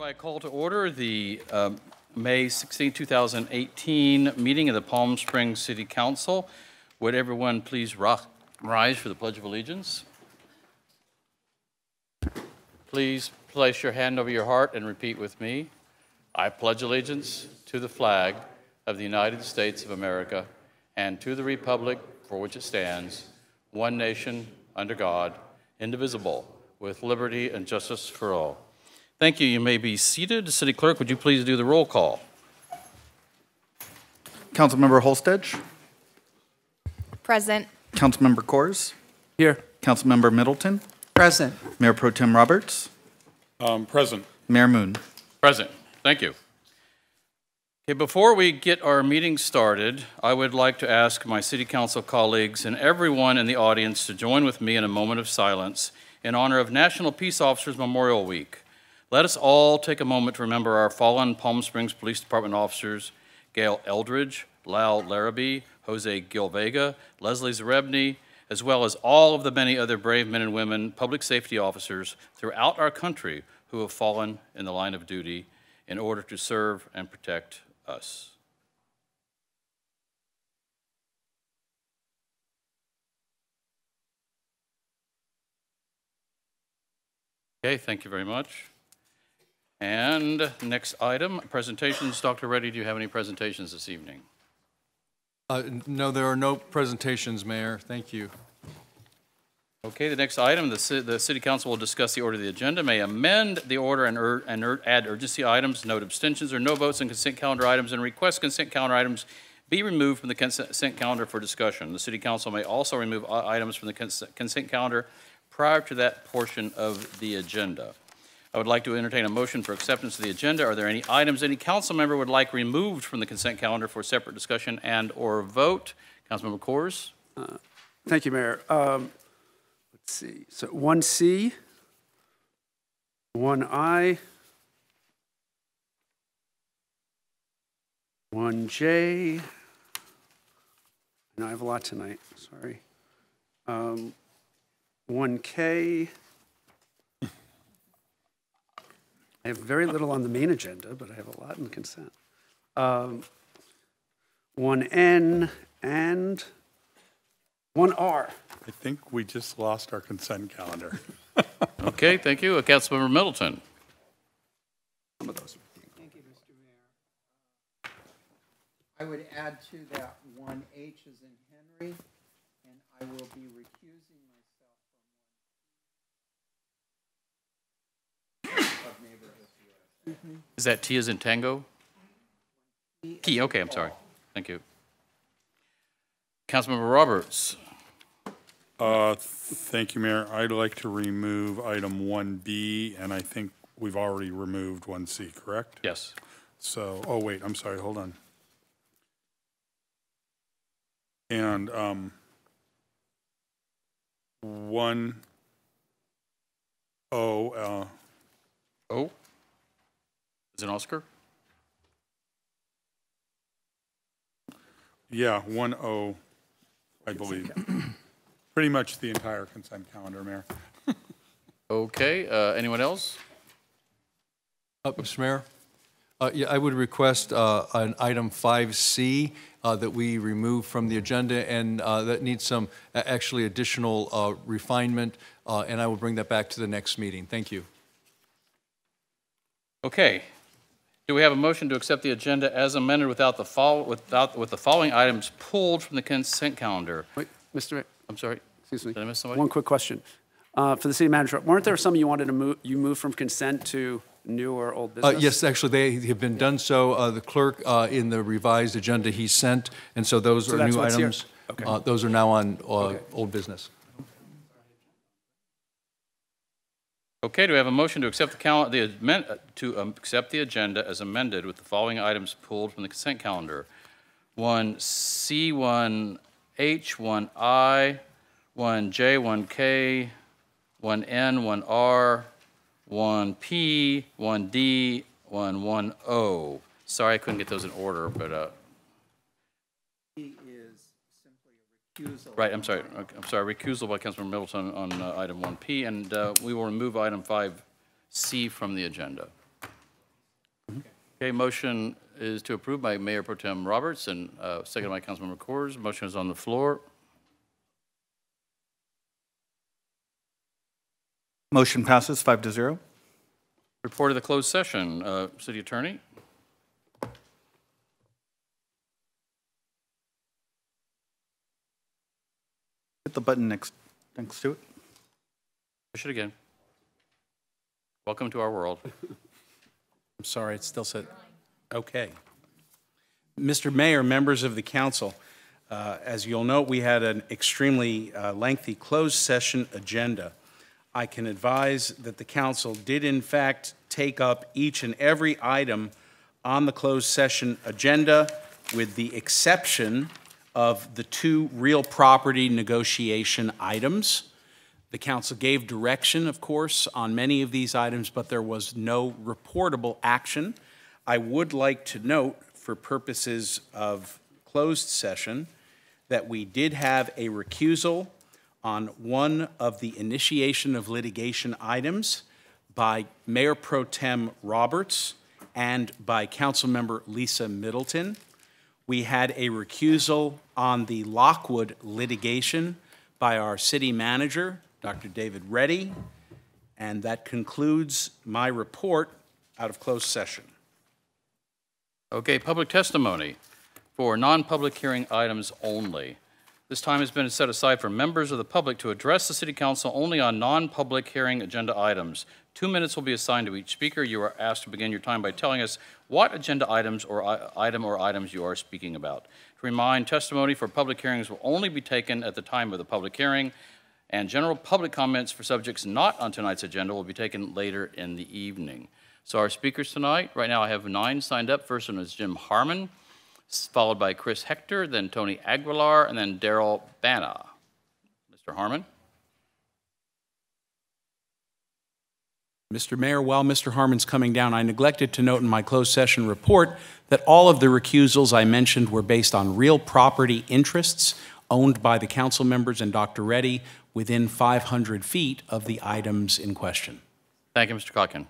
Hereby call to order the May 16, 2018 meeting of the Palm Springs City Council. Would everyone please rise for the Pledge of Allegiance? Please place your hand over your heart and repeat with me. I pledge allegiance to the flag of the United States of America and to the republic for which it stands, one nation, under God, indivisible, with liberty and justice for all. Thank you. You may be seated. City Clerk, would you please do the roll call? Councilmember Holstedge. Present. Councilmember Coors. Here. Councilmember Middleton. Present. Mayor Pro Tem Roberts. Present. Mayor Moon. Present. Thank you. Okay, before we get our meeting started, I would like to ask my City Council colleagues and everyone in the audience to join with me in a moment of silence in honor of National Peace Officers Memorial Week. Let us all take a moment to remember our fallen Palm Springs Police Department officers, Gail Eldridge, Lal Larrabee, Jose Gil-Vega, Leslie Zarebny, as well as all of the many other brave men and women, public safety officers throughout our country who have fallen in the line of duty in order to serve and protect us. Okay, thank you very much. And next item, presentations. Dr. Reddy, do you have any presentations this evening? No, there are no presentations, Mayor. Thank you. Okay, the next item, the City Council will discuss the order of the agenda, may amend the order and add urgency items, note abstentions or no votes on consent calendar items, and request consent calendar items be removed from the consent calendar for discussion. The City Council may also remove items from the consent calendar prior to that portion of the agenda. I would like to entertain a motion for acceptance of the agenda. Are there any items any council member would like removed from the consent calendar for separate discussion and or vote? Councilmember Coors? Thank you, Mayor. Let's see. So 1C, 1I, 1J. No, I have a lot tonight. Sorry. 1K. I have very little on the main agenda, but I have a lot in consent. 1N and 1R. I think we just lost our consent calendar. Okay, thank you. Councilmember Middleton. Some of those. Thank you, Mr. Mayor. I would add to that 1H as in Henry, and I will be recusing myself from 1 of neighborhood. Is that T as in Tango? T, okay, I'm sorry. Thank you. Councilmember Roberts. Thank you, Mayor. I'd like to remove item 1B, and I think we've already removed 1C, correct? Yes. So, oh wait, I'm sorry, hold on. And 1O, Oh? Is it Oscar? yeah, 1O, I believe. Pretty much the entire consent calendar, Mayor. Okay, anyone else? Mr. Mayor? Yeah, I would request an item 5C that we remove from the agenda, and that needs some actually additional refinement, and I will bring that back to the next meeting. Thank you. Okay. Do we have a motion to accept the agenda as amended with the following items pulled from the consent calendar? Wait, Mr. Mayor. I'm sorry. Excuse me. Did I miss somebody? One quick question. For the city manager, weren't there some you wanted to move from consent to new or old business? Yes, actually, they have been done so. The clerk, in the revised agenda he sent, and so those are that's new what's here? items. Okay. Those are now on Okay. old business. Okay, do we have a motion to accept accept the agenda as amended with the following items pulled from the consent calendar? 1C, 1H, 1I, 1J, 1K, 1N, 1R, 1P, 1D, 110. Sorry I couldn't get those in order, but He is simply a recusal. right, I'm sorry, recusal by Councilmember Middleton on item 1P, and we will remove item 5C from the agenda. Okay, motion is to approve by Mayor Pro Tem Roberts and seconded by Councilmember Coors. Motion is on the floor. Motion passes 5-0. Report of the closed session. City Attorney? Hit the button next to it. Push it again. Welcome to our world. I'm sorry, it still said, okay. Mr. Mayor, members of the council, as you'll note, we had an extremely lengthy closed session agenda. I can advise that the council did in fact take up each and every item on the closed session agenda with the exception of the 2 real property negotiation items. The council gave direction, of course, on many of these items, but there was no reportable action. I would like to note, for purposes of closed session, that we did have a recusal on one of the initiation of litigation items by Mayor Pro Tem Roberts and by Councilmember Lisa Middleton. We had a recusal on the Lockwood litigation by our city manager, Dr. David Reddy, and that concludes my report out of closed session. Okay, public testimony for non-public hearing items only. This time has been set aside for members of the public to address the City Council only on non-public hearing agenda items. 2 minutes will be assigned to each speaker. You are asked to begin your time by telling us what agenda items or items you are speaking about. To remind, testimony for public hearings will only be taken at the time of the public hearing, and general public comments for subjects not on tonight's agenda will be taken later in the evening. So our speakers tonight, right now I have 9 signed up. First one is Jim Harmon, followed by Chris Hector, then Tony Aguilar, and then Daryl Bana. Mr. Harmon. Mr. Mayor, while Mr. Harmon's coming down, I neglected to note in my closed session report that all of the recusals I mentioned were based on real property interests owned by the council members and Dr. Reddy within 500 feet of the items in question. Thank you, Mr. Kotkin.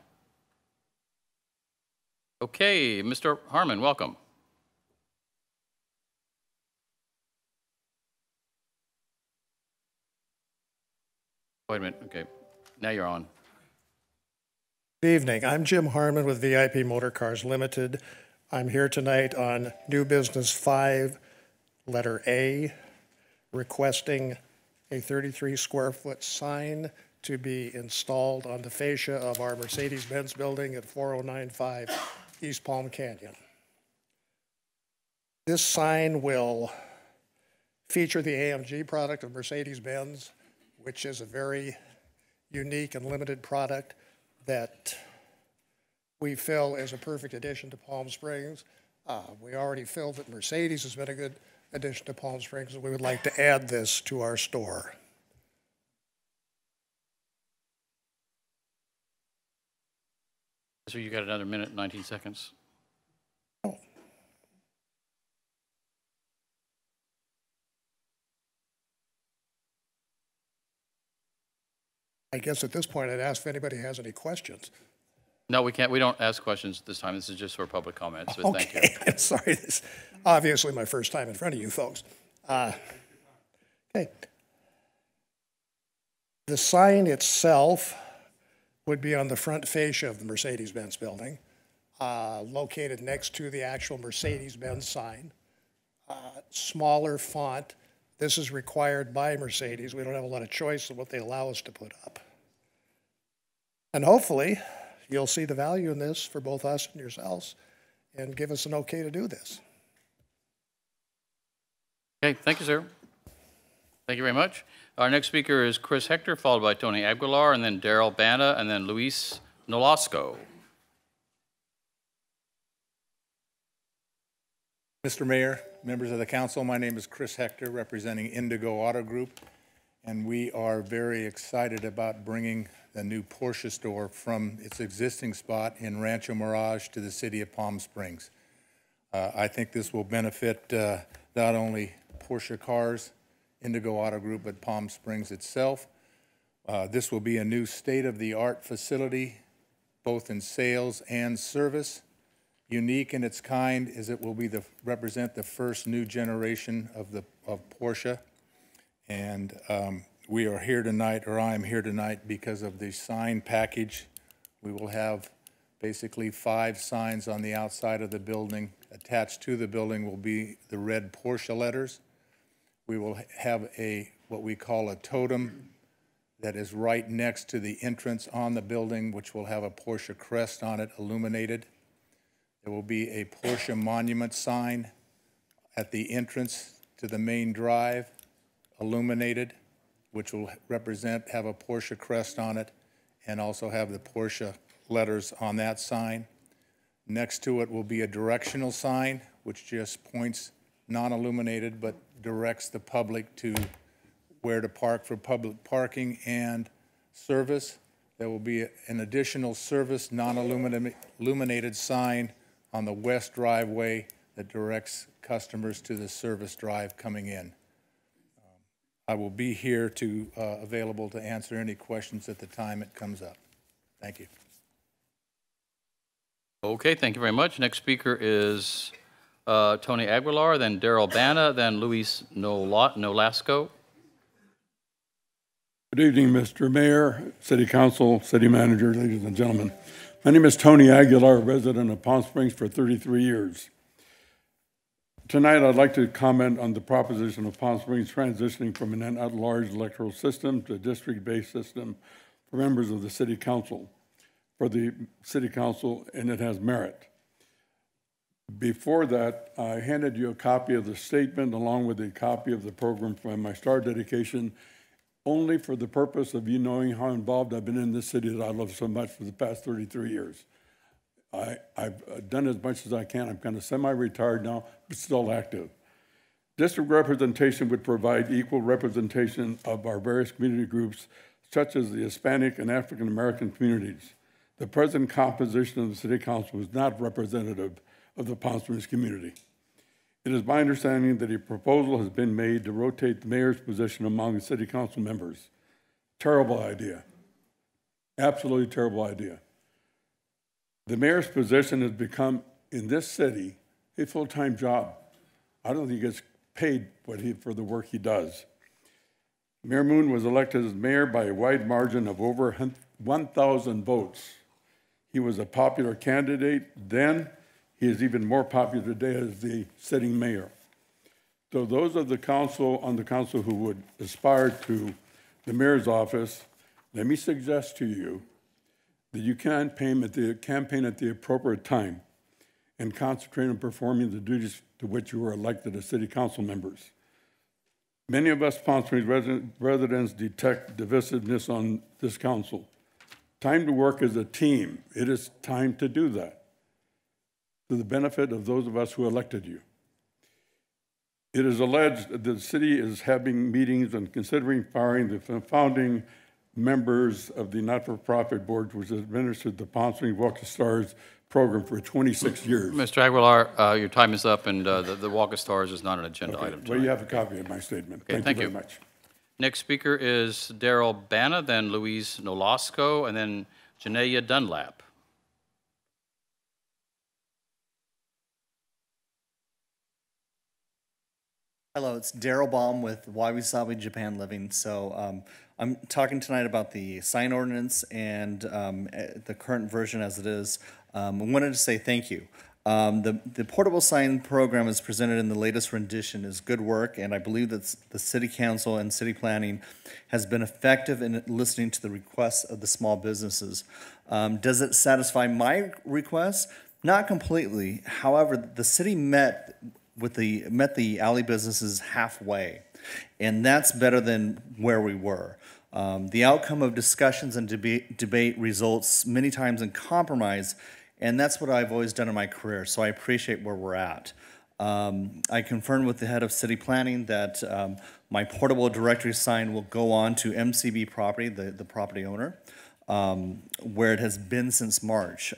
Okay, Mr. Harmon, welcome. Wait a minute, okay. Now you're on. Good evening. I'm Jim Harmon with VIP Motor Cars Limited. I'm here tonight on new business 5, letter A, requesting a 33 square foot sign to be installed on the fascia of our Mercedes-Benz building at 4095 East Palm Canyon. This sign will feature the AMG product of Mercedes-Benz, which is a very unique and limited product that we feel is a perfect addition to Palm Springs. We already feel that Mercedes has been a good addition to Palm Springs, and we would like to add this to our store. So you got another minute and 19 seconds. Oh. I guess at this point I'd ask if anybody has any questions. No, we can't. We don't ask questions this time. This is just for public comments. So Okay, thank you. I'm sorry. This is obviously my first time in front of you folks. Okay. The sign itself would be on the front fascia of the Mercedes-Benz building, located next to the actual Mercedes-Benz sign. Smaller font. This is required by Mercedes. We don't have a lot of choice in what they allow us to put up. And hopefully, you'll see the value in this for both us and yourselves and give us an okay to do this. Okay, thank you, sir. Thank you very much. Our next speaker is Chris Hector, followed by Tony Aguilar, and then Daryl Bana, and then Luis Nolasco. Mr. Mayor, members of the council, my name is Chris Hector, representing Indigo Auto Group, and we are very excited about bringing the new Porsche store from its existing spot in Rancho Mirage to the city of Palm Springs. I think this will benefit not only Porsche Cars, Indigo Auto Group, but Palm Springs itself. This will be a new state-of-the-art facility, both in sales and service. unique in its kind is it will be represent the first new generation of Porsche. And we are here tonight, or I am here tonight, because of the sign package. We will have basically 5 signs on the outside of the building. Attached to the building will be the red Porsche letters. We will have what we call a totem that is right next to the entrance on the building, which will have a Porsche crest on it, illuminated. There will be a Porsche monument sign at the entrance to the main drive, illuminated, which will have a Porsche crest on it, and also have the Porsche letters on that sign. Next to it will be a directional sign, which just points, non-illuminated, but directs the public to where to park for public parking and service. There will be an additional service, non-illuminated sign on the west driveway that directs customers to the service drive coming in. I will be here available to answer any questions at the time it comes up. Thank you. Okay, thank you very much. Next speaker is Tony Aguilar, then Daryl Bana, then Luis Nolasco. Good evening, Mr. Mayor, City Council, City Manager, ladies and gentlemen. My name is Tony Aguilar, resident of Palm Springs for 33 years. Tonight, I'd like to comment on the proposition of Palm Springs transitioning from an at-large electoral system to a district-based system for members of the City Council, and it has merit. Before that, I handed you a copy of the statement along with a copy of the program from my star dedication, only for the purpose of you knowing how involved I've been in this city that I love so much for the past 33 years. I've done as much as I can. I'm kind of semi-retired now, but still active. District representation would provide equal representation of our various community groups, such as the Hispanic and African American communities. The present composition of the City Council is not representative of the Palm Springs community. It is my understanding that a proposal has been made to rotate the mayor's position among the City Council members. Terrible idea. Absolutely terrible idea. The mayor's position has become, in this city, a full-time job. I don't think he gets paid for the work he does. Mayor Moon was elected as mayor by a wide margin of over 1,000 votes. He was a popular candidate then. He is even more popular today as the sitting mayor. So those of the council on the council who would aspire to the mayor's office, let me suggest to you that you campaign at the appropriate time and concentrate on performing the duties to which you were elected as city council members. Many of us Palm Springs residents detect divisiveness on this council. Time to work as a team. It is time to do that, to the benefit of those of us who elected you. It is alleged that the city is having meetings and considering firing the founding members of the not-for-profit board, which has administered the Palm Springs Walk of Stars program for 26 years. Mr. Aguilar, your time is up, and the Walk of Stars is not an agenda item tonight. Well, you have a copy of my statement. Okay, Thank you very much. Next speaker is Daryl Bana, then Luis Nolasco, and then Janaya Dunlap. Hello, it's Daryl Baum with Wabi Sabi Japan Living. So I'm talking tonight about the sign ordinance and the current version as it is. I wanted to say thank you. The portable sign program as presented in the latest rendition is good work, and I believe that the City Council and City Planning has been effective in listening to the requests of the small businesses. Does it satisfy my requests? Not completely. However, the city met the alley businesses halfway, and that's better than where we were. The outcome of discussions and debate results many times in compromise, and that's what I've always done in my career, so I appreciate where we're at. I confirmed with the head of city planning that my portable directory sign will go on to MCB property, the property owner, where it has been since March.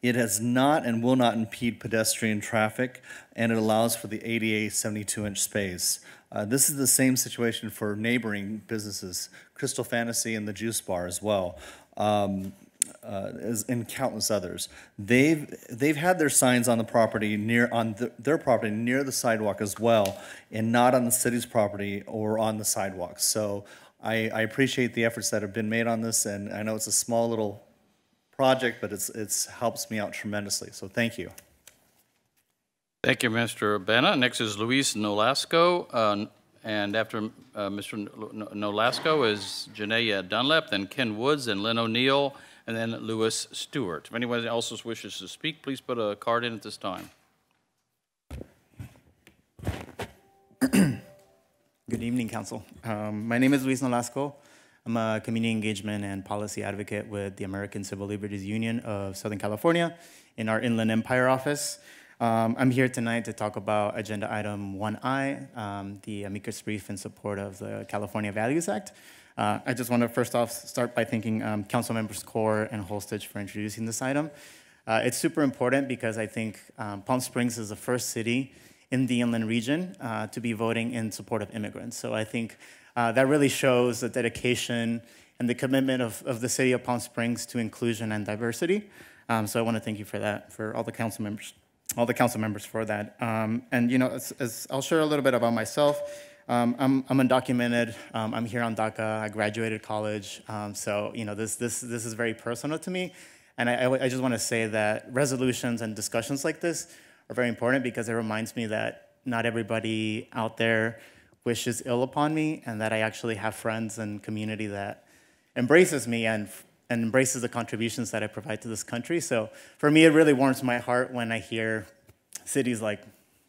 It has not and will not impede pedestrian traffic, and it allows for the ADA 72-inch space. This is the same situation for neighboring businesses, Crystal Fantasy and the Juice Bar as well. and countless others. They've had their signs on the property their property near the sidewalk as well, and not on the city's property or on the sidewalk. So I appreciate the efforts that have been made on this, and I know it's a small little project, but it's helps me out tremendously. So thank you. Thank you, Mr. Urbana. Next is Luis Nolasco, and after Mr. Nolasco is Janaea Dunlap, then Ken Woods, and Lynn O'Neill, and then Lewis Stewart. If anyone else wishes to speak, please put a card in at this time. Good evening, Council. My name is Luis Nolasco. I'm a community engagement and policy advocate with the American Civil Liberties Union of Southern California in our Inland Empire office. I'm here tonight to talk about Agenda Item 1I, the amicus brief in support of the California Values Act. I just want to first off start by thanking Council Members Core and Holstich for introducing this item. It's super important because I think Palm Springs is the first city in the inland region to be voting in support of immigrants. So I think that really shows the dedication and the commitment of the city of Palm Springs to inclusion and diversity. So I want to thank you for that, for all the council members for that. And you know, as I'll share a little bit about myself. I'm undocumented. I'm here on DACA. I graduated college. So you know, this is very personal to me. And I just want to say that resolutions and discussions like this are very important because it reminds me that not everybody out there wishes ill upon me, and that I actually have friends and community that embraces me and embraces the contributions that I provide to this country. So for me, it really warms my heart when I hear cities like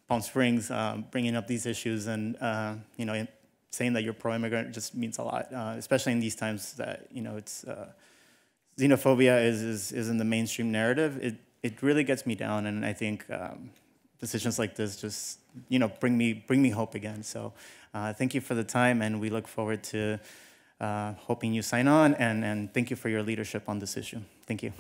Palm Springs bringing up these issues and you know, saying that you're pro-immigrant just means a lot, especially in these times that, you know, it's xenophobia is in the mainstream narrative. It really gets me down, and I think decisions like this just, you know, bring me hope again. So thank you for the time, and we look forward to hoping you sign on, and thank you for your leadership on this issue. Thank you.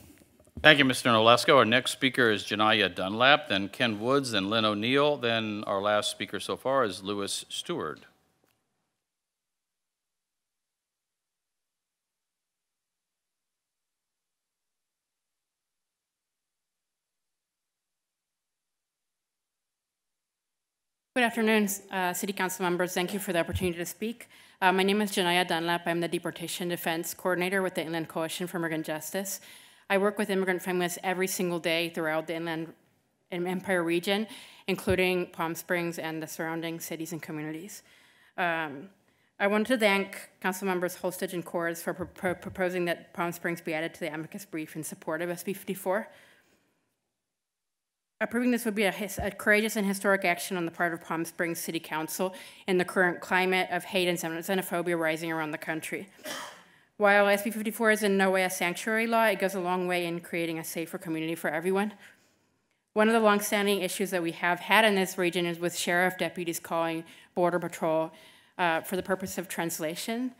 Thank you, Mr. Nolasco. Our next speaker is Janaea Dunlap, then Ken Woods, then Lynn O'Neill, then our last speaker so far is Lewis Stewart. Good afternoon, City Council members. Thank you for the opportunity to speak. My name is Janaea Dunlap. I'm the Deportation Defense Coordinator with the Inland Coalition for Immigrant Justice. I work with immigrant families every single day throughout the Inland Empire region, including Palm Springs and the surrounding cities and communities. I want to thank Council members Holstich and Kors for proposing that Palm Springs be added to the amicus brief in support of SB 54. Approving this would be a courageous and historic action on the part of Palm Springs City Council in the current climate of hate and xenophobia rising around the country. While SB 54 is in no way a sanctuary law, it goes a long way in creating a safer community for everyone. One of the longstanding issues that we have had in this region is with sheriff deputies calling Border Patrol for the purpose of translation.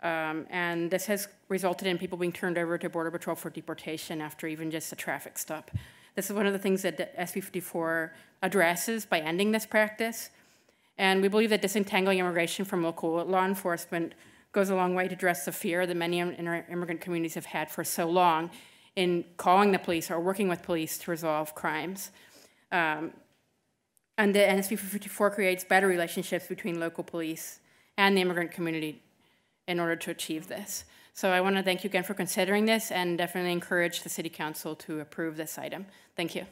And this has resulted in people being turned over to Border Patrol for deportation after even just a traffic stop. This is one of the things that SB 54 addresses by ending this practice. And we believe that disentangling immigration from local law enforcement goes a long way to address the fear that many in our immigrant communities have had for so long in calling the police or working with police to resolve crimes. And the SB 54 creates better relationships between local police and the immigrant community in order to achieve this. So I want to thank you again for considering this and definitely encourage the City Council to approve this item. Thank you.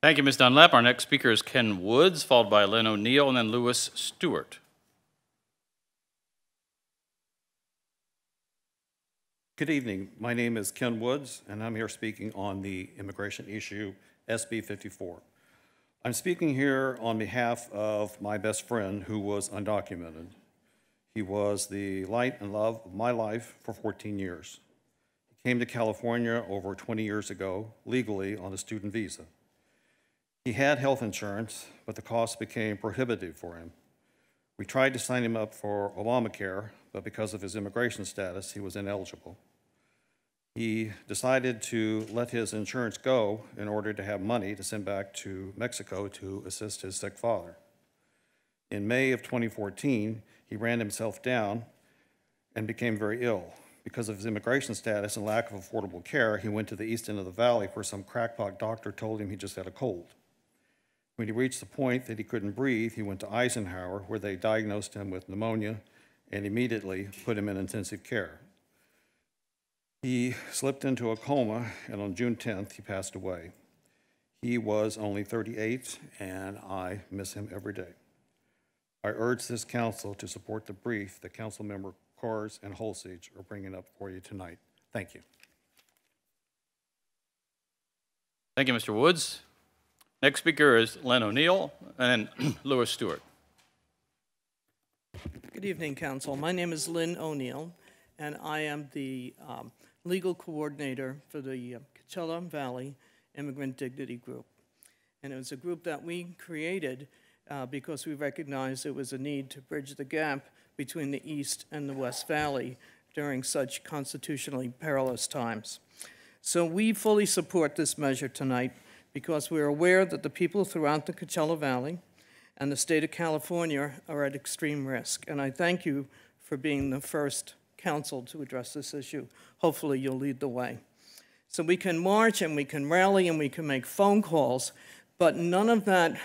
Thank you, Ms. Dunlap. Our next speaker is Ken Woods, followed by Lynn O'Neill, and then Lewis Stewart. Good evening. My name is Ken Woods, and I'm here speaking on the immigration issue, SB 54. I'm speaking here on behalf of my best friend who was undocumented. He was the light and love of my life for 14 years. He came to California over 20 years ago, legally on a student visa. He had health insurance, but the cost became prohibitive for him. We tried to sign him up for Obamacare, but because of his immigration status, he was ineligible. He decided to let his insurance go in order to have money to send back to Mexico to assist his sick father. In May of 2014, he ran himself down and became very ill. Because of his immigration status and lack of affordable care, he went to the east end of the valley where some crackpot doctor told him he just had a cold. When he reached the point that he couldn't breathe, he went to Eisenhower, where they diagnosed him with pneumonia and immediately put him in intensive care. He slipped into a coma, and on June 10th, he passed away. He was only 38, and I miss him every day. I urge this council to support the brief that Councilmember Kors and Holsage are bringing up for you tonight. Thank you. Thank you, Mr. Woods. Next speaker is Len O'Neill and Lewis Stewart. Good evening, Council. My name is Lynn O'Neill, and I am the legal coordinator for the Coachella Valley Immigrant Dignity Group. And it was a group that we created because we recognized there was a need to bridge the gap between the East and the West Valley during such constitutionally perilous times. So we fully support this measure tonight because we're aware that the people throughout the Coachella Valley and the state of California are at extreme risk. And I thank you for being the first council to address this issue. Hopefully you'll lead the way. So we can march and we can rally and we can make phone calls, but none of that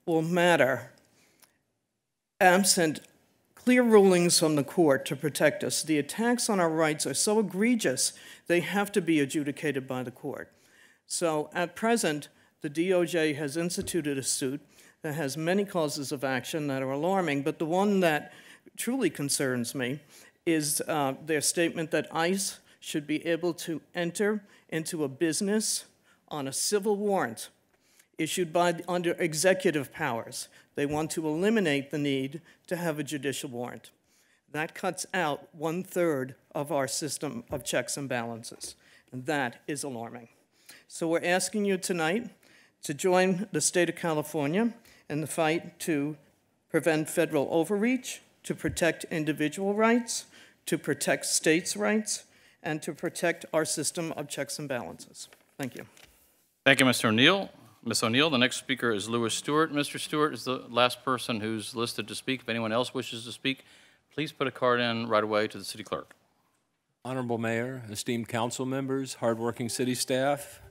will matter absent clear rulings from the court to protect us. The attacks on our rights are so egregious, they have to be adjudicated by the court. So at present, the DOJ has instituted a suit that has many causes of action that are alarming, but the one that truly concerns me is their statement that ICE should be able to enter into a business on a civil warrant issued under executive powers. They want to eliminate the need to have a judicial warrant. That cuts out 1/3 of our system of checks and balances, and that is alarming. So we're asking you tonight to join the state of California in the fight to prevent federal overreach, to protect individual rights, to protect states' rights, and to protect our system of checks and balances. Thank you. Thank you, Mr. O'Neill. Ms. O'Neill, the next speaker is Lewis Stewart. Mr. Stewart is the last person who's listed to speak. If anyone else wishes to speak, please put a card in right away to the city clerk. Honorable Mayor, esteemed council members, hardworking city staff,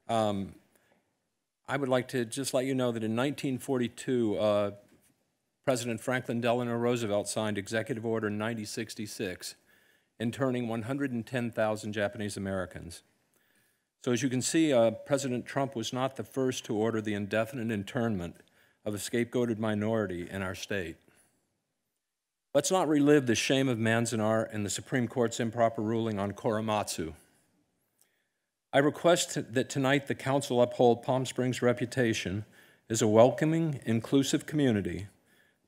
I would like to just let you know that in 1942, President Franklin Delano Roosevelt signed Executive Order 9066, interning 110,000 Japanese Americans. So as you can see, President Trump was not the first to order the indefinite internment of a scapegoated minority in our state. Let's not relive the shame of Manzanar and the Supreme Court's improper ruling on Korematsu. I request that tonight the council uphold Palm Springs' reputation as a welcoming, inclusive community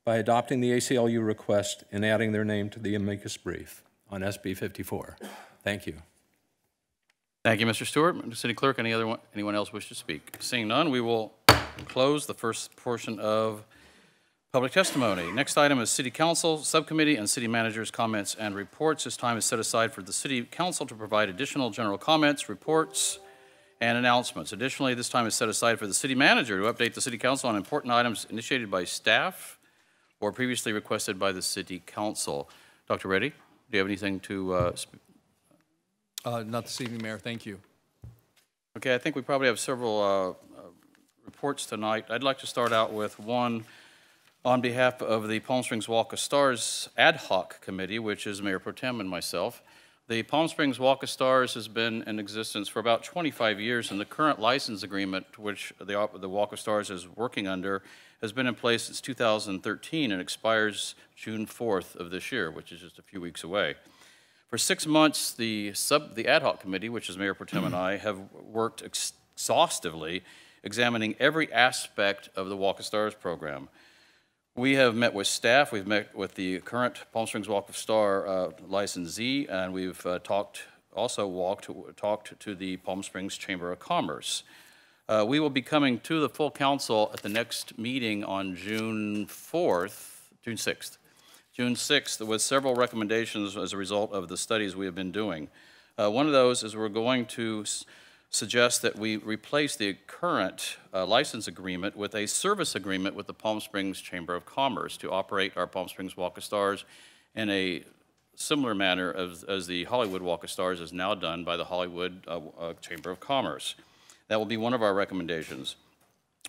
by adopting the ACLU request and adding their name to the amicus brief on SB 54. Thank you. Thank you, Mr. Stewart. City Clerk, anyone else wish to speak? Seeing none, we will close the first portion of public testimony. Next item is City Council, Subcommittee, and City Manager's comments and reports. This time is set aside for the City Council to provide additional general comments, reports, and announcements. Additionally, this time is set aside for the City Manager to update the City Council on important items initiated by staff or previously requested by the City Council. Dr. Reddy, do you have anything to speak? Not this evening, Mayor. Thank you. Okay, I think we probably have several reports tonight. I'd like to start out with one on behalf of the Palm Springs Walk of Stars Ad Hoc Committee, which is Mayor Pro Tem and myself. The Palm Springs Walk of Stars has been in existence for about 25 years, and the current license agreement, which the Walk of Stars is working under, has been in place since 2013 and expires June 4th of this year, which is just a few weeks away. For 6 months, the Ad Hoc Committee, which is Mayor Pro Tem and I, have worked exhaustively examining every aspect of the Walk of Stars program. We have met with staff, we've met with the current Palm Springs Walk of Star licensee, and we've talked to the Palm Springs Chamber of Commerce. We will be coming to the full council at the next meeting on June 6th, with several recommendations as a result of the studies we have been doing. One of those is we're going to suggest that we replace the current license agreement with a service agreement with the Palm Springs Chamber of Commerce to operate our Palm Springs Walk of Stars in a similar manner as the Hollywood Walk of Stars is now done by the Hollywood Chamber of Commerce. That will be one of our recommendations.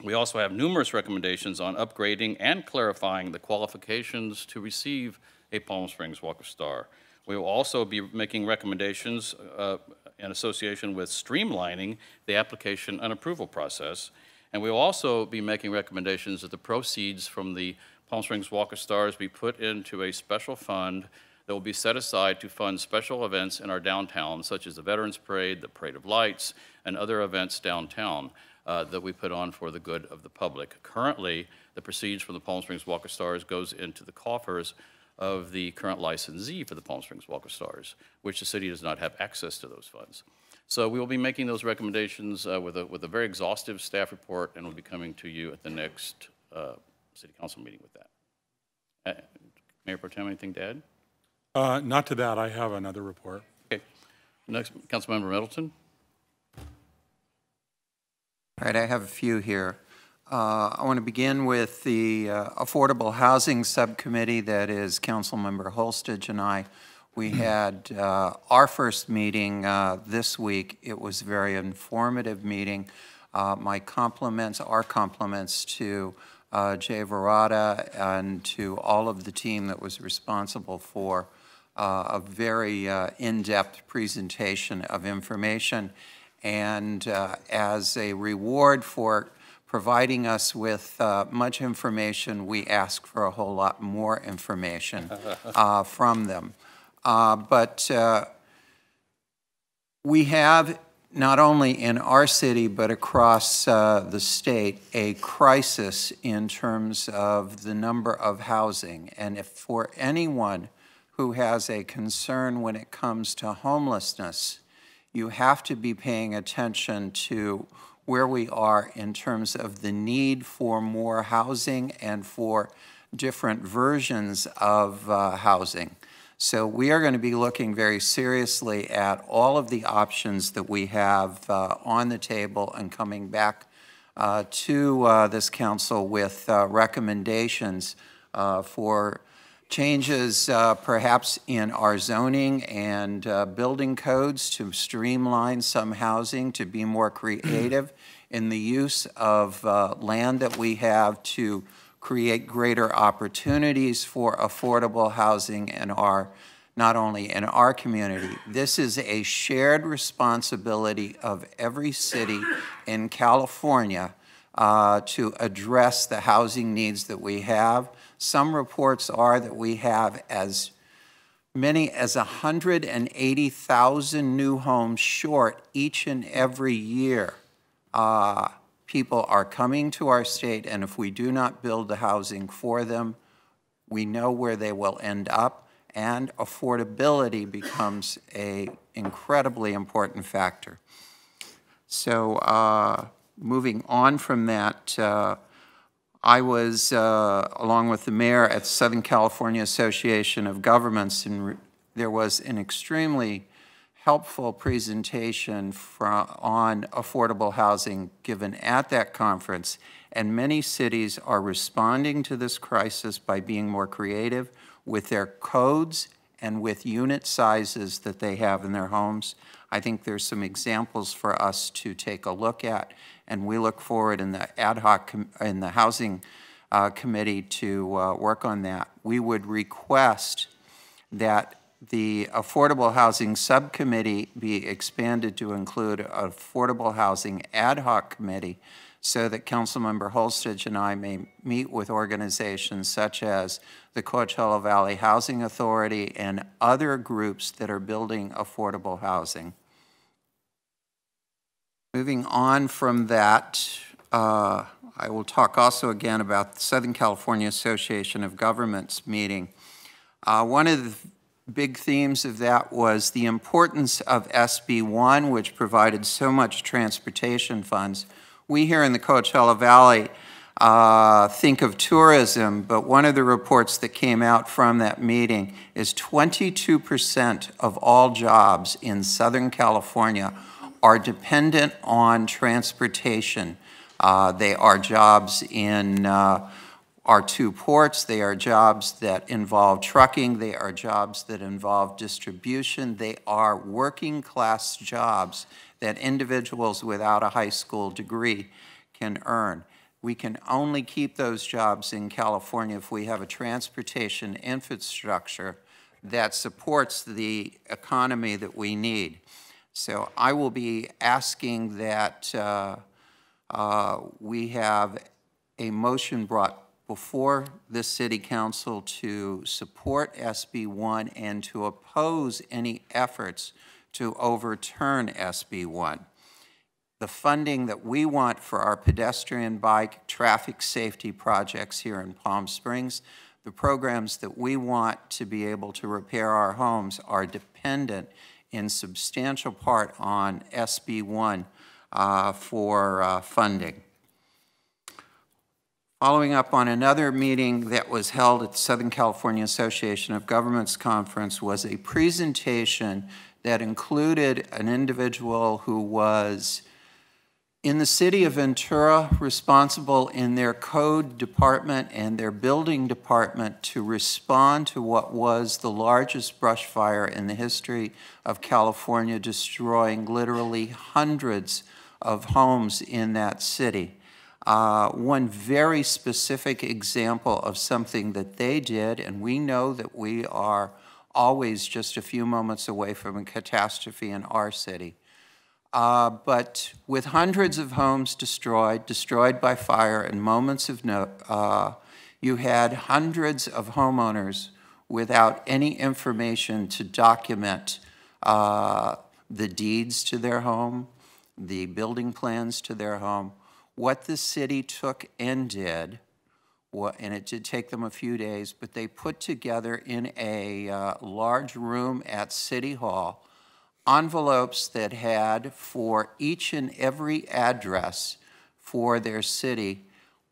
We also have numerous recommendations on upgrading and clarifying the qualifications to receive a Palm Springs Walk of Star. We will also be making recommendations in association with streamlining the application and approval process. And we will also be making recommendations that the proceeds from the Palm Springs Walk of Stars be put into a special fund that will be set aside to fund special events in our downtown, such as the Veterans Parade, the Parade of Lights, and other events downtown that we put on for the good of the public. Currently, the proceeds from the Palm Springs Walk of Stars goes into the coffers of the current licensee for the Palm Springs Walk of Stars, which the city does not have access to those funds. So we will be making those recommendations with a very exhaustive staff report, and we'll be coming to you at the next city council meeting with that. Mayor Pro Tem, anything to add? Not to that. I have another report. Okay. Next, Councilmember Middleton. All right, I have a few here. I want to begin with the Affordable Housing Subcommittee that is Councilmember Holstage and I. We had our first meeting this week. It was a very informative meeting. My compliments, our compliments to Jay Verada and to all of the team that was responsible for a very in-depth presentation of information. And as a reward for providing us with much information, we ask for a whole lot more information from them. But we have, not only in our city, but across the state, a crisis in terms of the number of housing. And if for anyone who has a concern when it comes to homelessness, you have to be paying attention to where we are in terms of the need for more housing and for different versions of housing. So we are going to be looking very seriously at all of the options that we have on the table and coming back to this council with recommendations for changes perhaps in our zoning and building codes to streamline some housing, to be more creative in the use of land that we have to create greater opportunities for affordable housing in not only in our community. This is a shared responsibility of every city in California to address the housing needs that we have. Some reports are that we have as many as 180,000 new homes short each and every year. People are coming to our state, and if we do not build the housing for them, we know where they will end up, and affordability becomes an incredibly important factor. So moving on from that, I was, along with the mayor, at the Southern California Association of Governments, and there was an extremely helpful presentation on affordable housing given at that conference. And many cities are responding to this crisis by being more creative with their codes and with unit sizes that they have in their homes. I think there's some examples for us to take a look at, and we look forward in the ad hoc, in the housing committee to work on that. We would request that the Affordable Housing Subcommittee be expanded to include an Affordable Housing Ad Hoc Committee so that Councilmember Holstage and I may meet with organizations such as the Coachella Valley Housing Authority and other groups that are building affordable housing. Moving on from that, I will talk also again about the Southern California Association of Governments meeting. One of the big themes of that was the importance of SB 1, which provided so much transportation funds. We here in the Coachella Valley think of tourism, but one of the reports that came out from that meeting is 22% of all jobs in Southern California are dependent on transportation. They are jobs in our our two ports. They are jobs that involve trucking. They are jobs that involve distribution. They are working class jobs that individuals without a high school degree can earn. We can only keep those jobs in California if we have a transportation infrastructure that supports the economy that we need. So I will be asking that we have a motion brought before the City Council to support SB 1 and to oppose any efforts to overturn SB 1. The funding that we want for our pedestrian, bike, traffic safety projects here in Palm Springs, the programs that we want to be able to repair our homes are dependent in substantial part on SB 1 for funding. Following up on another meeting that was held at the Southern California Association of Governments Conference was a presentation that included an individual who was in the city of Ventura, responsible in their code department and their building department to respond to what was the largest brush fire in the history of California, destroying literally hundreds of homes in that city. One very specific example of something that they did, and we know that we are always just a few moments away from a catastrophe in our city. But with hundreds of homes destroyed by fire in moments of you had hundreds of homeowners without any information to document the deeds to their home, the building plans to their home. What the city took and did, and it did take them a few days, but they put together in a large room at City Hall envelopes that had for each and every address for their city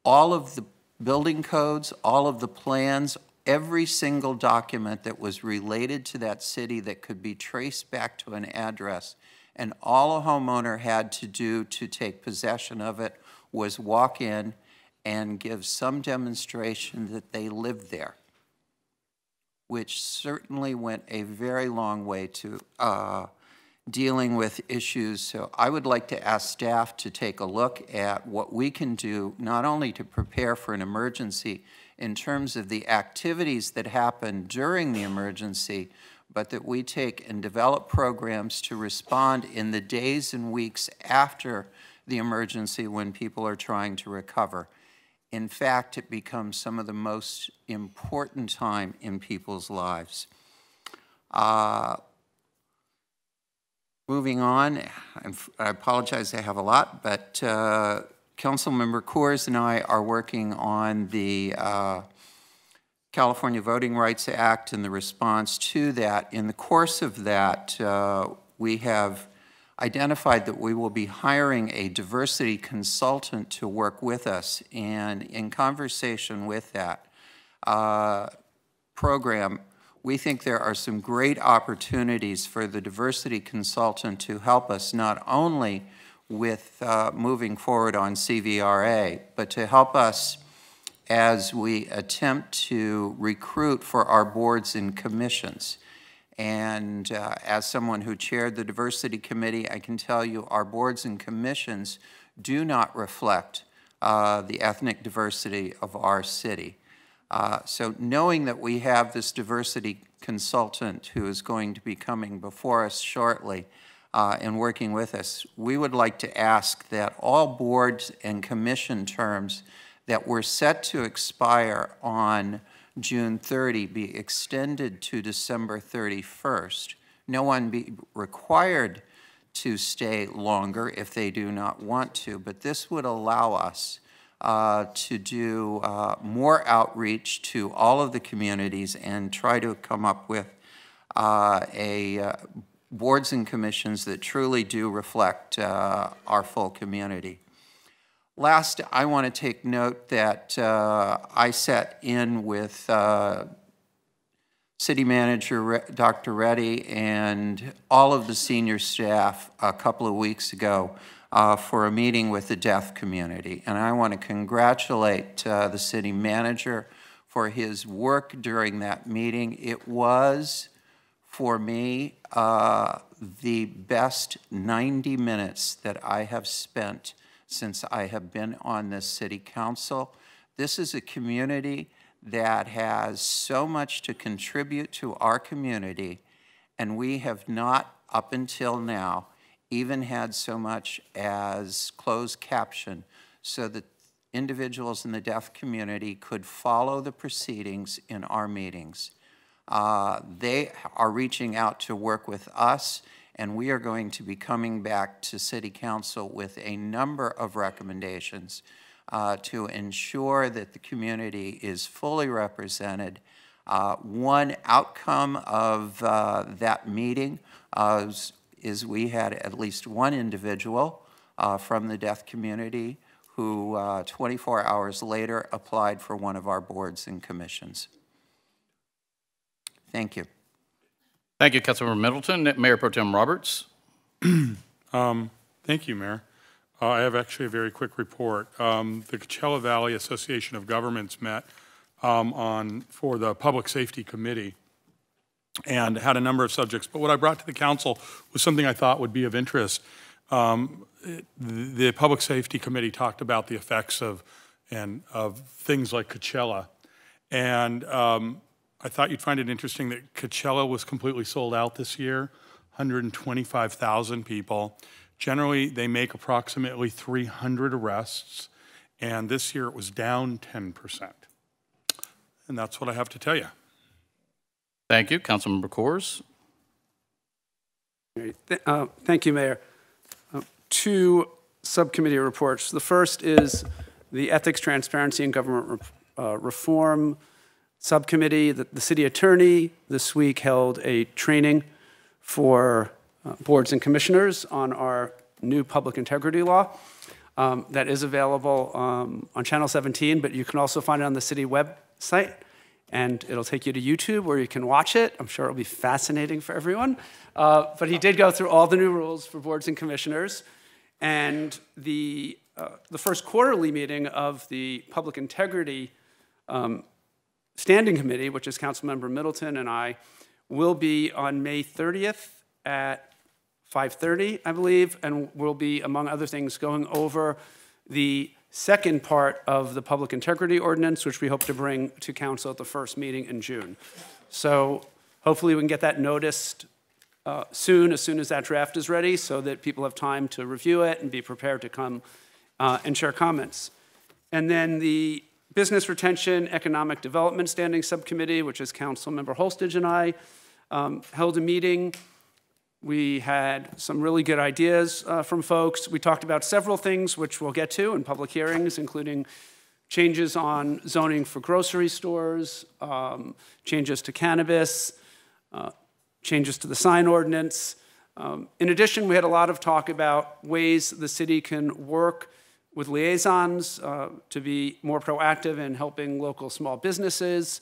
all of the building codes, all of the plans, every single document that was related to that city that could be traced back to an address. And all a homeowner had to do to take possession of it was walk in and give some demonstration that they lived there, which certainly went a very long way to dealing with issues. So I would like to ask staff to take a look at what we can do, not only to prepare for an emergency in terms of the activities that happen during the emergency, but that we take and develop programs to respond in the days and weeks after the emergency when people are trying to recover. In fact, it becomes some of the most important time in people's lives. Moving on, I apologize, I have a lot, but Councilmember Coors and I are working on the California Voting Rights Act and the response to that. In the course of that, we have identified that we will be hiring a diversity consultant to work with us, and in conversation with that program, we think there are some great opportunities for the diversity consultant to help us not only with moving forward on CVRA, but to help us as we attempt to recruit for our boards and commissions. And as someone who chaired the diversity committee, I can tell you our boards and commissions do not reflect the ethnic diversity of our city. So knowing that we have this diversity consultant who is going to be coming before us shortly and working with us, we would like to ask that all boards and commission terms that were set to expire on June 30 be extended to December 31st. No one be required to stay longer if they do not want to, but this would allow us to do more outreach to all of the communities and try to come up with boards and commissions that truly do reflect our full community. Last, I want to take note that I sat in with City Manager Dr. Reddy and all of the senior staff a couple of weeks ago for a meeting with the deaf community. And I want to congratulate the city manager for his work during that meeting. It was, for me, the best 90 minutes that I have spent since I have been on this city council. This is a community that has so much to contribute to our community, and we have not, up until now, even had so much as closed caption so that individuals in the deaf community could follow the proceedings in our meetings. They are reaching out to work with us, and we are going to be coming back to City Council with a number of recommendations to ensure that the community is fully represented. One outcome of that meeting is we had at least one individual from the deaf community who 24 hours later applied for one of our boards and commissions. Thank you. Thank you, Councilmember Middleton. Mayor Pro Tem Roberts. Thank you, Mayor. I have actually a very quick report. The Coachella Valley Association of Governments met for the Public Safety Committee and had a number of subjects. But what I brought to the council was something I thought would be of interest. The Public Safety Committee talked about the effects of things like Coachella. And I thought you'd find it interesting that Coachella was completely sold out this year, 125,000 people. Generally, they make approximately 300 arrests, and this year it was down 10%. And that's what I have to tell you. Thank you. Councilmember Coors. Thank you, Mayor. Two subcommittee reports. The first is the Ethics, Transparency, and Government Reform Subcommittee. The city attorney this week held a training for boards and commissioners on our new public integrity law. That is available on Channel 17, but you can also find it on the city website, and it'll take you to YouTube where you can watch it. I'm sure it'll be fascinating for everyone. But he did go through all the new rules for boards and commissioners, and the first quarterly meeting of the Public Integrity Standing Committee, which is Councilmember Middleton and I, will be on May 30th at 5:30, I believe, and we'll be, among other things, going over the second part of the Public Integrity Ordinance, which we hope to bring to council at the first meeting in June. So hopefully we can get that noticed soon as that draft is ready, so that people have time to review it and be prepared to come and share comments. And then the Business Retention Economic Development Standing Subcommittee, which is Councilmember Holstage and I, held a meeting. We had some really good ideas from folks. We talked about several things which we'll get to in public hearings, including changes on zoning for grocery stores, changes to cannabis, changes to the sign ordinance. In addition, we had a lot of talk about ways the city can work with liaisons to be more proactive in helping local small businesses,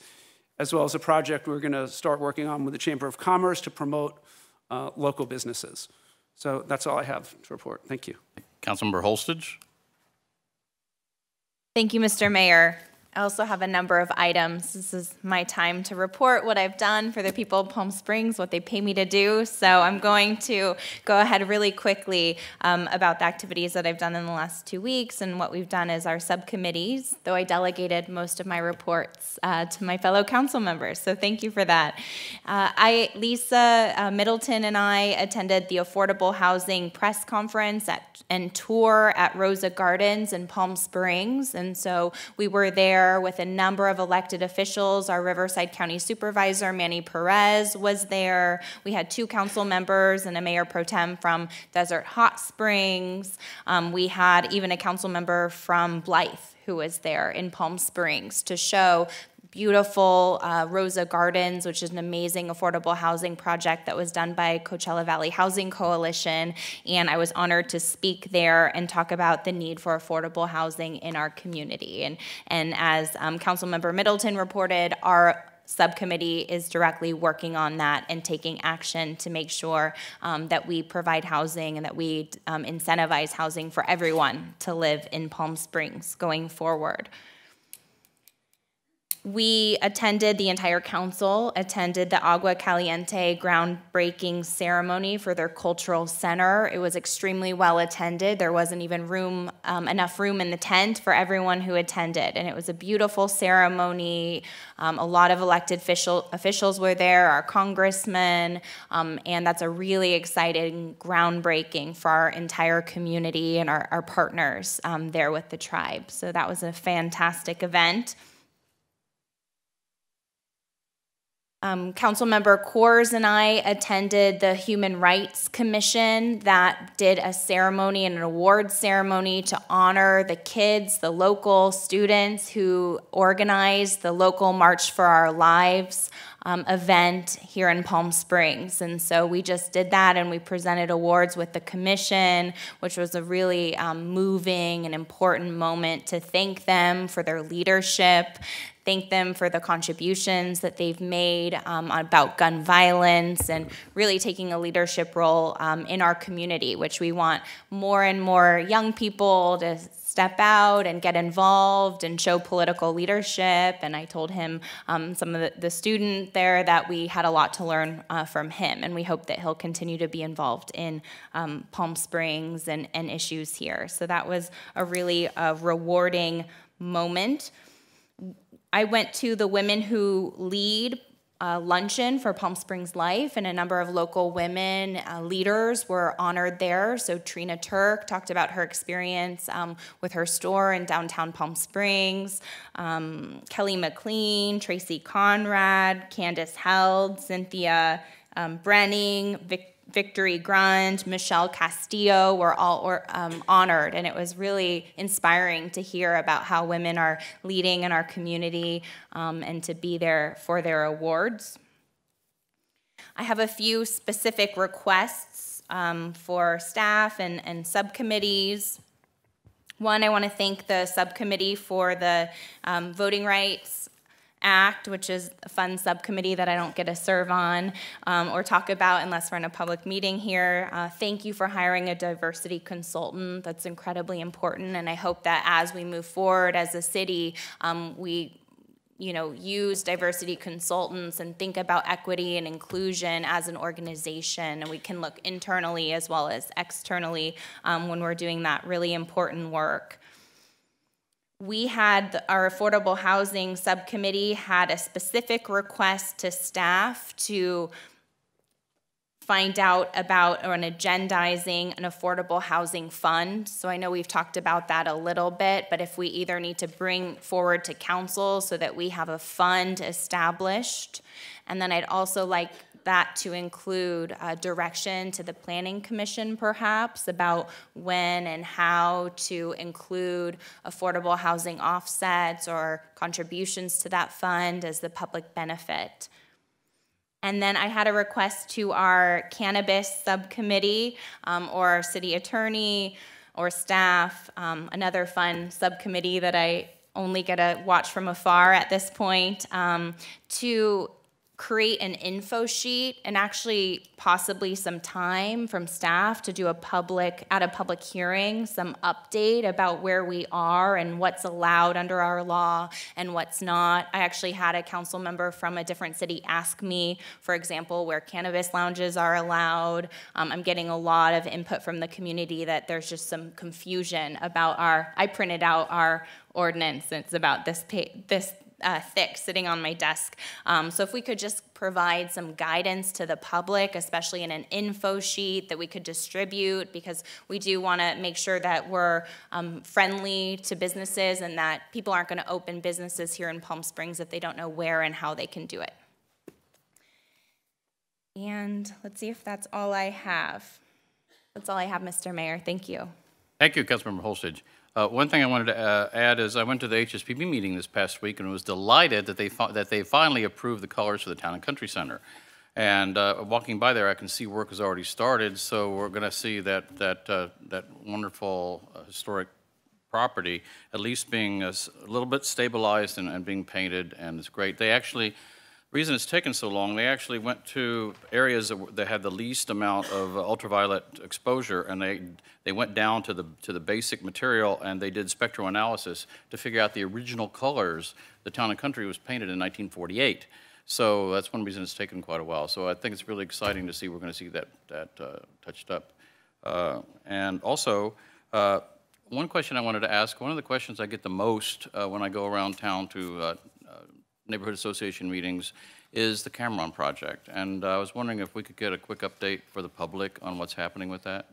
as well as a project we're going to start working on with the Chamber of Commerce to promote local businesses. So that's all I have to report. Thank you. Councilmember Holstage. Thank you, Mr. Mayor. I also have a number of items. This is my time to report what I've done for the people of Palm Springs, what they pay me to do. So I'm going to go ahead really quickly about the activities that I've done in the last 2 weeks. And what we've done is our subcommittees, though I delegated most of my reports to my fellow council members. So thank you for that. Lisa Middleton and I attended the Affordable Housing Press Conference and tour at Rosa Gardens in Palm Springs. And so we were there with a number of elected officials. Our Riverside County Supervisor, Manny Perez, was there. We had 2 council members and a mayor pro tem from Desert Hot Springs. We had even a council member from Blythe who was there in Palm Springs to show beautiful Rosa Gardens, which is an amazing affordable housing project that was done by Coachella Valley Housing Coalition. And I was honored to speak there and talk about the need for affordable housing in our community. And as Councilmember Middleton reported, our subcommittee is directly working on that and taking action to make sure that we provide housing and that we incentivize housing for everyone to live in Palm Springs going forward. We attended, the entire council attended the Agua Caliente groundbreaking ceremony for their cultural center. It was extremely well attended. There wasn't even enough room in the tent for everyone who attended. And it was a beautiful ceremony. A lot of elected officials were there, our congressmen, and that's a really exciting groundbreaking for our entire community and our partners there with the tribe. So that was a fantastic event. Councilmember Coors and I attended the Human Rights Commission that did a ceremony and an award ceremony to honor the kids, the local students who organized the local March for Our Lives event here in Palm Springs. And so we just did that, and we presented awards with the commission, which was a really moving and important moment to thank them for their leadership, thank them for the contributions that they've made about gun violence and really taking a leadership role in our community, which we want more and more young people to step out and get involved and show political leadership. And I told him, some of the student there, that we had a lot to learn from him, and we hope that he'll continue to be involved in Palm Springs and issues here. So that was a really rewarding moment. I went to the Women Who Lead luncheon for Palm Springs Life, and a number of local women leaders were honored there. So Trina Turk talked about her experience with her store in downtown Palm Springs. Kelly McLean, Tracy Conrad, Candace Held, Cynthia Brenning, Victory Grund, Michelle Castillo were all honored, and it was really inspiring to hear about how women are leading in our community and to be there for their awards. I have a few specific requests for staff and subcommittees. One, I want to thank the subcommittee for the Voting Rights Act, which is a fun subcommittee that I don't get to serve on or talk about unless we're in a public meeting here. Thank you for hiring a diversity consultant. That's incredibly important, and I hope that as we move forward as a city, we use diversity consultants and think about equity and inclusion as an organization, and we can look internally as well as externally when we're doing that really important work. We had, our affordable housing subcommittee had a specific request to staff to find out about or agendizing an affordable housing fund. So I know we've talked about that a little bit, but if we either need to bring forward to council so that we have a fund established, and then I'd also like that to include direction to the Planning Commission, perhaps, about when and how to include affordable housing offsets or contributions to that fund as the public benefit. And then I had a request to our cannabis subcommittee or our city attorney or staff, another fun subcommittee that I only get to watch from afar at this point, to create an info sheet and actually possibly some time from staff to do a public hearing, some update about where we are and what's allowed under our law and what's not. I actually had a council member from a different city ask me, for example, where cannabis lounges are allowed. I'm getting a lot of input from the community that there's just some confusion about I printed out our ordinance, and it's about this thick sitting on my desk. So if we could just provide some guidance to the public, especially in an info sheet that we could distribute, because we do want to make sure that we're friendly to businesses and that people aren't going to open businesses here in Palm Springs if they don't know where and how they can do it. And let's see if that's all I have. That's all I have, Mr. Mayor. Thank you. Thank you, Councilmember Holstage. One thing I wanted to add is I went to the HSPB meeting this past week and was delighted that they finally approved the colors for the Town and Country Center. And walking by there, I can see work has already started. So we're going to see that wonderful historic property at least being a little bit stabilized and being painted, and it's great. They actually reason it's taken so long, they actually went to areas that had the least amount of ultraviolet exposure, and they went down to the basic material, and they did spectral analysis to figure out the original colors. The Town and Country was painted in 1948. So that's one reason it's taken quite a while. So I think it's really exciting to see we're going to see that touched up. And also, one question I wanted to ask, one of the questions I get the most when I go around town to neighborhood association meetings is the Cameron project. And I was wondering if we could get a quick update for the public on what's happening with that.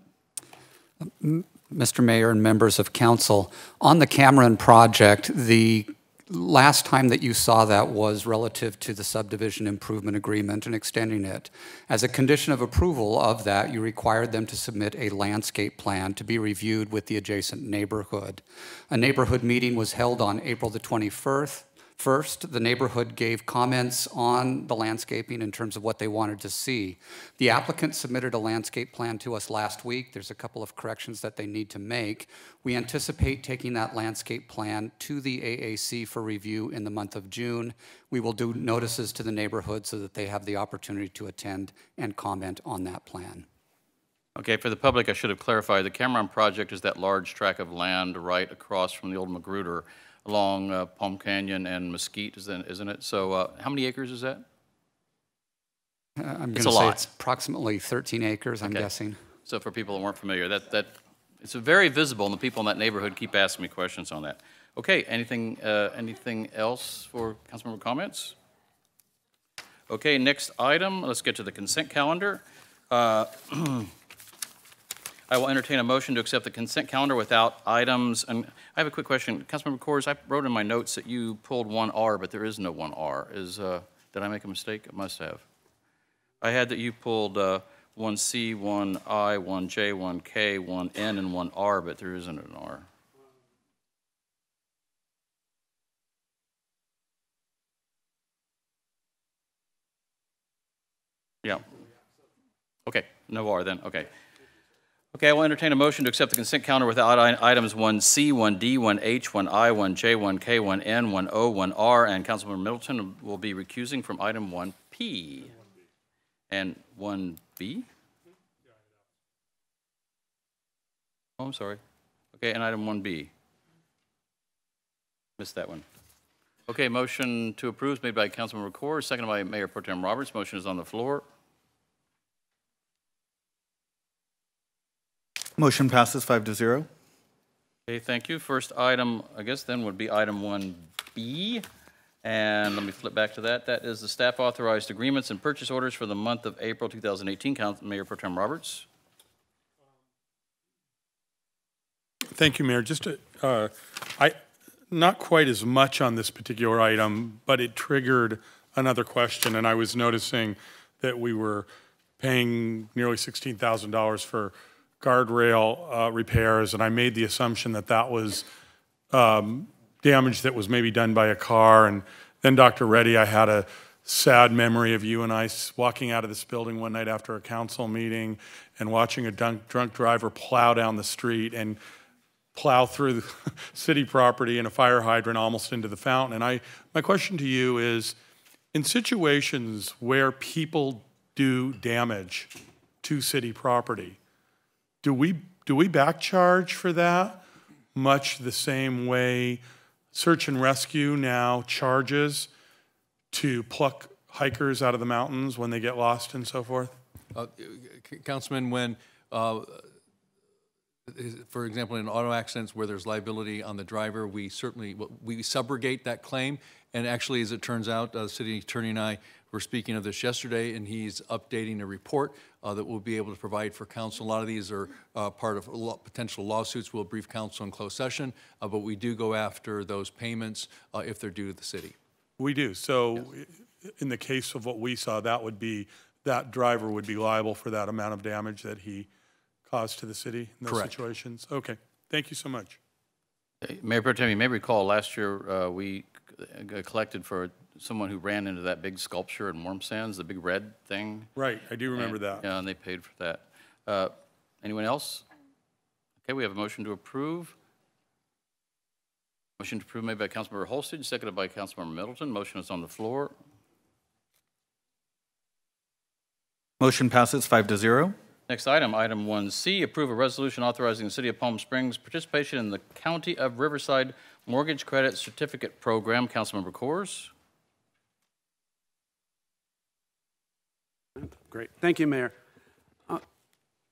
Mr. Mayor and members of council, on the Cameron project, the last time that you saw that was relative to the subdivision improvement agreement and extending it. As a condition of approval of that, you required them to submit a landscape plan to be reviewed with the adjacent neighborhood. A neighborhood meeting was held on April the 21st. First, the neighborhood gave comments on the landscaping in terms of what they wanted to see. The applicant submitted a landscape plan to us last week. There's a couple of corrections that they need to make. We anticipate taking that landscape plan to the AAC for review in the month of June. We will do notices to the neighborhood so that they have the opportunity to attend and comment on that plan. Okay, for the public, I should have clarified. The Cameron project is that large tract of land right across from the old Magruder, along Palm Canyon and Mesquite, isn't it? So how many acres is that? I'm going to say it's approximately 13 acres, I'm guessing. So for people that weren't familiar, it's very visible, and the people in that neighborhood keep asking me questions on that. Okay, anything else for councilmember comments? Okay, next item, let's get to the consent calendar. I will entertain a motion to accept the consent calendar without items. And I have a quick question. Councilmember Coors, I wrote in my notes that you pulled 1R, but there is no 1R. Did I make a mistake? I must have. I had that you pulled 1C, 1I, 1J, 1K, 1N, and 1R, but there isn't an R. Yeah. Okay, no R then, okay. Okay, I will entertain a motion to accept the consent calendar without items 1C, 1D, 1H, 1I, 1J, 1K, 1N, 1O, 1R, and Councilmember Middleton will be recusing from item 1P. And 1B? Oh, I'm sorry. Okay, and item 1B. Missed that one. Okay, motion to approve is made by Councilmember Coors, seconded by Mayor Pro Tem Roberts. Motion is on the floor. Motion passes 5-0. Okay, thank you. First item, I guess then would be item 1B. And let me flip back to that. That is the staff authorized agreements and purchase orders for the month of April 2018. Mayor Pro Tem Roberts. Thank you, Mayor. Just not quite as much on this particular item, but it triggered another question. And I was noticing that we were paying nearly $16,000 for guardrail repairs, and I made the assumption that that was damage that was maybe done by a car. And then, Dr. Reddy, I had a sad memory of you and I walking out of this building one night after a council meeting and watching a drunk driver plow down the street and plow through the city property and a fire hydrant almost into the fountain. And my question to you is, in situations where people do damage to city property, do we back charge for that? Much the same way search and rescue now charges to pluck hikers out of the mountains when they get lost and so forth? Councilman, when, for example, in auto accidents where there's liability on the driver, we subrogate that claim. And actually, as it turns out, the city attorney and I were speaking of this yesterday, and he's updating a report that we'll be able to provide for council. A lot of these are part of potential lawsuits. We'll brief council in closed session, but we do go after those payments if they're due to the city. We do. So yes. In the case of what we saw, that driver would be liable for that amount of damage that he caused to the city in those Correct. situations? Okay. Thank you so much. Mayor Pro Tem, you may recall last year we collected for someone who ran into that big sculpture in Warm Sands, the big red thing. Right, I do remember that. Yeah, and they paid for that. Anyone else? Okay, we have a motion to approve. Motion to approve made by Councilmember Holstage, seconded by Councilmember Middleton. Motion is on the floor. Motion passes 5-0. Next item, item 1C, approve a resolution authorizing the City of Palm Springs participation in the County of Riverside Mortgage Credit Certificate Program. Councilmember Coors. Great. Thank you, Mayor. And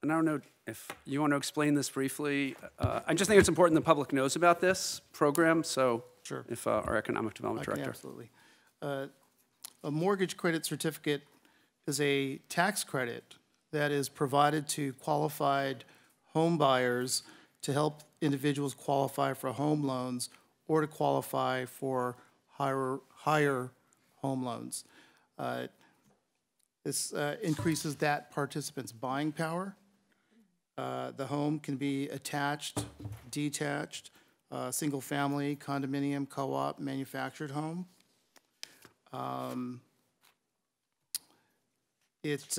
I don't know if you want to explain this briefly. I just think it's important the public knows about this program, so sure. If our Economic Development Director. Absolutely. A mortgage credit certificate is a tax credit that is provided to qualified home buyers to help individuals qualify for home loans or to qualify for higher home loans. This increases that participant's buying power. The home can be attached, detached, single family, condominium, co-op, manufactured home. It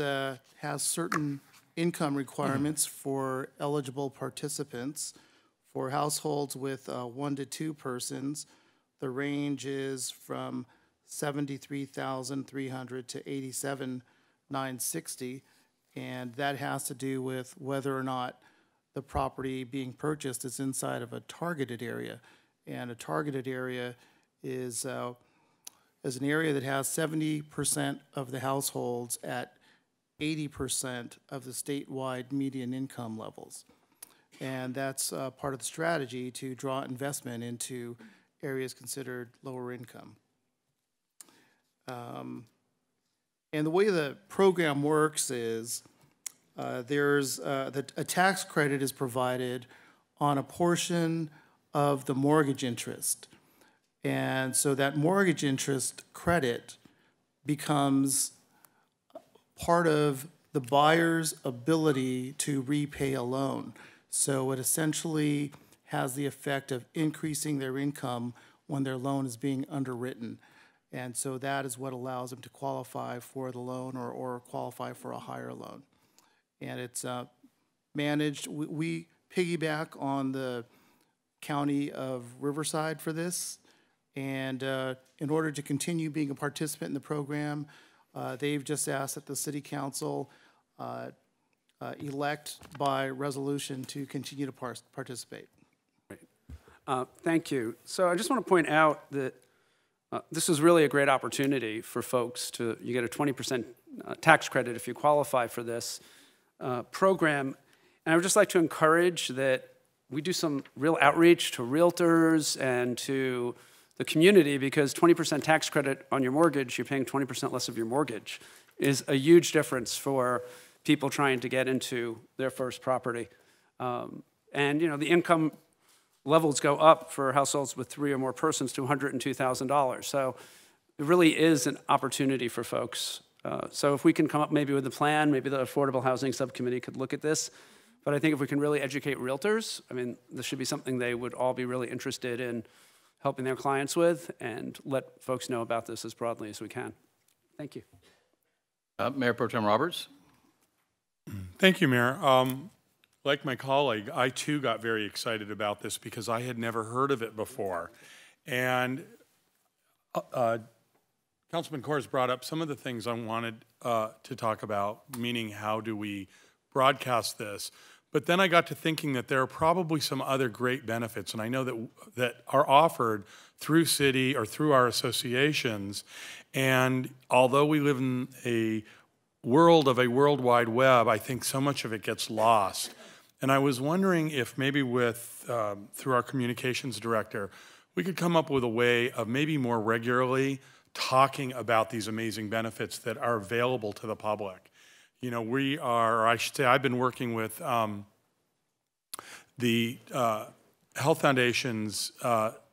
has certain income requirements for eligible participants. For households with 1 to 2 persons, the range is from $73,300 to $87,960, and that has to do with whether or not the property being purchased is inside of a targeted area. And a targeted area is an area that has 70% of the households at 80% of the statewide median income levels. And that's part of the strategy to draw investment into areas considered lower income. And the way the program works is a tax credit is provided on a portion of the mortgage interest. And so that mortgage interest credit becomes part of the buyer's ability to repay a loan. So it essentially has the effect of increasing their income when their loan is being underwritten. And so that is what allows them to qualify for the loan or qualify for a higher loan. And it's managed, we piggyback on the County of Riverside for this. And in order to continue being a participant in the program, they've just asked that the City Council elect by resolution to continue to participate. Thank you. So I just want to point out that this is really a great opportunity for folks to, you get a 20% tax credit if you qualify for this program. And I would just like to encourage that we do some real outreach to realtors and to the community, because 20% tax credit on your mortgage, you're paying 20% less of your mortgage, is a huge difference for people trying to get into their first property. And you know, the income levels go up for households with 3 or more persons to $102,000. So it really is an opportunity for folks. So if we can come up maybe with a plan, maybe the Affordable Housing Subcommittee could look at this. But I think if we can really educate realtors, I mean, this should be something they would all be really interested in helping their clients with, and let folks know about this as broadly as we can. Thank you. Mayor Pro Tem Roberts. Thank you, Mayor. Like my colleague, I too got very excited about this because I had never heard of it before. And Councilman Coors brought up some of the things I wanted to talk about, meaning how do we broadcast this. But then I got to thinking that there are probably some other great benefits, and I know that are offered through city or through our associations. And although we live in a world of a World Wide Web, I think so much of it gets lost. And I was wondering if maybe with, through our communications director, we could come up with a way of maybe more regularly talking about these amazing benefits that are available to the public. You know, we are, or I should say, I've been working with the Health Foundation's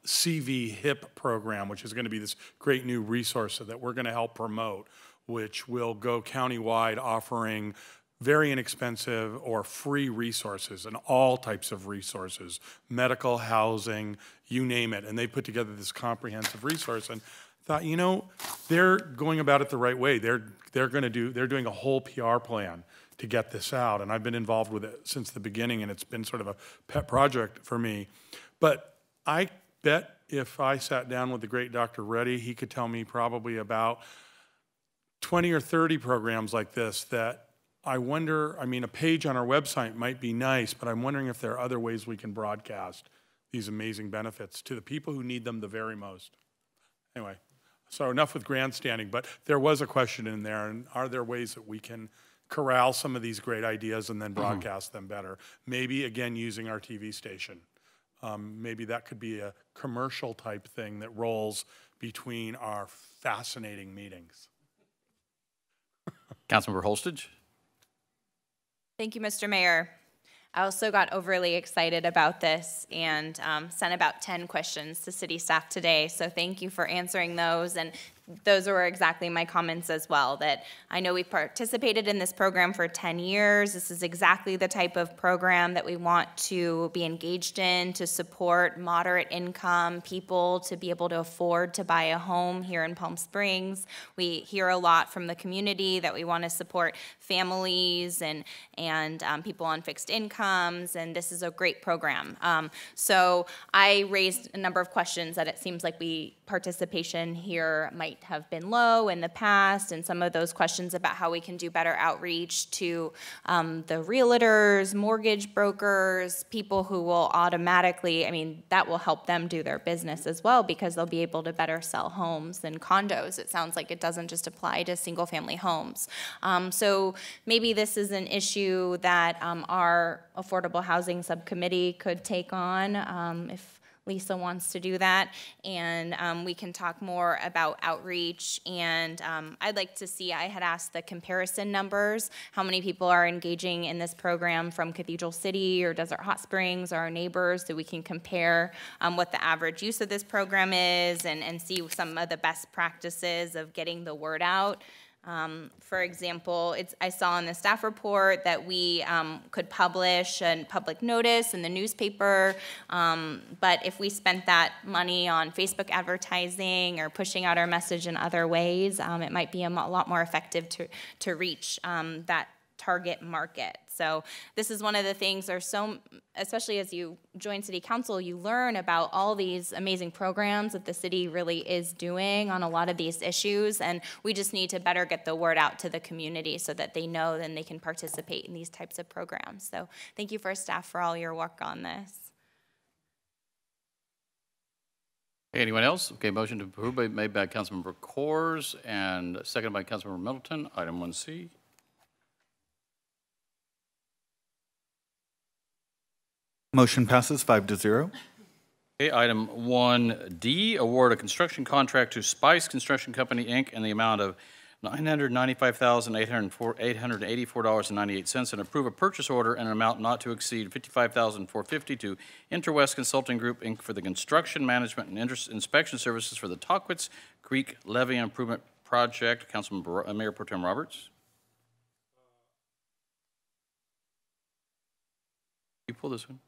CV HIP program, which is going to be this great new resource that we're going to help promote, which will go countywide offering very inexpensive or free resources and all types of resources, medical, housing, you name it. And they put together this comprehensive resource and thought, you know, they're going about it the right way. They're doing a whole PR plan to get this out. And I've been involved with it since the beginning, and it's been sort of a pet project for me. But I bet if I sat down with the great Dr. Reddy, he could tell me probably about 20 or 30 programs like this that I wonder, I mean, a page on our website might be nice, but I'm wondering if there are other ways we can broadcast these amazing benefits to the people who need them the very most. Anyway, so enough with grandstanding, but there was a question in there, and are there ways that we can corral some of these great ideas and then broadcast them better? Maybe, again, using our TV station. Maybe that could be a commercial type thing that rolls between our fascinating meetings. Councilmember Holstage? Thank you, Mr. Mayor. I also got overly excited about this and sent about 10 questions to city staff today, so thank you for answering those. And those were exactly my comments as well, that I know we've participated in this program for 10 years. This is exactly the type of program that we want to be engaged in to support moderate income people to be able to afford to buy a home here in Palm Springs. We hear a lot from the community that we want to support families and people on fixed incomes, and this is a great program. So I raised a number of questions that it seems like participation here might have been low in the past, and some of those questions about how we can do better outreach to the realtors, mortgage brokers, people who will automatically, I mean, that will help them do their business as well because they'll be able to better sell homes and condos. It sounds like it doesn't just apply to single-family homes. So maybe this is an issue that our Affordable Housing Subcommittee could take on if Lisa wants to do that, and we can talk more about outreach. And I'd like to see, I had asked the comparison numbers, how many people are engaging in this program from Cathedral City or Desert Hot Springs or our neighbors, so we can compare what the average use of this program is and see some of the best practices of getting the word out. For example, I saw in the staff report that we could publish a public notice in the newspaper, but if we spent that money on Facebook advertising or pushing out our message in other ways, it might be a lot more effective to reach that target market. So this is one of the things, especially as you join City Council, you learn about all these amazing programs that the city really is doing on a lot of these issues, and we just need to better get the word out to the community so that they know then they can participate in these types of programs. So thank you for staff for all your work on this. Anyone else? Okay, motion to approve made by Councilmember Coors and seconded by Councilmember Middleton. Item 1C. Motion passes 5-0. Okay, item 1D, award a construction contract to Spice Construction Company, Inc. in the amount of $995,884.98 and approve a purchase order in an amount not to exceed $55,450 to Interwest Consulting Group, Inc. for the construction, management, and inspection services for the Tahquitz Creek Levee Improvement Project. Councilman Mayor Pro Tem Roberts. You pull this one.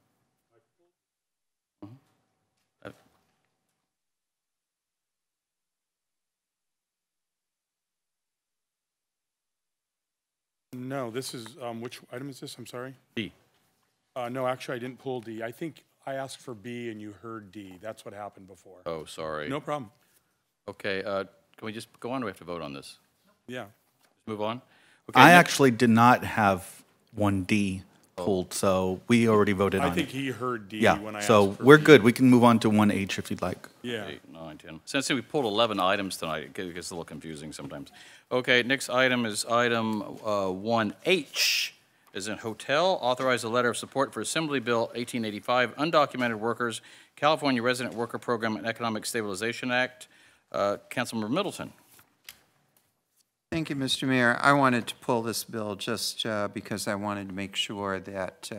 No, this is, which item is this? I'm sorry? D. No, actually, I didn't pull D. I think I asked for B and you heard D. That's what happened before. Oh, sorry. No problem. Okay, can we just go on or do we have to vote on this? Yeah. Let's move on. Okay, I actually did not have 1D pulled, so we already voted on it. I think he heard D when I asked so for we're B. good. We can move on to 1H if you'd like. Yeah. 8, 9, 10. Since we pulled 11 items tonight, it gets a little confusing sometimes. Okay, next item is item 1H, is in hotel. Authorize a letter of support for Assembly Bill 1885, Undocumented Workers, California Resident Worker Program and Economic Stabilization Act. Councilmember Middleton. Thank you, Mr. Mayor. I wanted to pull this bill just because I wanted to make sure that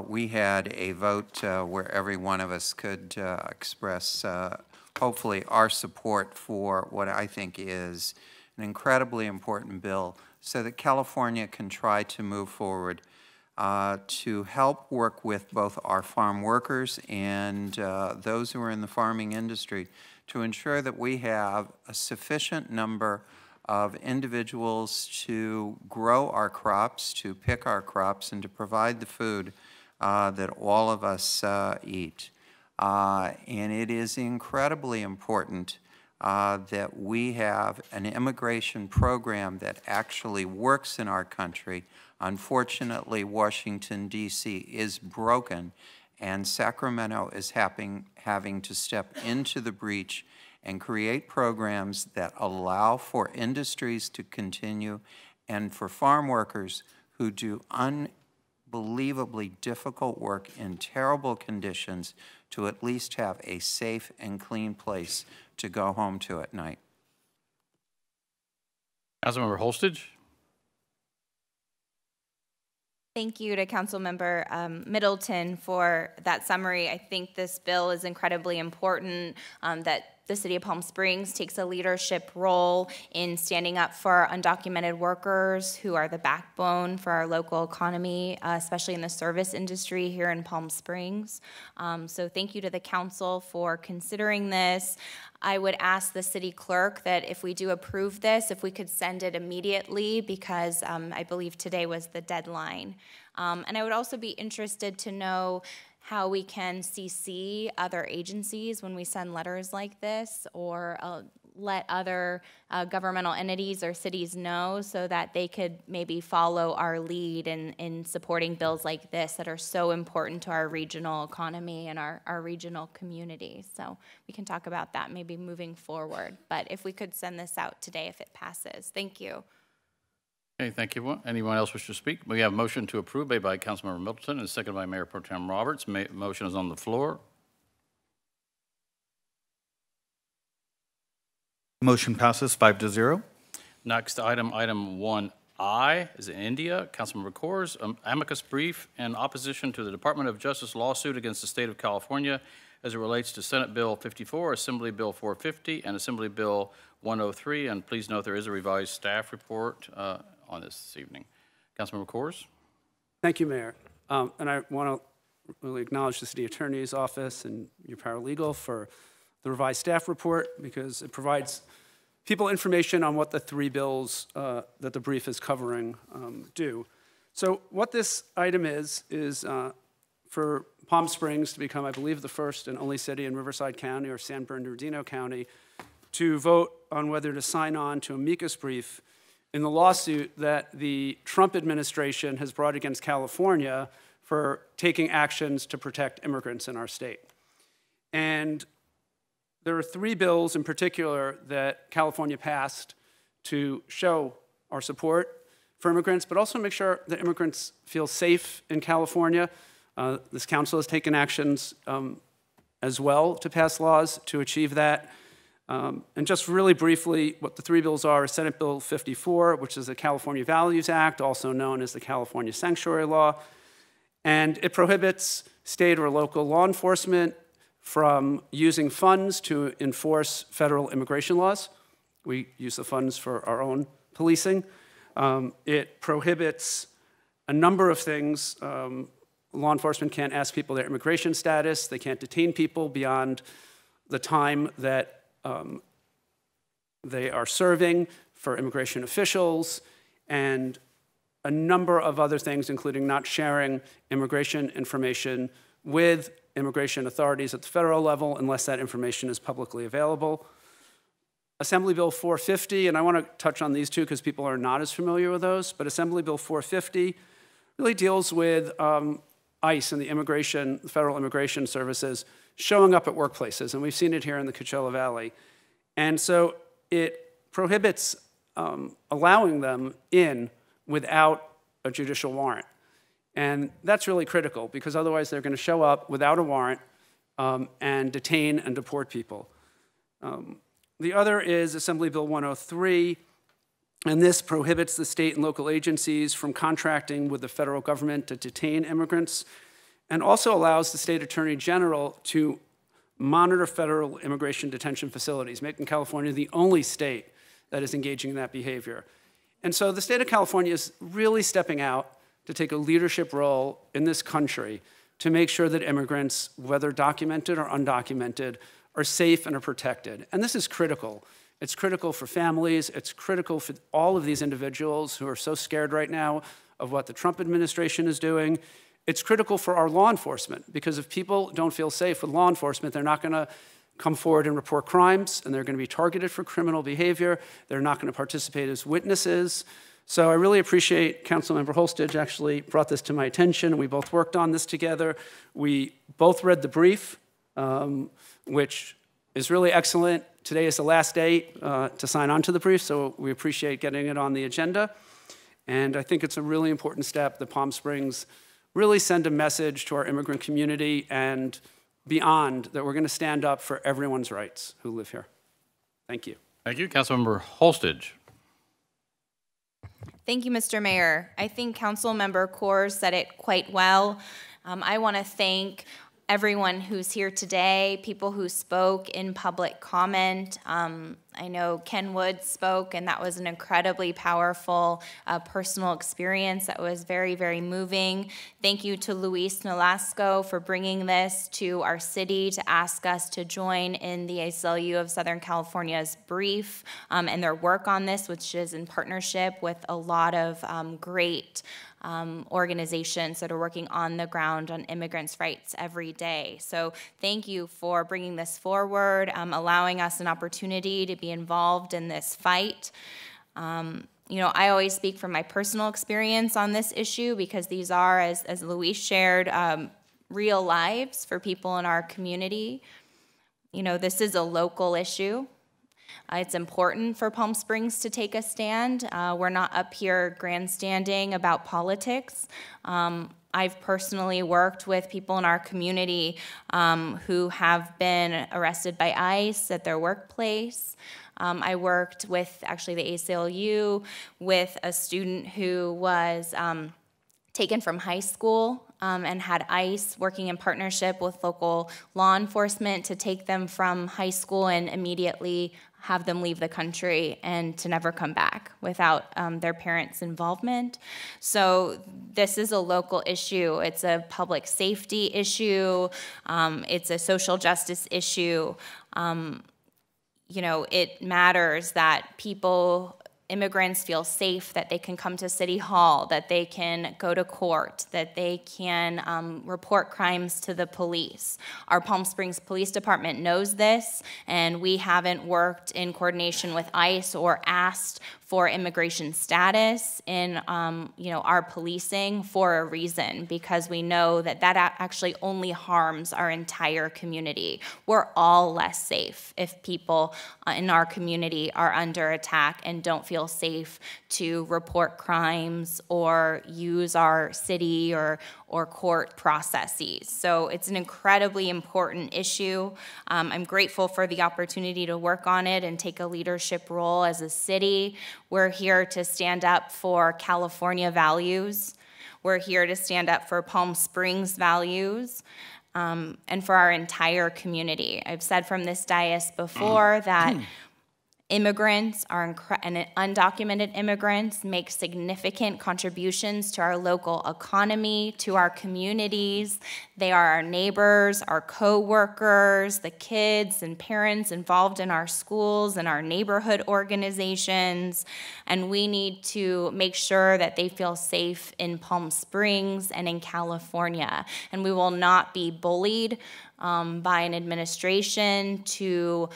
we had a vote where every one of us could express, hopefully, our support for what I think is an incredibly important bill so that California can try to move forward to help work with both our farm workers and those who are in the farming industry to ensure that we have a sufficient number of individuals to grow our crops, to pick our crops, and to provide the food that all of us eat. And it is incredibly important that we have an immigration program that actually works in our country. Unfortunately, Washington, D.C. is broken, and Sacramento is having to step into the breach and create programs that allow for industries to continue and for farm workers who do unbelievably difficult work in terrible conditions to at least have a safe and clean place to go home to at night. Councilmember Holstage. Thank you to Councilmember Middleton for that summary. I think this bill is incredibly important, that the City of Palm Springs takes a leadership role in standing up for undocumented workers who are the backbone for our local economy, especially in the service industry here in Palm Springs. So thank you to the council for considering this. I would ask the city clerk that if we do approve this, if we could send it immediately, because I believe today was the deadline. And I would also be interested to know how we can CC other agencies when we send letters like this, or let other governmental entities or cities know so that they could maybe follow our lead in supporting bills like this that are so important to our regional economy and our regional community. So we can talk about that maybe moving forward. But if we could send this out today if it passes. Thank you. Okay, thank you. Anyone else wish to speak? We have a motion to approve made by Councilmember Middleton and seconded by Mayor Pro Tem Roberts. Motion is on the floor. Motion passes 5-0. Next item, item 1I, is in India. Councilmember Coors, amicus brief in opposition to the Department of Justice lawsuit against the state of California as it relates to Senate Bill 54, Assembly Bill 450, and Assembly Bill 103. And please note there is a revised staff report on this evening. Councilmember Coors. Thank you, Mayor. And I want to really acknowledge the City Attorney's Office and your paralegal for the revised staff report, because it provides people information on what the three bills that the brief is covering do. So what this item is for Palm Springs to become, I believe, the first and only city in Riverside County or San Bernardino County to vote on whether to sign on to amicus brief in the lawsuit that the Trump administration has brought against California for taking actions to protect immigrants in our state. And there are three bills in particular that California passed to show our support for immigrants, but also make sure that immigrants feel safe in California. This council has taken actions as well to pass laws to achieve that. And just really briefly, what the three bills are: Senate Bill 54, which is the California Values Act, also known as the California Sanctuary Law. And it prohibits state or local law enforcement from using funds to enforce federal immigration laws. We use the funds for our own policing. It prohibits a number of things. Law enforcement can't ask people their immigration status. They can't detain people beyond the time that they are serving for immigration officials, and a number of other things, including not sharing immigration information with immigration authorities at the federal level unless that information is publicly available. Assembly Bill 450, and I want to touch on these two because people are not as familiar with those, but Assembly Bill 450 really deals with ICE and the Federal Immigration Services showing up at workplaces, and we've seen it here in the Coachella Valley. And so it prohibits allowing them in without a judicial warrant. And that's really critical, because otherwise they're going to show up without a warrant and detain and deport people. The other is Assembly Bill 103, and this prohibits the state and local agencies from contracting with the federal government to detain immigrants, and also allows the state attorney general to monitor federal immigration detention facilities, making California the only state that is engaging in that behavior. And so the state of California is really stepping out to take a leadership role in this country to make sure that immigrants, whether documented or undocumented, are safe and are protected. And this is critical. It's critical for families. It's critical for all of these individuals who are so scared right now of what the Trump administration is doing. It's critical for our law enforcement, because if people don't feel safe with law enforcement, they're not going to come forward and report crimes, and they're going to be targeted for criminal behavior. They're not going to participate as witnesses. So I really appreciate Councilmember Holstage actually brought this to my attention, and we both worked on this together. We both read the brief, which is really excellent. Today is the last day to sign on to the brief, so we appreciate getting it on the agenda. And I think it's a really important step that Palm Springs really send a message to our immigrant community and beyond that we're going to stand up for everyone's rights who live here. Thank you. Thank you. Councilmember Holstage. Thank you, Mr. Mayor. I think Councilmember Coors said it quite well. I want to thank everyone who's here today, people who spoke in public comment. I know Ken Wood spoke, and that was an incredibly powerful personal experience that was very, very moving. Thank you to Luis Nolasco for bringing this to our city to ask us to join in the ACLU of Southern California's brief and their work on this, which is in partnership with a lot of great organizations that are working on the ground on immigrants' rights every day. So thank you for bringing this forward, allowing us an opportunity to be involved in this fight. You know, I always speak from my personal experience on this issue because these are, as Luis shared, real lives for people in our community. You know, this is a local issue. It's important for Palm Springs to take a stand. We're not up here grandstanding about politics. I've personally worked with people in our community who have been arrested by ICE at their workplace. I worked with, actually, the ACLU with a student who was taken from high school and had ICE working in partnership with local law enforcement to take them from high school and immediately have them leave the country and to never come back without their parents' involvement. So this is a local issue. It's a public safety issue. It's a social justice issue. You know, it matters that people, immigrants, feel safe, that they can come to City Hall, that they can go to court, that they can report crimes to the police. Our Palm Springs Police Department knows this, and we haven't worked in coordination with ICE or asked for immigration status in you know, our policing for a reason, because we know that that actually only harms our entire community. We're all less safe if people in our community are under attack and don't feel safe to report crimes or use our city or court processes. So it's an incredibly important issue. I'm grateful for the opportunity to work on it and take a leadership role as a city. We're here to stand up for California values. We're here to stand up for Palm Springs values. And for our entire community. I've said from this dais before that immigrants and undocumented immigrants make significant contributions to our local economy, to our communities. They are our neighbors, our co-workers, the kids and parents involved in our schools and our neighborhood organizations. And we need to make sure that they feel safe in Palm Springs and in California. And we will not be bullied by an administration to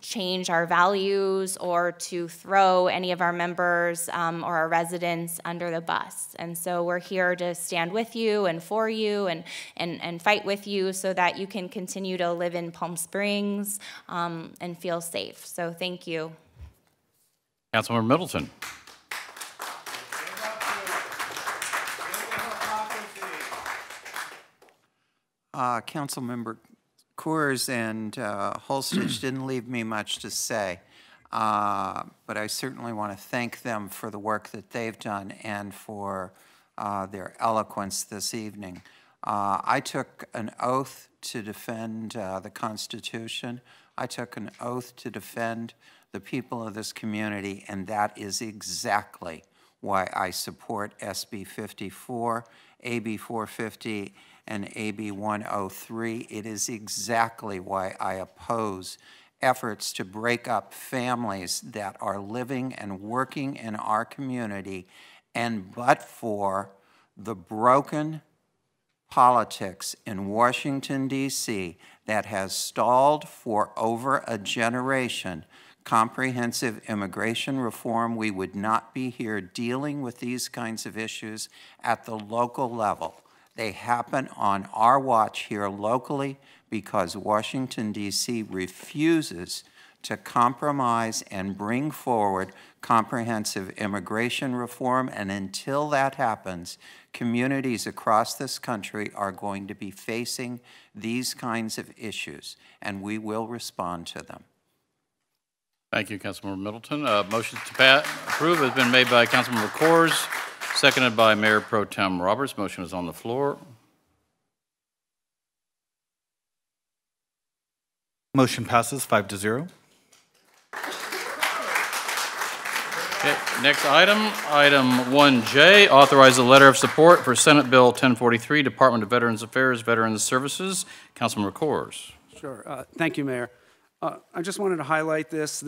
change our values or to throw any of our members or our residents under the bus. And so we're here to stand with you and for you and fight with you so that you can continue to live in Palm Springs and feel safe. So thank you. Councilmember Middleton. Councilmember Coors and Holstage didn't leave me much to say, but I certainly want to thank them for the work that they've done and for their eloquence this evening. I took an oath to defend the Constitution. I took an oath to defend the people of this community, and that is exactly why I support SB 54, AB 450, and AB 103. It is exactly why I oppose efforts to break up families that are living and working in our community, and but for the broken politics in Washington, D.C. that has stalled for over a generation comprehensive immigration reform, we would not be here dealing with these kinds of issues at the local level. They happen on our watch here locally because Washington, D.C. refuses to compromise and bring forward comprehensive immigration reform. And until that happens, communities across this country are going to be facing these kinds of issues, and we will respond to them. Thank you, Councilmember Middleton. Motion to approve has been made by Councilmember Coors, seconded by Mayor Pro Tem Roberts. Motion is on the floor. Motion passes 5-0. Okay, next item, item 1J, authorize a letter of support for Senate Bill 1043, Department of Veterans Affairs, Veterans Services. Councilmember Coors. Sure. Thank you, Mayor. I just wanted to highlight this.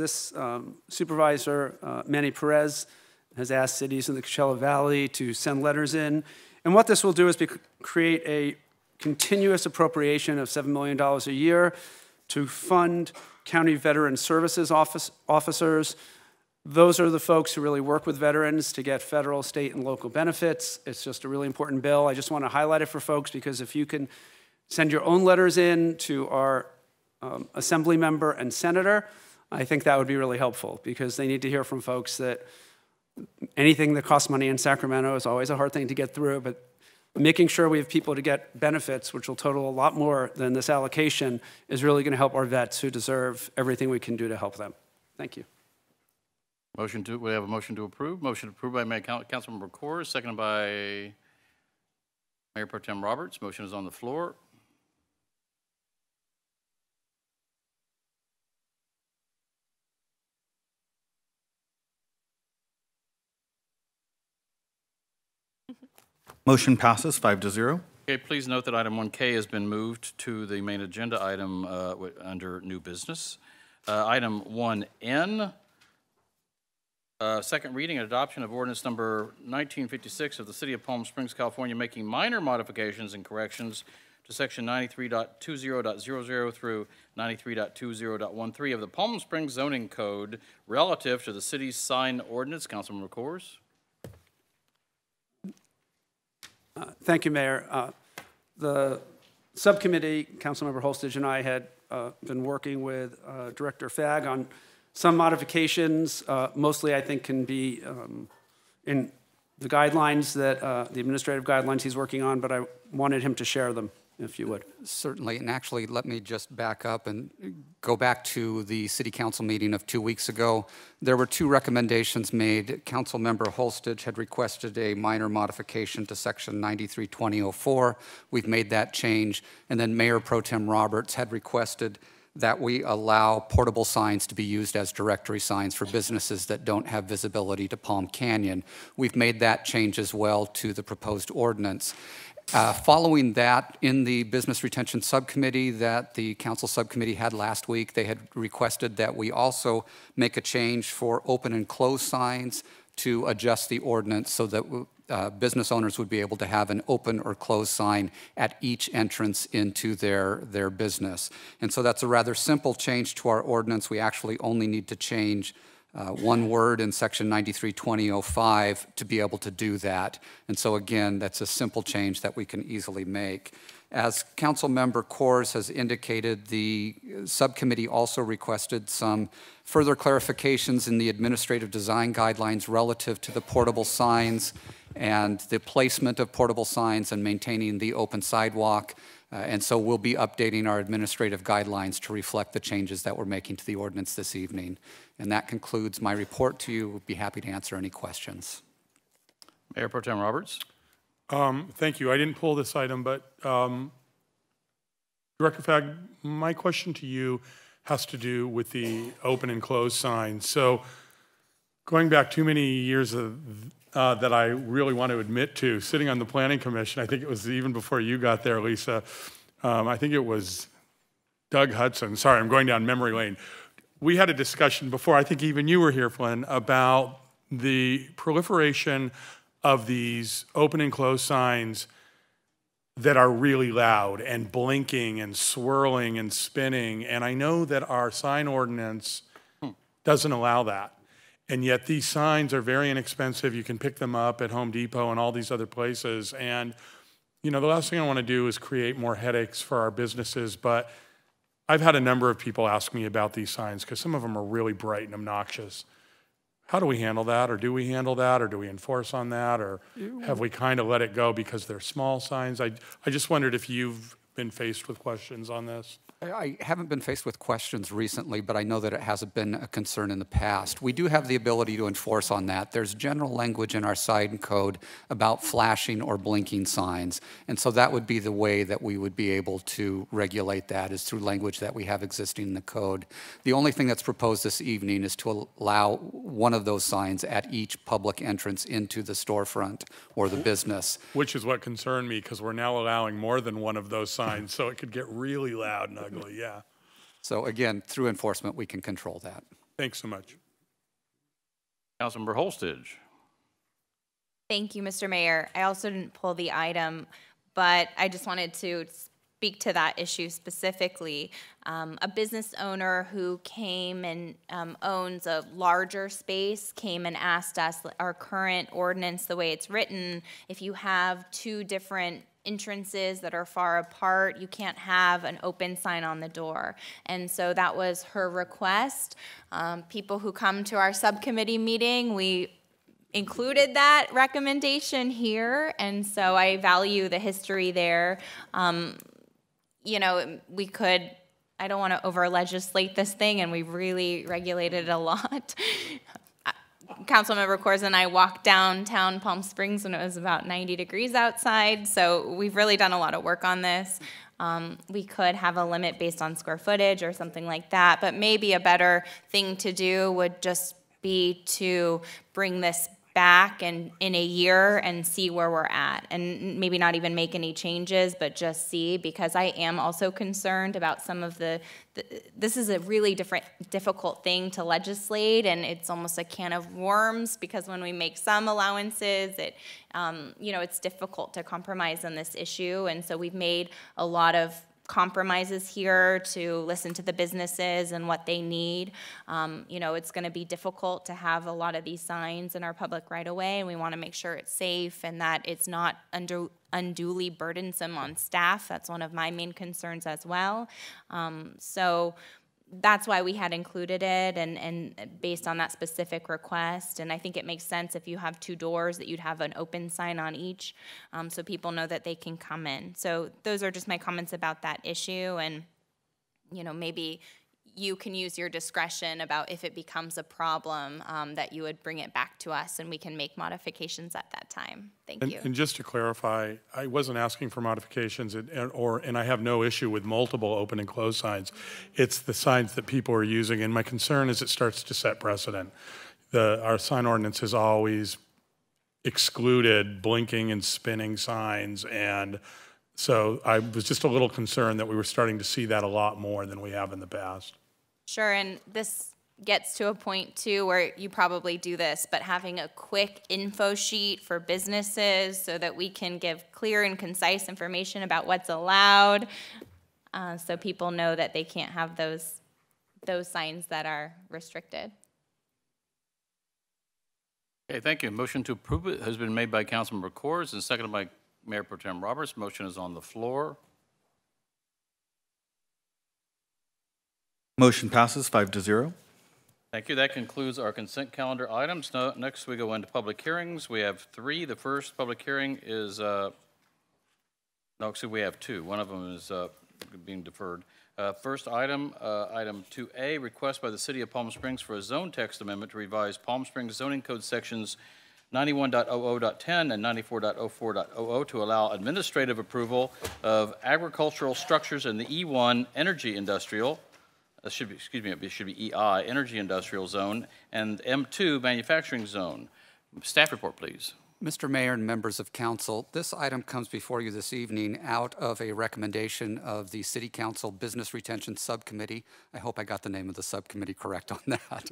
Supervisor Manny Perez has asked cities in the Coachella Valley to send letters in. And what this will do is create a continuous appropriation of $7 million a year to fund county veteran services officers. Those are the folks who really work with veterans to get federal, state, and local benefits. It's just a really important bill. I just want to highlight it for folks because if you can send your own letters in to our assembly member and senator, I think that would be really helpful because they need to hear from folks that anything that costs money in Sacramento is always a hard thing to get through, but making sure we have people to get benefits, which will total a lot more than this allocation, is really going to help our vets who deserve everything we can do to help them. Thank you. We have a motion to approve. Motion approved by Councilmember Coors, seconded by Mayor Pro Tem Roberts. Motion is on the floor. Motion passes 5-0. Okay, please note that item 1K has been moved to the main agenda item under new business. Item 1N, second reading and adoption of ordinance number 1956 of the City of Palm Springs, California, making minor modifications and corrections to section 93.20.00 through 93.20.13 of the Palm Springs zoning code relative to the city's sign ordinance. Councilmember Coors. Thank you, Mayor. The subcommittee, Councilmember Holstage and I had been working with Director Fagg on some modifications. Mostly, I think, can be in the guidelines that the administrative guidelines he's working on, but I wanted him to share them, if you would. Certainly, and actually, let me just back up and go back to the City Council meeting of 2 weeks ago. There were two recommendations made. Councilmember Holstage had requested a minor modification to section 93.20.04. We've made that change. And then Mayor Pro Tem Roberts had requested that we allow portable signs to be used as directory signs for businesses that don't have visibility to Palm Canyon. We've made that change as well to the proposed ordinance. Following that, in the Business Retention Subcommittee that the Council Subcommittee had last week, they had requested that we also make a change for open and closed signs to adjust the ordinance so that business owners would be able to have an open or closed sign at each entrance into their business. And so that's a rather simple change to our ordinance. We actually only need to change one word in section 93.20.05 to be able to do that. And so again, that's a simple change that we can easily make. As Councilmember Coors has indicated, the subcommittee also requested some further clarifications in the administrative design guidelines relative to the portable signs and the placement of portable signs and maintaining the open sidewalk. And so we'll be updating our administrative guidelines to reflect the changes that we're making to the ordinance this evening. And that concludes my report to you. We'll be happy to answer any questions. Mayor Pro Tem Roberts. Thank you. I didn't pull this item, but Director Fagg, my question to you has to do with the open and closed signs. So going back too many years that I really want to admit to, sitting on the Planning Commission, I think it was even before you got there, Lisa, I think it was Doug Hudson. Sorry, I'm going down memory lane. We had a discussion before, I think even you were here, Flynn, about the proliferation of these open and closed signs that are really loud and blinking and swirling and spinning. And I know that our sign ordinance doesn't allow that. And yet these signs are very inexpensive. You can pick them up at Home Depot and all these other places. And, you know, the last thing I want to do is create more headaches for our businesses. But I've had a number of people ask me about these signs because some of them are really bright and obnoxious. How do we handle that? Or do we handle that? Or do we enforce on that? Or have we kind of let it go because they're small signs? I just wondered if you've been faced with questions on this. I haven't been faced with questions recently, but I know that it hasn't been a concern in the past. We do have the ability to enforce on that. There's general language in our sign code about flashing or blinking signs, and so that would be the way that we would be able to regulate that, is through language that we have existing in the code. The only thing that's proposed this evening is to allow one of those signs at each public entrance into the storefront or the business. Which is what concerned me, because we're now allowing more than one of those signs, so it could get really loud and ugly. Yeah. So again, through enforcement, we can control that. Thanks so much. Councilmember Holstage. Thank you, Mr. Mayor. I also didn't pull the item, but I just wanted to speak to that issue specifically. A business owner who came and owns a larger space came and asked us, our current ordinance, the way it's written, if you have two different entrances that are far apart, you can't have an open sign on the door. And so that was her request. People who come to our subcommittee meeting, we included that recommendation here, and so I value the history there. You know, we could, I don't want to over-legislate this thing, and we've really regulated it a lot. Councilmember Corrs and I walked downtown Palm Springs when it was about 90 degrees outside, so we've really done a lot of work on this. We could have a limit based on square footage or something like that, but maybe a better thing to do would just be to bring this back in a year and see where we're at, and maybe not even make any changes, but just see, because I am also concerned about some of this is a really difficult thing to legislate, and it's almost a can of worms, because when we make some allowances, it you know, it's difficult to compromise on this issue, and so we've made a lot of compromises here to listen to the businesses and what they need. You know, it's going to be difficult to have a lot of these signs in our public right away, and we want to make sure it's safe and that it's not unduly burdensome on staff. That's one of my main concerns as well. So that's why we had included it, and based on that specific request. And I think it makes sense if you have two doors that you'd have an open sign on each, so people know that they can come in. So those are just my comments about that issue, and you know, maybe you can use your discretion about if it becomes a problem, that you would bring it back to us and we can make modifications at that time. Thank you. And just to clarify, I wasn't asking for modifications, and I have no issue with multiple open and closed signs. It's the signs that people are using, and my concern is it starts to set precedent. Our sign ordinance has always excluded blinking and spinning signs, and so I was just a little concerned that we were starting to see that a lot more than we have in the past. Sure, and this gets to a point too where you probably do this, but having a quick info sheet for businesses so that we can give clear and concise information about what's allowed, so people know that they can't have those signs that are restricted. Okay, thank you. Motion to approve it has been made by Councilmember Corrs and seconded by Mayor Pro Tem Roberts. Motion is on the floor. Motion passes 5-0. Thank you. That concludes our consent calendar items. Now, next, we go into public hearings. We have 3. The first public hearing is, no, actually, we have 2. One of them is being deferred. First item, item 2A, request by the City of Palm Springs for a zone text amendment to revise Palm Springs zoning code sections 91.00.10 and 94.04.00 to allow administrative approval of agricultural structures in the E1 energy industrial, it should be EI, energy industrial zone, and M2 manufacturing zone. Staff report, please. Mr. Mayor and members of council, this item comes before you this evening out of a recommendation of the City Council Business Retention Subcommittee. I hope I got the name of the subcommittee correct on that.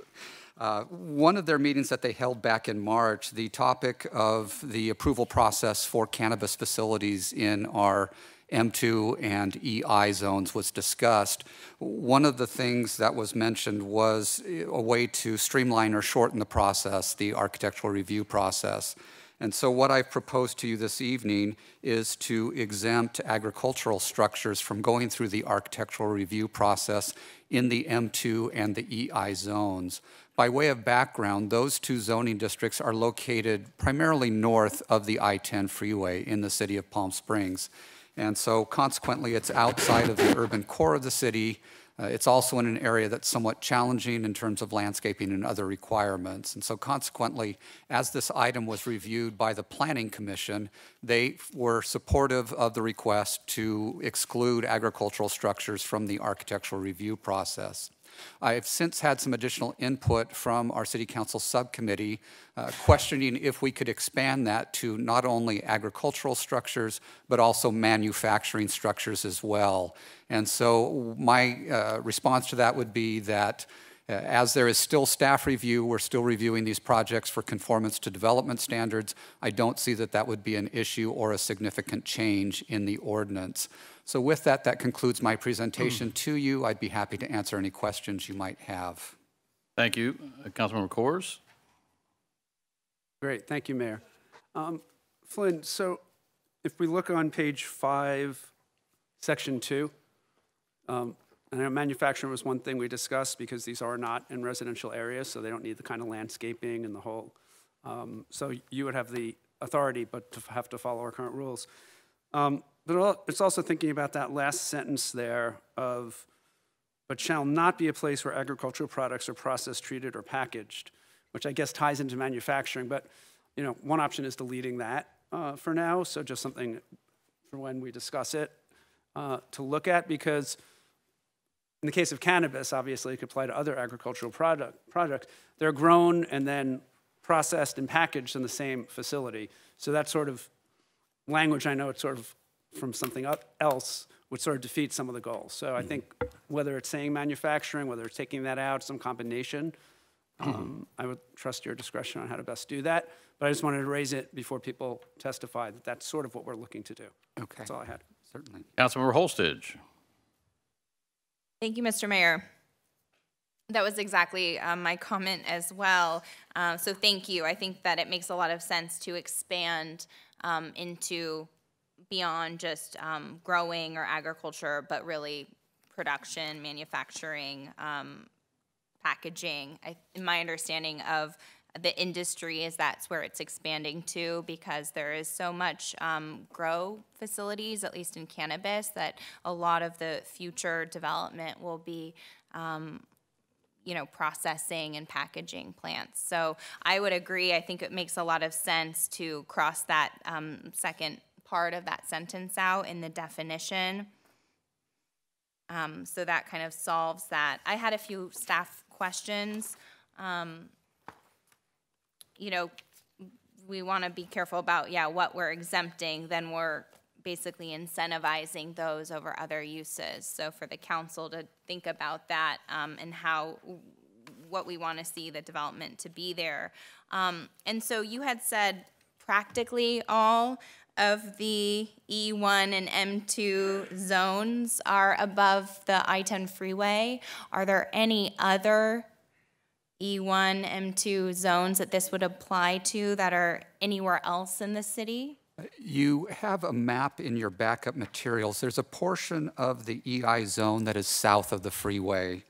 One of their meetings that they held back in March, the topic of the approval process for cannabis facilities in our M2 and EI zones was discussed. One of the things that was mentioned was a way to streamline or shorten the process, the architectural review process. And so what I've proposed to you this evening is to exempt agricultural structures from going through the architectural review process in the M2 and the EI zones. By way of background, those two zoning districts are located primarily north of the I-10 freeway in the city of Palm Springs. And so consequently, it's outside of the urban core of the city. It's also in an area that's somewhat challenging in terms of landscaping and other requirements. And so consequently, as this item was reviewed by the Planning Commission, they were supportive of the request to exclude agricultural structures from the architectural review process. I've since had some additional input from our City Council subcommittee questioning if we could expand that to not only agricultural structures, but also manufacturing structures as well. And so my response to that would be that as there is still staff review, we're still reviewing these projects for conformance to development standards. I don't see that that would be an issue or a significant change in the ordinance. So with that, that concludes my presentation to you. I'd be happy to answer any questions you might have. Thank you. Councilmember Coors. Great, thank you, Mayor. Flynn, so if we look on page 5, section 2, I know manufacturing was one thing we discussed because these are not in residential areas, so they don't need the kind of landscaping and the whole. So you would have the authority, but to have to follow our current rules. But it's also thinking about that last sentence there of, but shall not be a place where agricultural products are processed, treated, or packaged, which I guess ties into manufacturing. But you know, one option is deleting that for now, so just something for when we discuss it to look at, because in the case of cannabis, obviously it could apply to other agricultural products. They're grown and then processed and packaged in the same facility. So that sort of language, I know it's sort of from something else, would sort of defeat some of the goals. So I think whether it's saying manufacturing, whether it's taking that out, some combination, I would trust your discretion on how to best do that. But I just wanted to raise it before people testify that that's sort of what we're looking to do. Okay. That's all I had. Certainly. Councilmember Holstage. Thank you, Mr. Mayor. That was exactly my comment as well. So thank you. I think that it makes a lot of sense to expand into beyond just growing or agriculture, but really production, manufacturing, packaging. In my understanding of the industry is that's where it's expanding to, because there is so much grow facilities, at least in cannabis, that a lot of the future development will be you know, processing and packaging plants. So I would agree. I think it makes a lot of sense to cross that second part of that sentence out in the definition. So that kind of solves that. I had a few staff questions. You know, we want to be careful about, what we're exempting, then we're basically incentivizing those over other uses. So for the council to think about that and what we want to see the development to be there. And so you had said practically all of the E1 and M2 zones are above the I-10 freeway. Are there any other E1, M2 zones that this would apply to that are anywhere else in the city? You have a map in your backup materials. There's a portion of the EI zone that is south of the freeway.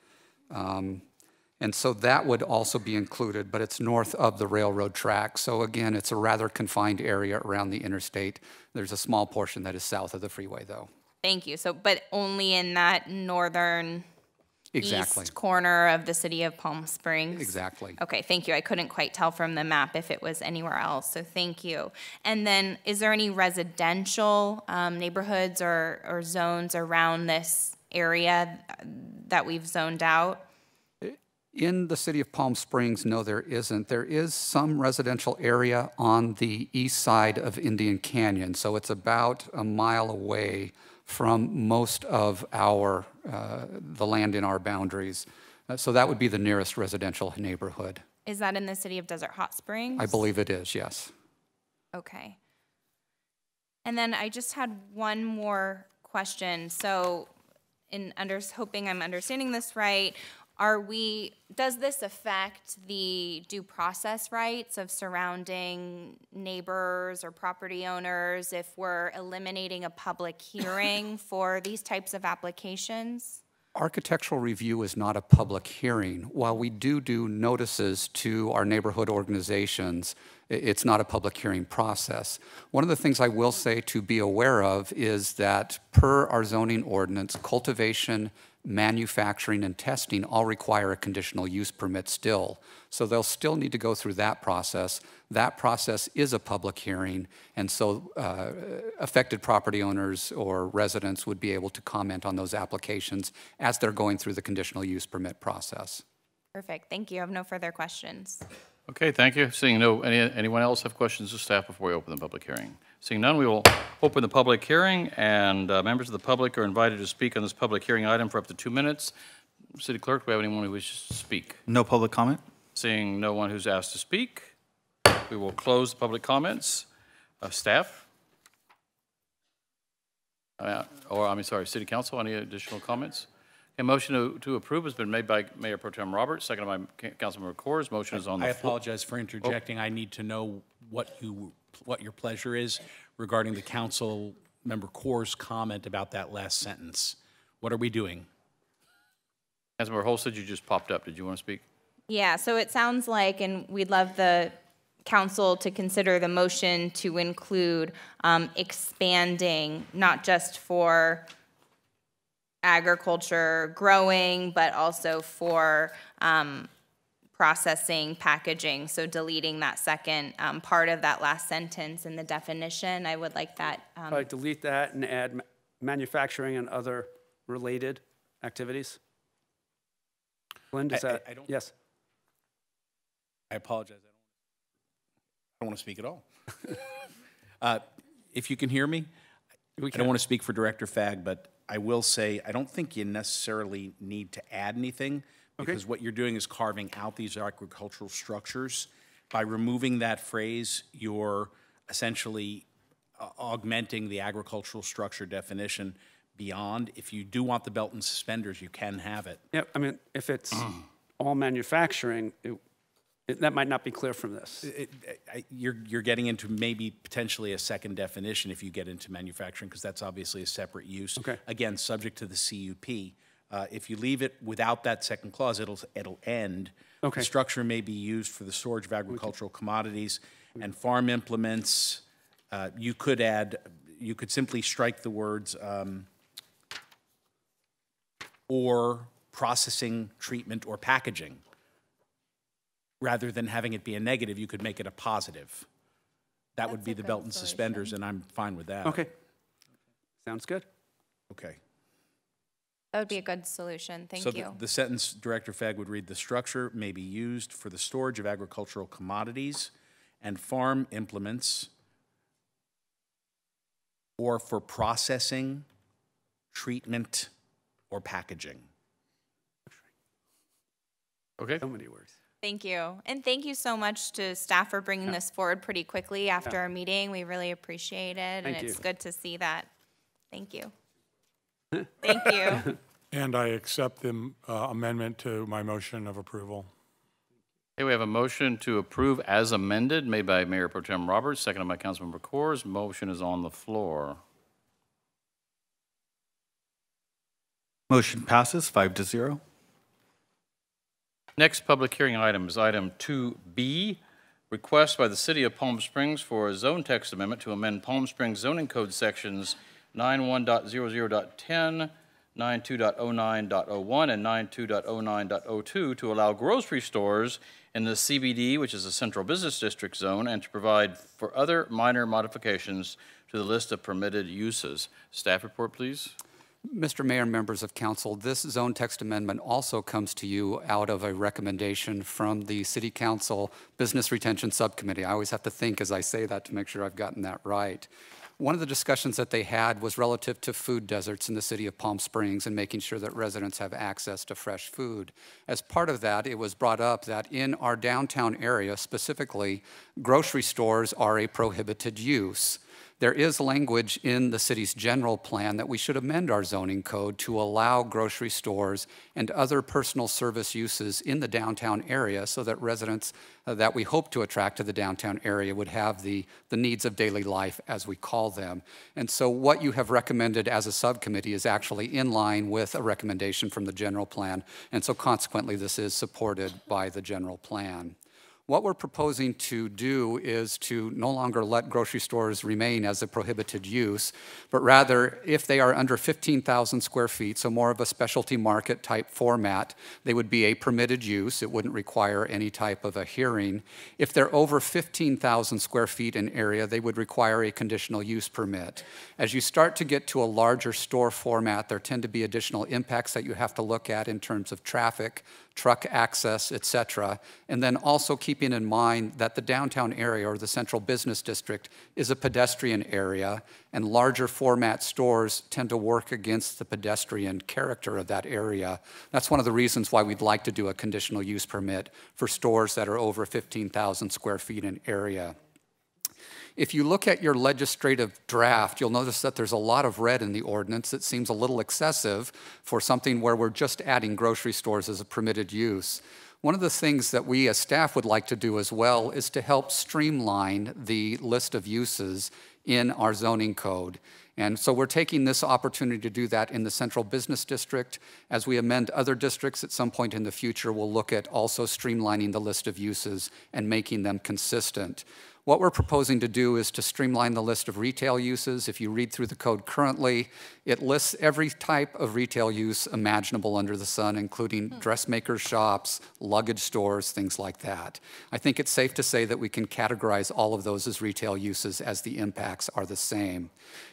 And so that would also be included, but it's north of the railroad track. So again, it's a rather confined area around the interstate. There's a small portion that is south of the freeway, though. Thank you. So, but only in that northern east corner of the city of Palm Springs? Exactly. Okay, thank you. I couldn't quite tell from the map if it was anywhere else, so thank you. And then is there any residential neighborhoods or zones around this area that we've zoned out? In the city of Palm Springs, no, there isn't. There is some residential area on the east side of Indian Canyon, so it's about a mile away from most of our, the land in our boundaries. So that would be the nearest residential neighborhood. Is that in the city of Desert Hot Springs? I believe it is, yes. Okay. And then I just had one more question. So, hoping I'm understanding this right, does this affect the due process rights of surrounding neighbors or property owners if we're eliminating a public hearing for these types of applications? Architectural review is not a public hearing. While we do notices to our neighborhood organizations, it's not a public hearing process. One of the things I will say to be aware of is that per our zoning ordinance, cultivation, manufacturing, and testing all require a conditional use permit still. So they'll still need to go through that process. That process is a public hearing, and so affected property owners or residents would be able to comment on those applications as they're going through the conditional use permit process. Perfect, thank you. I have no further questions. Okay, thank you. Seeing anyone else have questions of staff before we open the public hearing? Seeing none, we will open the public hearing, and members of the public are invited to speak on this public hearing item for up to 2 minutes. City Clerk, do we have anyone who wishes to speak? No public comment? Seeing no one who's asked to speak, we will close the public comments. Staff? City Council, any additional comments? A motion to approve has been made by Mayor Pro Tem Roberts, seconded by Councilmember Coors. Motion is on the floor. I apologize for interjecting. I need to know what your pleasure is regarding the council member Coors' comment about that last sentence. What are we doing? Councilmember Holstead, you just popped up. Did you want to speak? Yeah, so it sounds like, and we'd love the council to consider the motion to include expanding, not just for agriculture growing, but also for processing, packaging. So deleting that second part of that last sentence in the definition. I would like that. Delete that and add manufacturing and other related activities. Glenn, does that? I don't, yes. I apologize. I don't want to speak at all. If you can hear me, I don't want to speak for Director Fagg, but I will say I don't think you necessarily need to add anything because what you're doing is carving out these agricultural structures. By removing that phrase, you're essentially augmenting the agricultural structure definition beyond. If you do want the belt and suspenders, you can have it. Yeah, I mean, if it's all manufacturing, that might not be clear from this. You're getting into maybe potentially a second definition if you get into manufacturing, because that's obviously a separate use. Okay. Again, subject to the CUP. If you leave it without that second clause, it'll end. Okay. The structure may be used for the storage of agricultural commodities and farm implements. You could simply strike the words or processing, treatment, or packaging. Rather than having it be a negative, you could make it a positive. That would be the belt and suspenders, and I'm fine with that. Okay. Sounds good. Okay. That would be a good solution. Thank you. So the sentence, Director Fagg would read, the structure may be used for the storage of agricultural commodities and farm implements or for processing, treatment, or packaging. Okay. So many words. Thank you. And thank you so much to staff for bringing this forward pretty quickly after our meeting. We really appreciate it, and it's good to see that. Thank you. Thank you. And I accept the amendment to my motion of approval. Okay, we have a motion to approve as amended made by Mayor Pro Tem Roberts, seconded by Councilmember Coors. Motion is on the floor. Motion passes 5-0. Next public hearing item is item 2B, request by the City of Palm Springs for a zone text amendment to amend Palm Springs zoning code sections 91.00.10, 92.09.01, and 92.09.02 to allow grocery stores in the CBD, which is the Central Business District zone, and to provide for other minor modifications to the list of permitted uses. Staff report, please. Mr. Mayor and members of council, this zone text amendment also comes to you out of a recommendation from the City Council Business Retention Subcommittee. I always have to think as I say that to make sure I've gotten that right. One of the discussions that they had was relative to food deserts in the city of Palm Springs and making sure that residents have access to fresh food. As part of that, it was brought up that in our downtown area specifically, grocery stores are a prohibited use. There is language in the city's general plan that we should amend our zoning code to allow grocery stores and other personal service uses in the downtown area so that residents that we hope to attract to the downtown area would have the needs of daily life, as we call them. And so what you have recommended as a subcommittee is actually in line with a recommendation from the general plan, and so consequently this is supported by the general plan. What we're proposing to do is to no longer let grocery stores remain as a prohibited use, but rather, if they are under 15,000 square feet, so more of a specialty market type format, they would be a permitted use. It wouldn't require any type of a hearing. If they're over 15,000 square feet in area, they would require a conditional use permit. As you start to get to a larger store format, there tend to be additional impacts that you have to look at in terms of traffic, truck access, et cetera, and then also keeping in mind that the downtown area or the central business district is a pedestrian area, and larger format stores tend to work against the pedestrian character of that area. That's one of the reasons why we'd like to do a conditional use permit for stores that are over 15,000 square feet in area. If you look at your legislative draft, you'll notice that there's a lot of red in the ordinance. It seems a little excessive for something where we're just adding grocery stores as a permitted use. One of the things that we as staff would like to do as well is to help streamline the list of uses in our zoning code. And so we're taking this opportunity to do that in the central business district. As we amend other districts at some point in the future, we'll look at also streamlining the list of uses and making them consistent. What we're proposing to do is to streamline the list of retail uses. If you read through the code currently, it lists every type of retail use imaginable under the sun, including dressmaker shops, luggage stores, things like that. I think it's safe to say that we can categorize all of those as retail uses as the impacts are the same.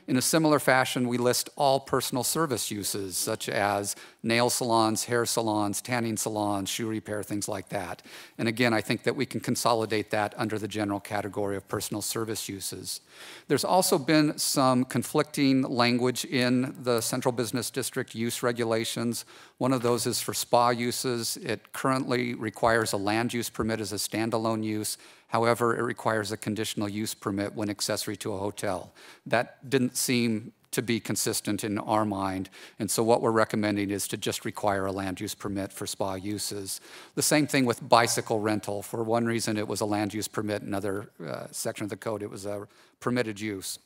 In a similar fashion, we list all personal service uses, such as nail salons, hair salons, tanning salons, shoe repair, things like that. And again, I think that we can consolidate that under the general category of personal service uses. There's also been some conflicting language in the Central Business District use regulations. One of those is for spa uses. It currently requires a land use permit as a standalone use. However, it requires a conditional use permit when accessory to a hotel. That didn't seem to be consistent in our mind, and so what we're recommending is to just require a land use permit for spa uses. The same thing with bicycle rental. For one reason, it was a land use permit. Another section of the code, it was a permitted use.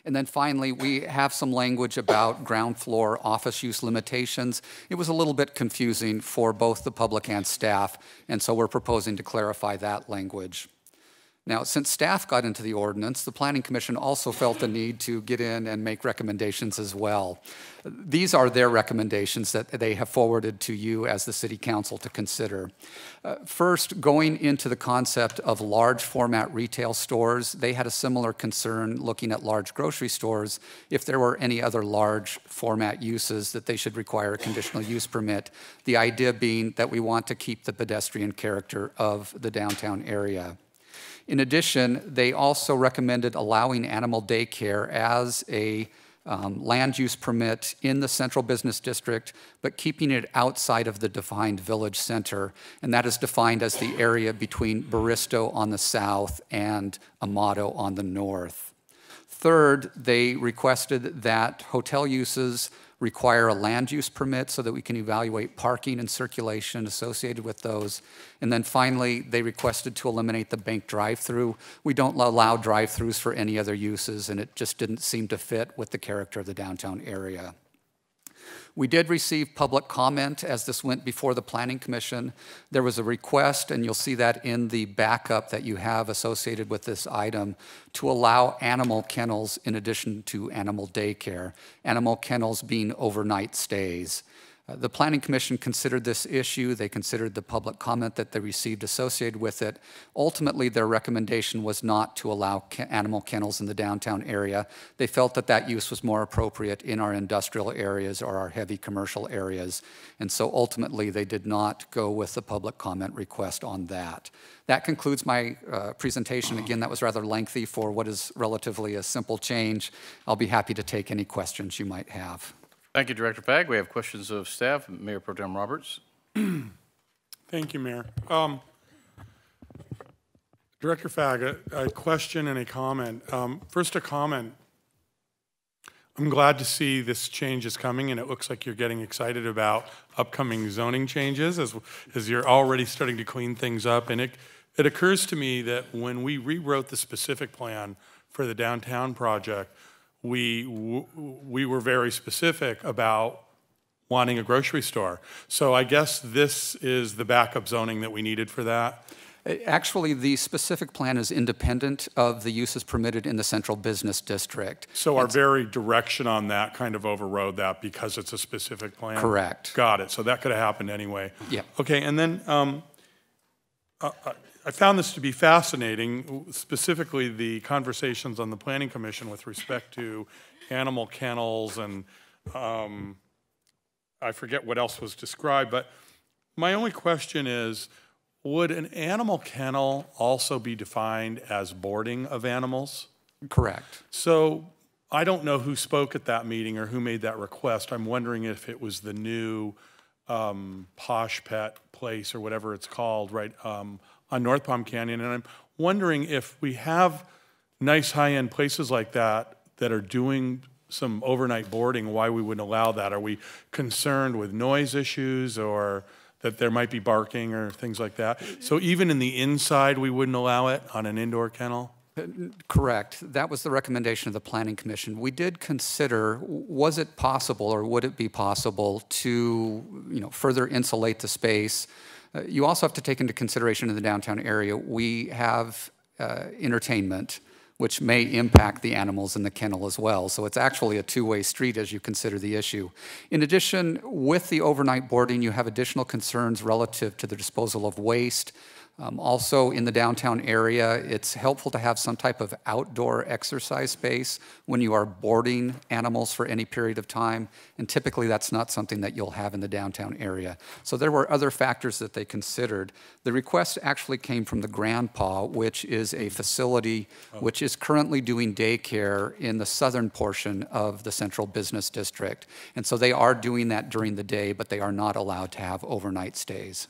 And then finally, we have some language about ground floor office use limitations. It was a little bit confusing for both the public and staff, and so we're proposing to clarify that language. Now, since staff got into the ordinance, the Planning Commission also felt the need to get in and make recommendations as well. These are their recommendations that they have forwarded to you as the City Council to consider. First, going into the concept of large format retail stores, they had a similar concern looking at large grocery stores if there were any other large format uses that they should require a conditional use permit. The idea being that we want to keep the pedestrian character of the downtown area. In addition, they also recommended allowing animal daycare as a land use permit in the central business district, but keeping it outside of the defined village center, and that is defined as the area between Baristo on the south and Amato on the north. Third, they requested that hotel uses require a land use permit so that we can evaluate parking and circulation associated with those. And then finally, they requested to eliminate the bank drive-through. We don't allow drive-throughs for any other uses, and it just didn't seem to fit with the character of the downtown area. We did receive public comment as this went before the Planning Commission. There was a request, and you'll see that in the backup that you have associated with this item, to allow animal kennels in addition to animal daycare, animal kennels being overnight stays. The Planning Commission considered this issue. They considered the public comment that they received associated with it. Ultimately, their recommendation was not to allow animal kennels in the downtown area. They felt that that use was more appropriate in our industrial areas or our heavy commercial areas. And so ultimately, they did not go with the public comment request on that. That concludes my presentation. Again, that was rather lengthy for what is relatively a simple change. I'll be happy to take any questions you might have. Thank you, Director Fagg. We have questions of staff. Mayor Pro Tem Roberts. Thank you, Mayor. Director Fagg, a question and a comment. First, a comment. I'm glad to see this change is coming, and it looks like you're getting excited about upcoming zoning changes as you're already starting to clean things up. And it occurs to me that when we rewrote the specific plan for the downtown project, we were very specific about wanting a grocery store. So I guess this is the backup zoning that we needed for that. Actually, the specific plan is independent of the uses permitted in the central business district. So our very direction on that kind of overrode that because it's a specific plan? Correct. Got it. So that could have happened anyway. Yeah. Okay, and then I found this to be fascinating, specifically the conversations on the Planning Commission with respect to animal kennels and I forget what else was described, but my only question is, would an animal kennel also be defined as boarding of animals? Correct. So I don't know who spoke at that meeting or who made that request. I'm wondering if it was the new Posh Pet place or whatever it's called, right, on North Palm Canyon. And I'm wondering if we have nice high-end places like that that are doing some overnight boarding, why we wouldn't allow that. Are we concerned with noise issues or that there might be barking or things like that? So even in the inside, we wouldn't allow it on an indoor kennel? Correct. That was the recommendation of the Planning Commission. We did consider, was it possible or would it be possible to, further insulate the space? You also have to take into consideration in the downtown area, we have entertainment, which may impact the animals in the kennel as well. So it's actually a two-way street as you consider the issue. In addition, with the overnight boarding, you have additional concerns relative to the disposal of waste. Also in the downtown area, it's helpful to have some type of outdoor exercise space when you are boarding animals for any period of time, and typically that's not something that you'll have in the downtown area. So there were other factors that they considered. The request actually came from the Grandpa, which is a facility which is currently doing daycare in the southern portion of the central business district. And so they are doing that during the day, but they are not allowed to have overnight stays.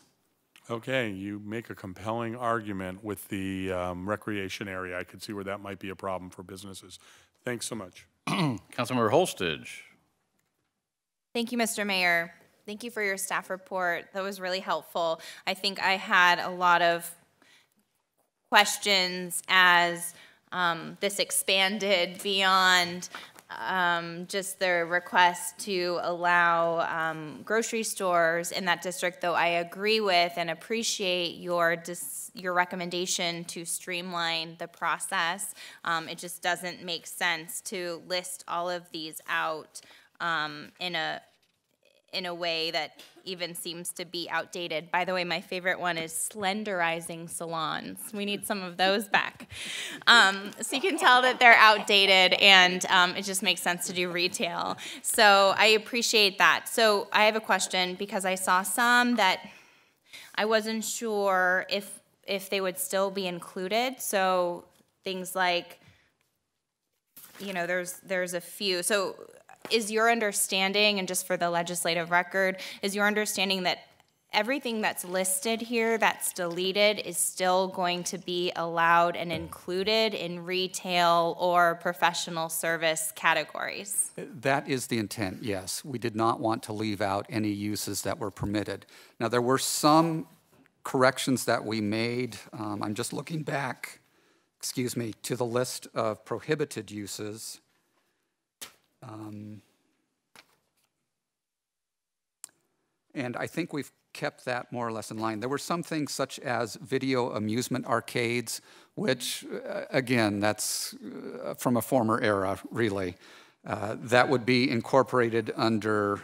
Okay, you make a compelling argument with the recreation area. I could see where that might be a problem for businesses. Thanks so much. Councilmember Holstage. Thank you, Mr. Mayor. Thank you for your staff report. That was really helpful. I think I had a lot of questions as this expanded beyond just the request to allow grocery stores in that district, though I agree with and appreciate your recommendation to streamline the process. It just doesn't make sense to list all of these out in a way that even seems to be outdated. By the way, my favorite one is slenderizing salons. We need some of those back. So you can tell that they're outdated, and it just makes sense to do retail. So I appreciate that. So I have a question because I saw some that I wasn't sure if they would still be included. So things like, there's a few. So is your understanding, and just for the legislative record, is your understanding that everything that's listed here that's deleted is still going to be allowed and included in retail or professional service categories? That is the intent, yes. We did not want to leave out any uses that were permitted. Now, there were some corrections that we made. I'm just looking back, to the list of prohibited uses. And I think we've kept that more or less in line. There were some things such as video amusement arcades, which, again, that's from a former era, really. That would be incorporated under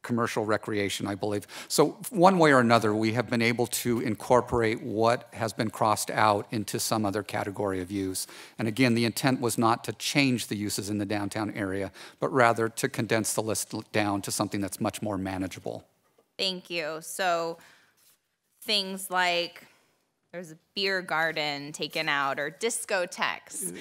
commercial recreation, I believe. So one way or another, we have been able to incorporate what has been crossed out into some other category of use. And again, the intent was not to change the uses in the downtown area, but rather to condense the list down to something that's much more manageable. Thank you. So things like there's a beer garden taken out or discotheques.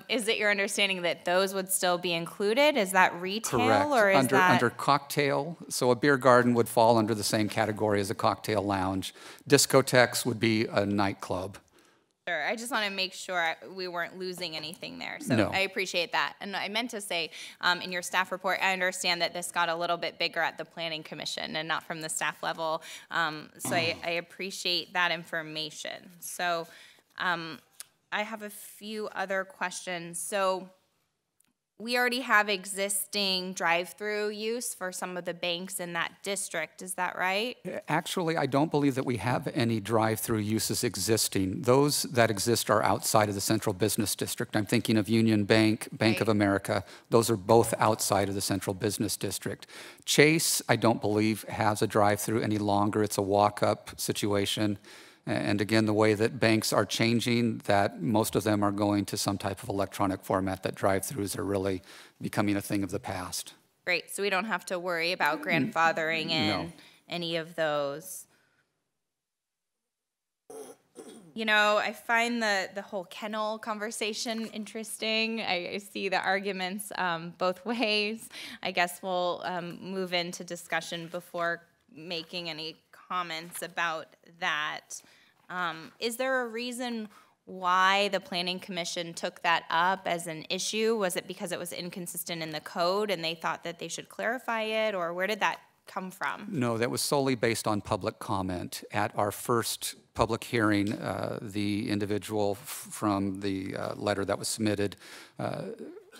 Is it your understanding that those would still be included? Is that retail? Correct. Or is that under cocktail? So a beer garden would fall under the same category as a cocktail lounge. Discotheques would be a nightclub. Sure. I just want to make sure we weren't losing anything there. So No. I appreciate that. And I meant to say, in your staff report, I understand that this got a little bit bigger at the Planning Commission and not from the staff level. So I appreciate that information. So I have a few other questions. So we already have existing drive-through use for some of the banks in that district. Is that right? Actually, I don't believe that we have any drive-through uses existing. Those that exist are outside of the Central Business District. I'm thinking of Union Bank, Bank of America. Those are both outside of the Central Business District. Chase, I don't believe, has a drive-through any longer. It's a walk-up situation. And again, the way that banks are changing, that most of them are going to some type of electronic format, that drive-throughs are really becoming a thing of the past. Great. So we don't have to worry about grandfathering in any of those. You know, I find the whole kennel conversation interesting. I see the arguments both ways. I guess we'll move into discussion before making any comments about that. Is there a reason why the Planning Commission took that up as an issue? Was it because it was inconsistent in the code and they thought that they should clarify it, or where did that come from? No, that was solely based on public comment. At our first public hearing, the individual from the letter that was submitted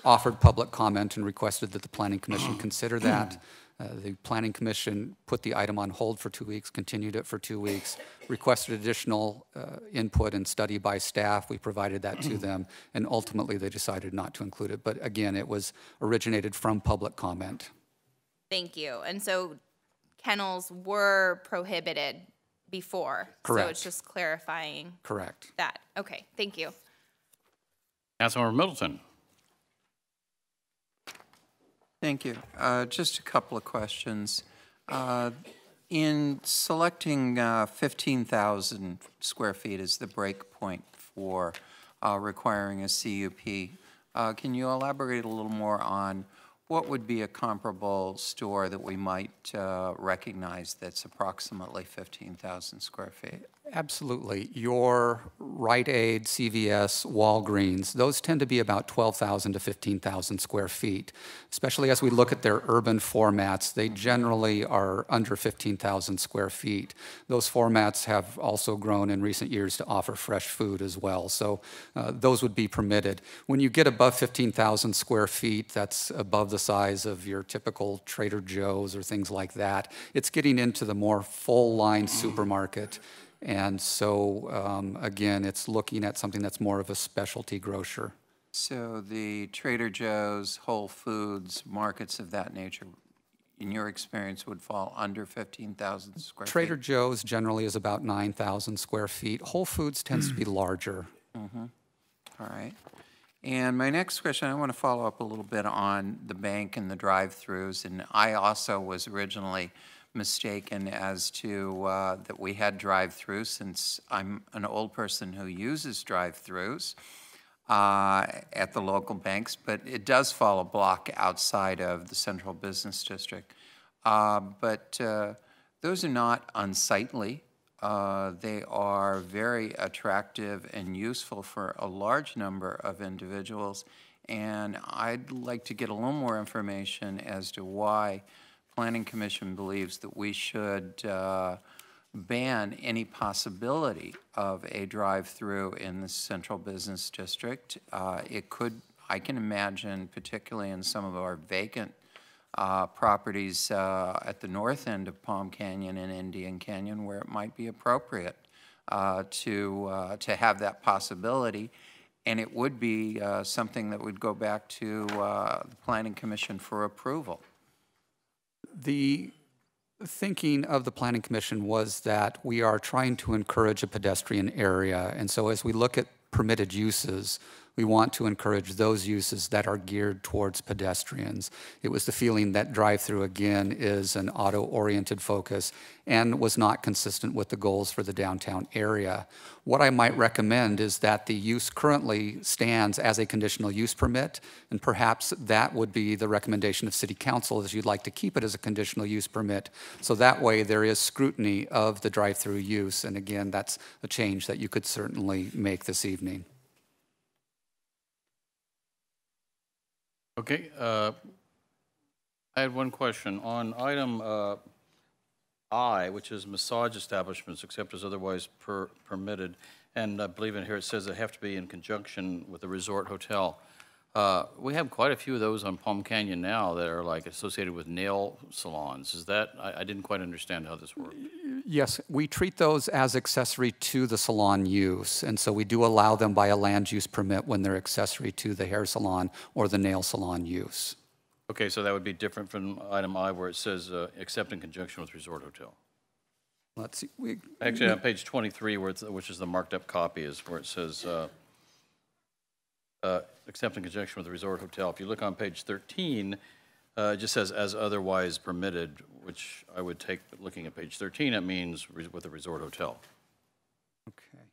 offered public comment and requested that the Planning Commission consider that. The Planning Commission put the item on hold for 2 weeks, continued it for 2 weeks, requested additional input and study by staff. We provided that to them, and ultimately they decided not to include it. But again, it was originated from public comment. Thank you. And so kennels were prohibited before. Correct. So it's just clarifying Correct. that. Okay, thank you. Councilmember Middleton. Thank you. Just a couple of questions. In selecting 15,000 square feet as the break point for requiring a CUP, can you elaborate a little more on what would be a comparable store that we might recognize that's approximately 15,000 square feet? Absolutely. Your Rite Aid, CVS, Walgreens, those tend to be about 12,000 to 15,000 square feet. Especially as we look at their urban formats, they generally are under 15,000 square feet. Those formats have also grown in recent years to offer fresh food as well. So those would be permitted. When you get above 15,000 square feet, that's above the size of your typical Trader Joe's or things like that. It's getting into the more full-line supermarket. And so, again, it's looking at something that's more of a specialty grocer. So the Trader Joe's, Whole Foods, markets of that nature, in your experience, would fall under 15,000 square feet? Trader Joe's generally is about 9,000 square feet. Whole Foods tends to be larger. Mm-hmm. All right. And my next question, I want to follow up a little bit on the bank and the drive-throughs. And I also was originally mistaken as to that we had drive-throughs, since I'm an old person who uses drive-throughs at the local banks, but it does fall a block outside of the Central Business District. But those are not unsightly. They are very attractive and useful for a large number of individuals, and I'd like to get a little more information as to why Planning Commission believes that we should ban any possibility of a drive-through in the Central Business District. It could, I can imagine, particularly in some of our vacant properties at the north end of Palm Canyon and Indian Canyon, where it might be appropriate to have that possibility. And it would be something that would go back to the Planning Commission for approval. The thinking of the Planning Commission was that we are trying to encourage a pedestrian area, and so as we look at permitted uses, we want to encourage those uses that are geared towards pedestrians. It was the feeling that drive-through, again, is an auto-oriented focus and was not consistent with the goals for the downtown area. What I might recommend is that the use currently stands as a conditional use permit, and perhaps that would be the recommendation of City Council, is you'd like to keep it as a conditional use permit, so that way there is scrutiny of the drive-through use, and again, that's a change that you could certainly make this evening. Okay, I had one question. On item I, which is massage establishments except as otherwise permitted, and I believe in here it says they have to be in conjunction with a resort hotel. We have quite a few of those on Palm Canyon now that are like associated with nail salons. Is that, I didn't quite understand how this works. Yes, we treat those as accessory to the salon use, and so we do allow them by a land use permit when they're accessory to the hair salon or the nail salon use. Okay, so that would be different from item I where it says except in conjunction with resort hotel. Let's see. Actually, on page 23, which is the marked up copy, is where it says except in conjunction with the resort hotel. If you look on page 13, it just says as otherwise permitted, which I would take, looking at page 13, it means with a resort hotel. Okay.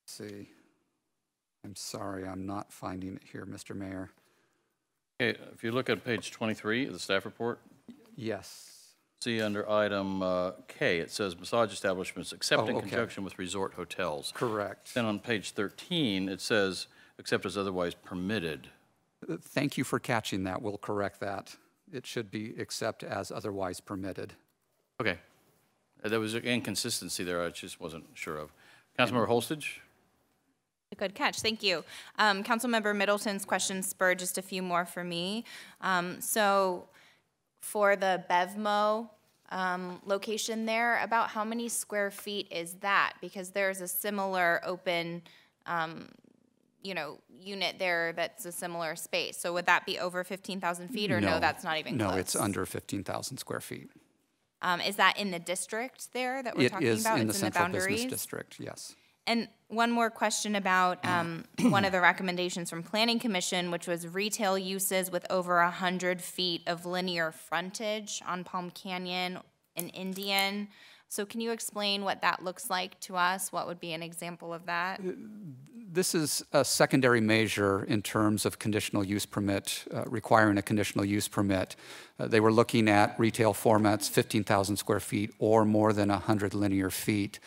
Let's see. I'm sorry, I'm not finding it here, Mr. Mayor. Okay, if you look at page 23 of the staff report. Yes. See under item K, it says massage establishments except in okay. conjunction with resort hotels. Correct. Then on page 13, it says except as otherwise permitted. Thank you for catching that. We'll correct that. It should be except as otherwise permitted. Okay. There was an inconsistency there I just wasn't sure of. Councilmember Holstage? Good catch, thank you. Councilmember Middleton's question spurred just a few more for me. So for the BevMo location there, about how many square feet is that? Because there's a similar open unit there that's a similar space. So would that be over 15,000 feet or no, that's not even close? No, it's under 15,000 square feet. Is that in the district there that we're talking about? It is in the It's central boundaries? business district, yes. And one more question about one of the recommendations from Planning Commission, which was retail uses with over 100 feet of linear frontage on Palm Canyon and Indian. So can you explain what that looks like to us? What would be an example of that? This is a secondary measure in terms of conditional use permit, requiring a conditional use permit. They were looking at retail formats, 15,000 square feet or more than 100 linear feet.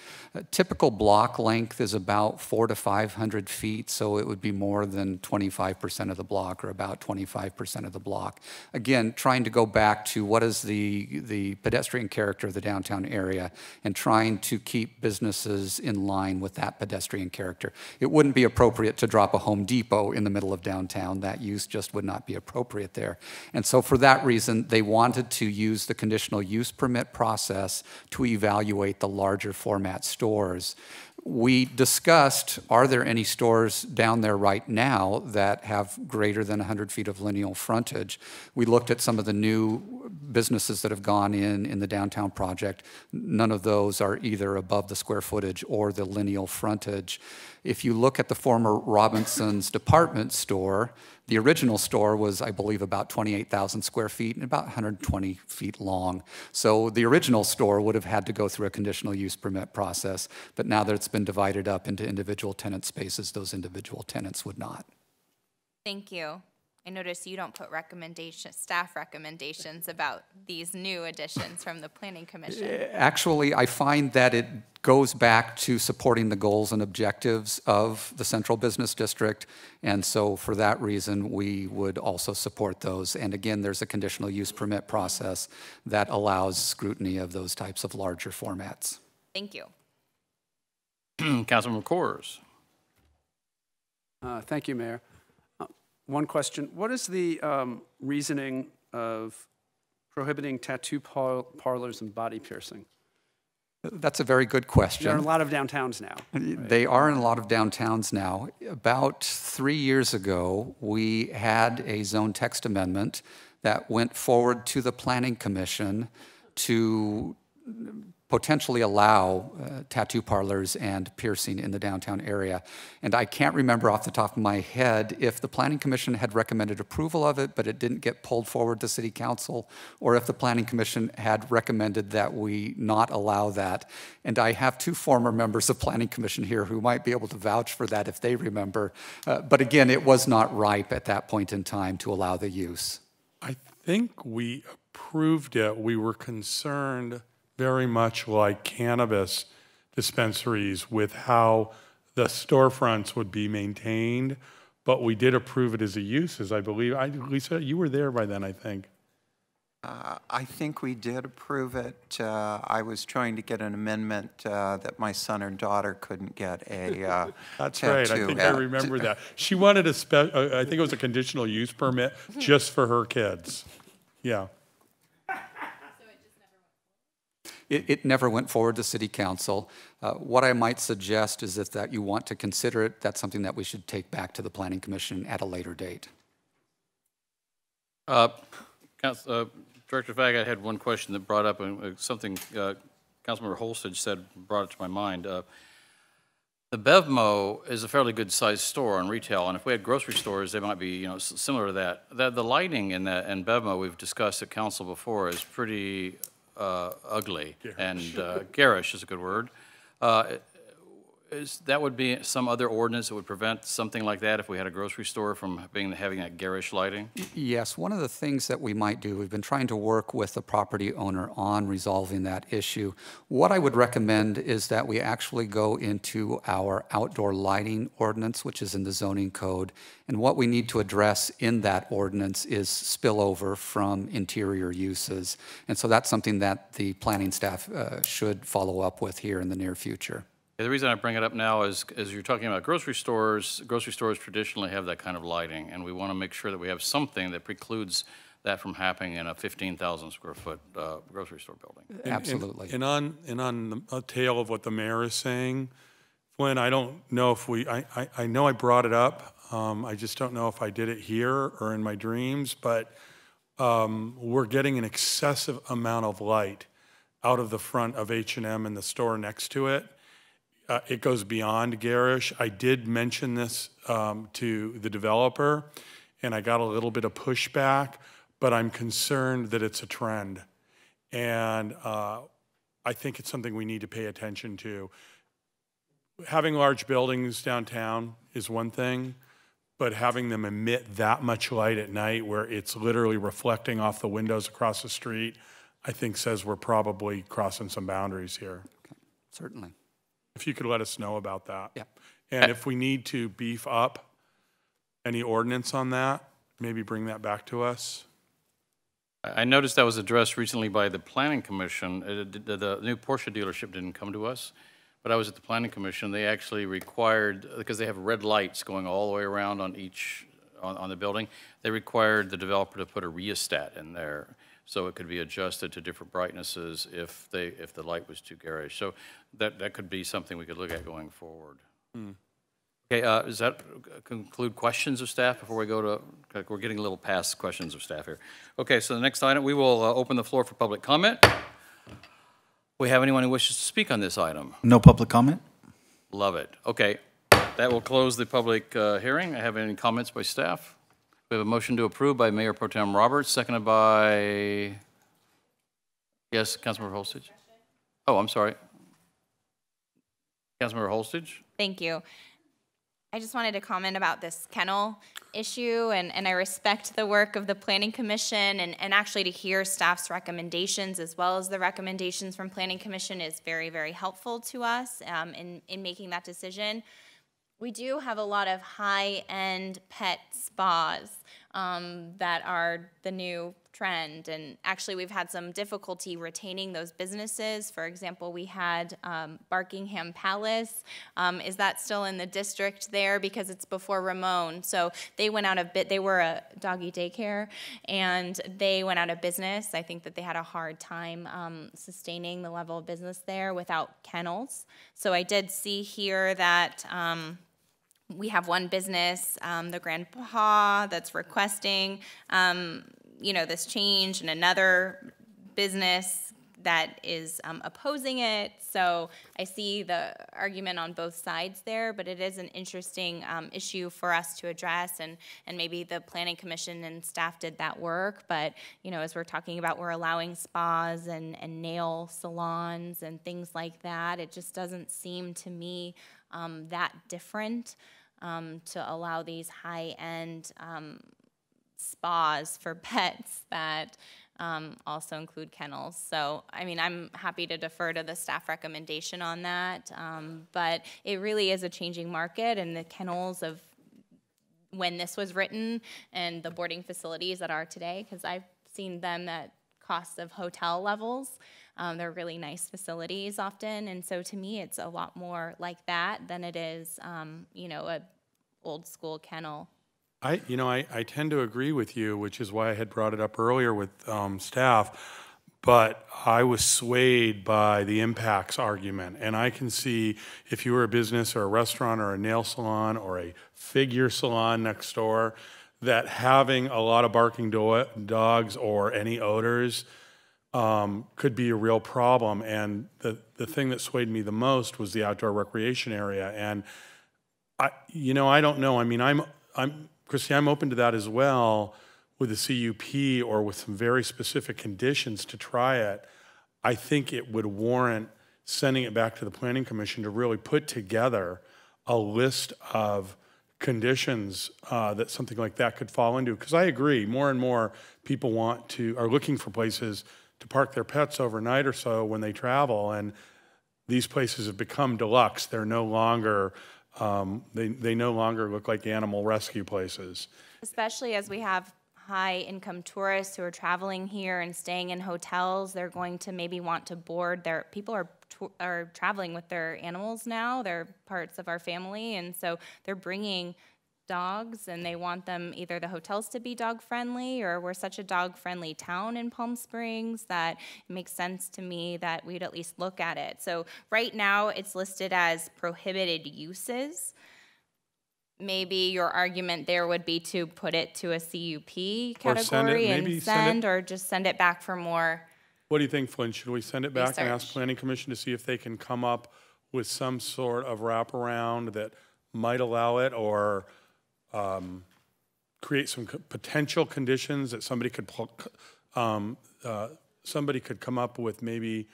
Typical block length is about 400 to 500 feet, so it would be more than 25% of the block or about 25% of the block. Again, trying to go back to what is the pedestrian character of the downtown area and trying to keep businesses in line with that pedestrian character. It wouldn't be appropriate to drop a Home Depot in the middle of downtown. That use just would not be appropriate there. And so for that reason, they wanted to use the conditional use permit process to evaluate the larger format stores. We discussed, are there any stores down there right now that have greater than 100 feet of lineal frontage? We looked at some of the new businesses that have gone in the downtown project. None of those are either above the square footage or the lineal frontage. If you look at the former Robinson's department store, the original store was, I believe, about 28,000 square feet and about 120 feet long. So the original store would have had to go through a conditional use permit process, but now that it's been divided up into individual tenant spaces, those individual tenants would not. Thank you. I notice you don't put staff recommendations about these new additions from the Planning Commission. Actually, I find that it goes back to supporting the goals and objectives of the Central Business District, and so for that reason, we would also support those. And again, there's a conditional use permit process that allows scrutiny of those types of larger formats. Thank you. Councilman Coors. Thank you, Mayor. One question. What is the reasoning of prohibiting tattoo parlors and body piercing? That's a very good question. There are a lot of downtowns now. They are in a lot of downtowns now. About 3 years ago, we had a zone text amendment that went forward to the Planning Commission to potentially allow tattoo parlors and piercing in the downtown area. And I can't remember off the top of my head if the Planning Commission had recommended approval of it, but it didn't get pulled forward to City Council, or if the Planning Commission had recommended that we not allow that. And I have 2 former members of Planning Commission here who might be able to vouch for that if they remember. But again, it was not ripe at that point in time to allow the use. I think we approved it. We were concerned very much like cannabis dispensaries with how the storefronts would be maintained, but we did approve it as a use, as I believe. Lisa, you were there by then, I think. I think we did approve it. I was trying to get an amendment that my son or daughter couldn't get a That's tattoo. right. I think I remember that. She wanted I think it was a conditional use permit just for her kids. Yeah. It never went forward to City Council. What I might suggest is if that you want to consider it, that's something that we should take back to the Planning Commission at a later date. Director Fagg, I had one question that brought up something Councilmember Holstage said, brought it to my mind. The BevMo is a fairly good-sized store on retail, and if we had grocery stores, they might be, similar to that. The lighting in BevMo we've discussed at council before is pretty ugly, and garish is a good word. That would be some other ordinance that would prevent something like that if we had a grocery store from having that garish lighting? Yes, one of the things that we might do, we've been trying to work with the property owner on resolving that issue. What I would recommend is that we actually go into our outdoor lighting ordinance, which is in the zoning code, and what we need to address in that ordinance is spillover from interior uses. And so that's something that the planning staff should follow up with here in the near future. The reason I bring it up now is you're talking about grocery stores traditionally have that kind of lighting, and we want to make sure that we have something that precludes that from happening in a 15,000 square foot grocery store building. Absolutely. And on the tail of what the mayor is saying, Flynn, I don't know if I know I brought it up. I just don't know if I did it here or in my dreams, but we're getting an excessive amount of light out of the front of H&M and the store next to it. It goes beyond garish. I did mention this to the developer, and I got a little bit of pushback, but I'm concerned that it's a trend. And I think it's something we need to pay attention to. Having large buildings downtown is one thing, but having them emit that much light at night where it's literally reflecting off the windows across the street, I think says we're probably crossing some boundaries here. Okay. Certainly. If you could let us know about that. Yeah. And if we need to beef up any ordinance on that, maybe bring that back to us. I noticed that was addressed recently by the Planning Commission. The new Porsche dealership didn't come to us, but I was at the Planning Commission. They actually required, because they have red lights going all the way around on on the building, they required the developer to put a rheostat in there so it could be adjusted to different brightnesses if the light was too garish. So that could be something we could look at going forward. Okay, does that conclude questions of staff before we go to, we're getting a little past questions of staff here. Okay, so the next item, we will open the floor for public comment. We have anyone who wishes to speak on this item? No public comment? Love it. Okay, that will close the public hearing. I have any comments by staff? We have a motion to approve by Mayor Pro Tem Roberts, seconded by, yes, Councilmember Holstage? Oh, I'm sorry. Councilmember Holstage? Thank you. I just wanted to comment about this kennel issue, and I respect the work of the Planning Commission, and actually to hear staff's recommendations as well as the recommendations from Planning Commission is very, very helpful to us in making that decision. We do have a lot of high-end pet spas that are the new trend. And actually, we've had some difficulty retaining those businesses. For example, we had Barkingham Palace. Is that still in the district there? Because it's before Ramon. So they went out of they were a doggy daycare, and they went out of business. I think that they had a hard time sustaining the level of business there without kennels. So I did see here that we have one business, the Grandpa, that's requesting, this change, and another business that is opposing it. So I see the argument on both sides there, but it is an interesting issue for us to address, and maybe the Planning Commission and staff did that work. But, as we're talking about, we're allowing spas and nail salons and things like that. It just doesn't seem to me that different to allow these high-end spas for pets that also include kennels. So, I'm happy to defer to the staff recommendation on that, but it really is a changing market, and the kennels of when this was written and the boarding facilities that are today, because I've seen them at costs of hotel levels. They're really nice facilities often, and so to me it's a lot more like that than it is, a old school kennel. I tend to agree with you, which is why I had brought it up earlier with staff, but I was swayed by the impacts argument. And I can see if you were a business or a restaurant or a nail salon or a figure salon next door, that having a lot of barking dogs or any odors could be a real problem. And the thing that swayed me the most was the outdoor recreation area. And I don't know. Christy, I'm open to that as well with the CUP or with some very specific conditions to try it. I think it would warrant sending it back to the Planning Commission to really put together a list of conditions that something like that could fall into. Because I agree, more and more people are looking for places to park their pets overnight or so when they travel, and these places have become deluxe. They're no longer they no longer look like animal rescue places. Especially as we have high-income tourists who are traveling here and staying in hotels, they're going to maybe want to board people are traveling with their animals now. They're parts of our family, and so they're bringing dogs, and they want them, either the hotels to be dog-friendly, or we're such a dog-friendly town in Palm Springs that it makes sense to me that we'd at least look at it. So right now it's listed as prohibited uses. Maybe your argument there would be to put it to a CUP category or just send it back for more. What do you think, Flynn? Should we send it back and ask Planning Commission to see if they can come up with some sort of wraparound that might allow it, or create some potential conditions that somebody could come up with? Maybe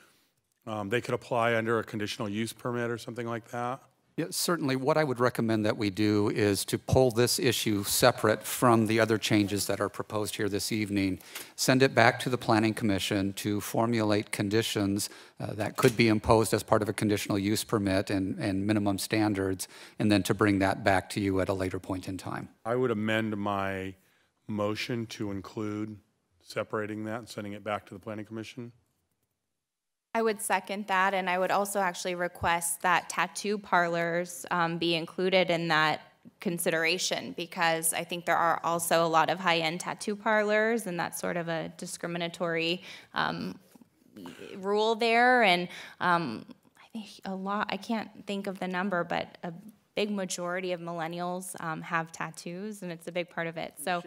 they could apply under a conditional use permit or something like that? Yeah, certainly. What I would recommend that we do is to pull this issue separate from the other changes that are proposed here this evening, send it back to the Planning Commission to formulate conditions that could be imposed as part of a conditional use permit and minimum standards, and then to bring that back to you at a later point in time. I would amend my motion to include separating that and sending it back to the Planning Commission. I would second that, and I would also actually request that tattoo parlors be included in that consideration, because I think there are also a lot of high-end tattoo parlors, and that's sort of a discriminatory rule there. And I think I can't think of the number, but a big majority of millennials have tattoos, and it's a big part of it. So.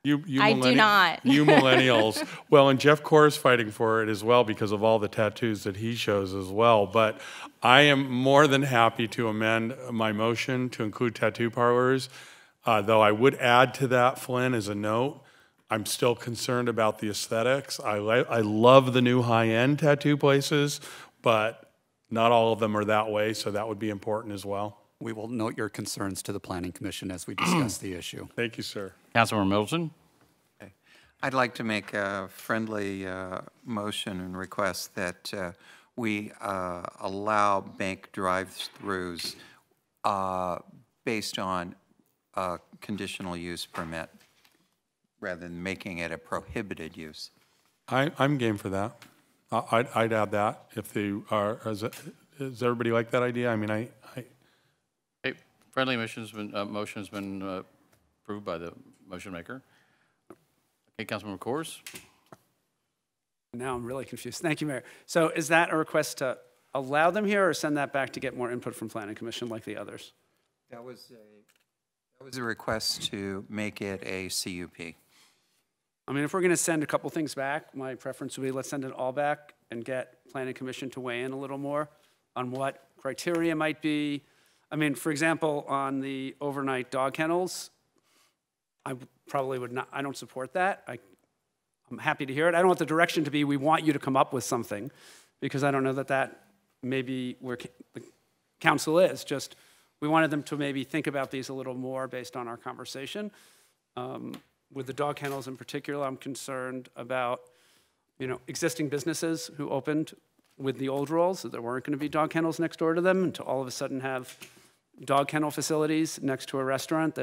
I do not. You millennials. Well, and Jeff Core is fighting for it as well because of all the tattoos that he shows as well. But I am more than happy to amend my motion to include tattoo parlors. Though I would add to that, Flynn, as a note, I'm still concerned about the aesthetics. I love the new high-end tattoo places, but not all of them are that way, so that would be important as well. We will note your concerns to the Planning Commission as we discuss the issue. Thank you, sir. Councilmember Middleton. Okay. I'd like to make a friendly motion and request that we allow bank drive-throughs based on a conditional use permit. rather than making it a prohibited use. I'm game for that. I'd add that if they are, does everybody like that idea? I mean, Okay, friendly motion's been approved by the motion maker. Okay, Councilmember Coors? Now I'm really confused. Thank you, Mayor. So is that a request to allow them here or send that back to get more input from Planning Commission like the others? That was a request to make it a CUP. I mean, if we're going to send a couple things back, my preference would be let's send it all back and get Planning Commission to weigh in a little more on what criteria might be. I mean, for example, on the overnight dog kennels, I probably would not, I don't support that. I'm happy to hear it. I don't want the direction to be, we want you to come up with something, because I don't know that that may be where the council is. Just, we wanted them to maybe think about these a little more based on our conversation. With the dog kennels in particular, I'm concerned about, existing businesses who opened with the old rules, that there weren't going to be dog kennels next door to them, and to all of a sudden have dog kennel facilities next to a restaurant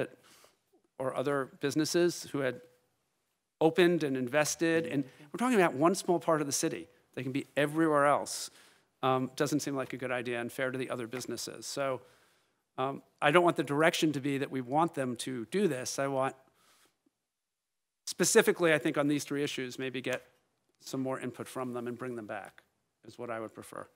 or other businesses who had opened and invested. And we're talking about one small part of the city. They can be everywhere else. Doesn't seem like a good idea and fair to the other businesses. So I don't want the direction to be that we want them to do this. I want, specifically, I think on these three issues, maybe get some more input from them and bring them back, is what I would prefer.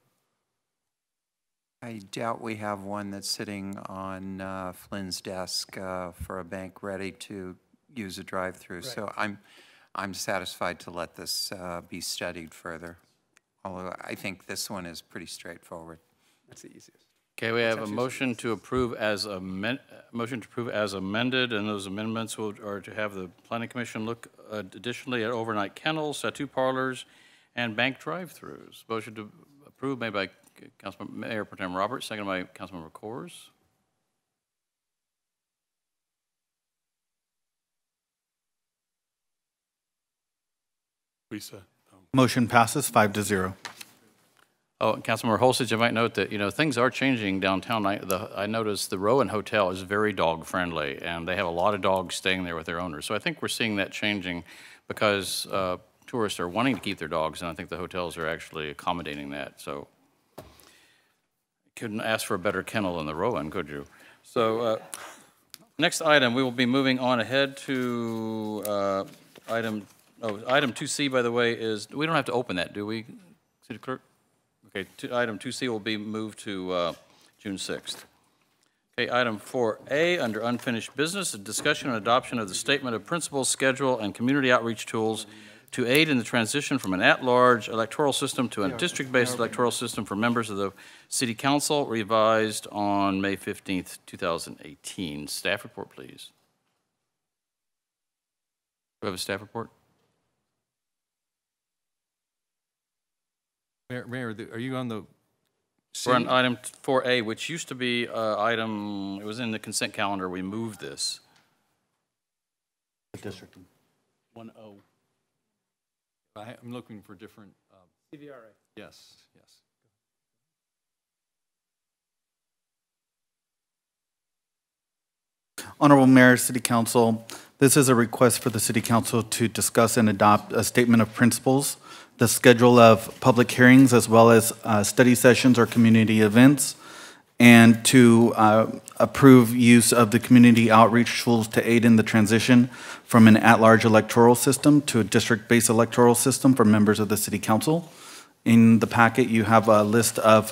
I doubt we have one that's sitting on Flynn's desk for a bank ready to use a drive-through. Right. So I'm satisfied to let this be studied further. Although I think this one is pretty straightforward. That's the easiest. Okay, we have a motion to approve as amended, and those amendments are to have the Planning Commission look additionally at overnight kennels, tattoo parlors, and bank drive-throughs. Motion to approve made by Councilmember Mayor Pro Tem Roberts, seconded by Councilmember Coors. Lisa. Motion passes 5-0. Oh, Councilmember Holsage, you might note that, things are changing downtown. I noticed the Rowan Hotel is very dog-friendly, and they have a lot of dogs staying there with their owners. So I think we're seeing that changing because tourists are wanting to keep their dogs, and I think the hotels are actually accommodating that. So couldn't ask for a better kennel than the Rowan, could you? So next item, we will be moving on ahead to item 2C, by the way, is, we don't have to open that, do we, City Clerk? Okay, item 2C will be moved to June 6th. Okay, item 4A, under unfinished business, a discussion and adoption of the Statement of Principles, Schedule, and Community Outreach Tools to aid in the transition from an at-large electoral system to a district-based electoral system for members of the City Council, revised on May 15th, 2018. Staff report, please. Do we have a staff report? Mayor, are you on the? We're on item 4A, which used to be it was in the consent calendar. We moved this. The district. 1-0. I'm looking for different. CVRA. Yes. Honorable Mayor, City Council, this is a request for the City Council to discuss and adopt a statement of principles, the schedule of public hearings as well as study sessions or community events, and to approve use of the community outreach tools to aid in the transition from an at-large electoral system to a district-based electoral system for members of the City Council. In the packet, you have a list of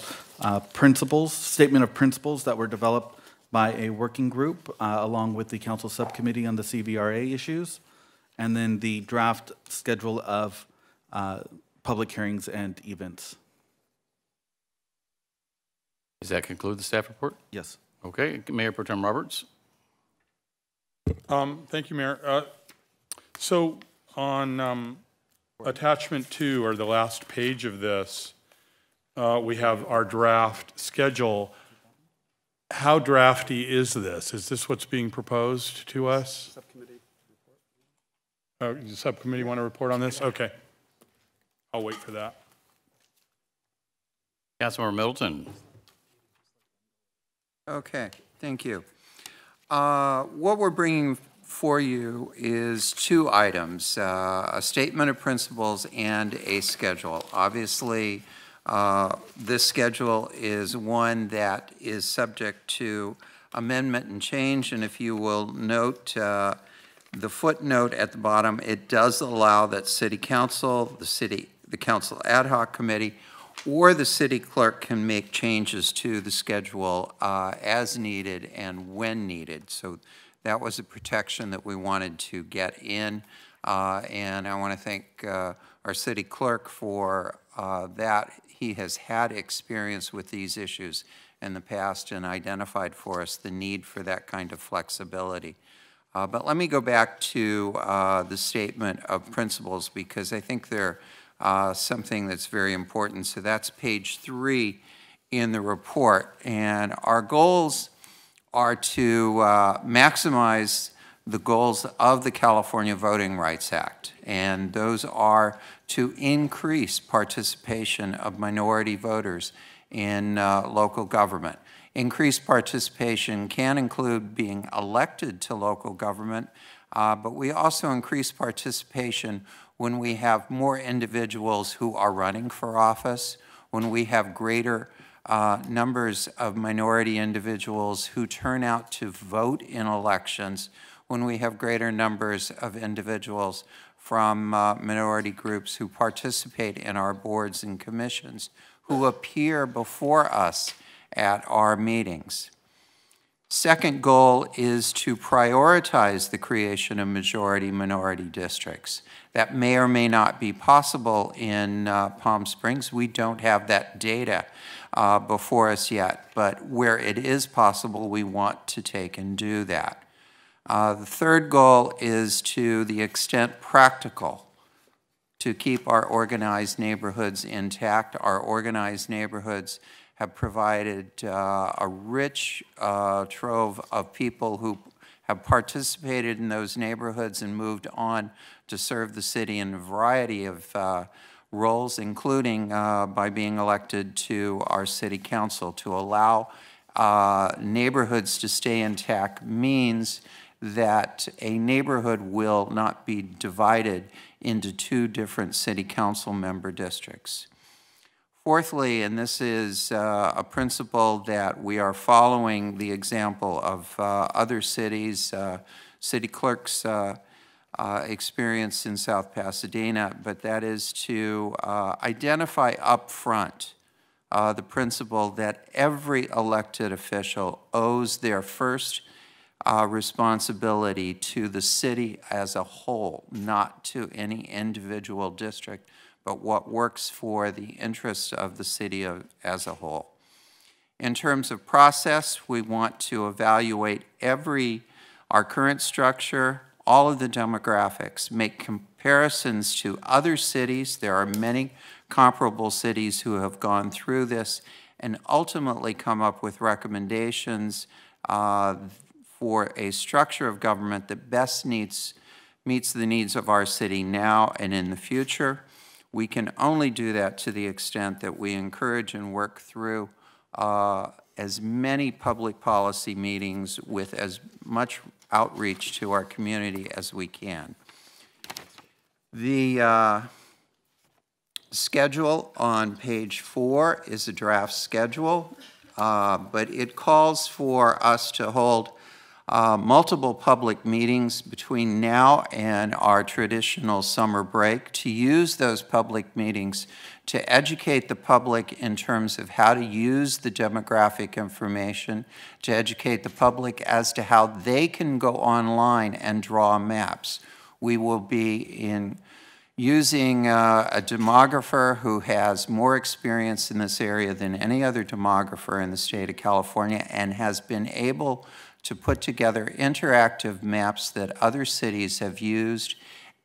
statement of principles that were developed by a working group along with the Council Subcommittee on the CVRA issues, and then the draft schedule of public hearings and events. Does that conclude the staff report? Yes. Okay, Mayor Pro Tem Roberts. Thank you, Mayor. So on attachment 2, or the last page of this, we have our draft schedule. How drafty is this? Is this what's being proposed to us? Subcommittee report. Does the subcommittee want to report on this? Okay. I'll wait for that. Councilmember Middleton. Okay, thank you. What we're bringing for you is two items, a statement of principles and a schedule. Obviously, this schedule is one that is subject to amendment and change, and if you will note the footnote at the bottom, it does allow that City Council, the Council Ad Hoc Committee, or the City Clerk can make changes to the schedule as needed and when needed. So that was a protection that we wanted to get in, and I want to thank our City Clerk for that. He has had experience with these issues in the past and identified for us the need for that kind of flexibility. But let me go back to the statement of principles, because I think they're something that's very important. So that's page 3 in the report. And our goals are to maximize the goals of the California Voting Rights Act. And those are to increase participation of minority voters in local government. Increased participation can include being elected to local government, but we also increase participation when we have more individuals who are running for office, when we have greater numbers of minority individuals who turn out to vote in elections, when we have greater numbers of individuals from minority groups who participate in our boards and commissions, who appear before us at our meetings. Second goal is to prioritize the creation of majority-minority districts. That may or may not be possible in Palm Springs. We don't have that data before us yet, but where it is possible, we want to take and do that. The third goal is, to the extent practical, to keep our organized neighborhoods intact. Our organized neighborhoods have provided a rich trove of people who have participated in those neighborhoods and moved on to serve the city in a variety of roles, including by being elected to our city council. To allow neighborhoods to stay intact means that a neighborhood will not be divided into two different city council member districts. Fourthly, and this is a principle that we are following the example of other cities, city clerks experience in South Pasadena, but that is to identify up front the principle that every elected official owes their first responsibility to the city as a whole, not to any individual district, but what works for the interests of the city as a whole. In terms of process, we want to evaluate our current structure, all of the demographics, make comparisons to other cities. There are many comparable cities who have gone through this, and ultimately come up with recommendations for a structure of government that best meets the needs of our city now and in the future. We can only do that to the extent that we encourage and work through as many public policy meetings with as much outreach to our community as we can. The schedule on page 4 is a draft schedule, but it calls for us to hold multiple public meetings between now and our traditional summer break, to use those public meetings to educate the public in terms of how to use the demographic information, to educate the public as to how they can go online and draw maps. We will be using a demographer who has more experience in this area than any other demographer in the state of California, and has been able to put together interactive maps that other cities have used,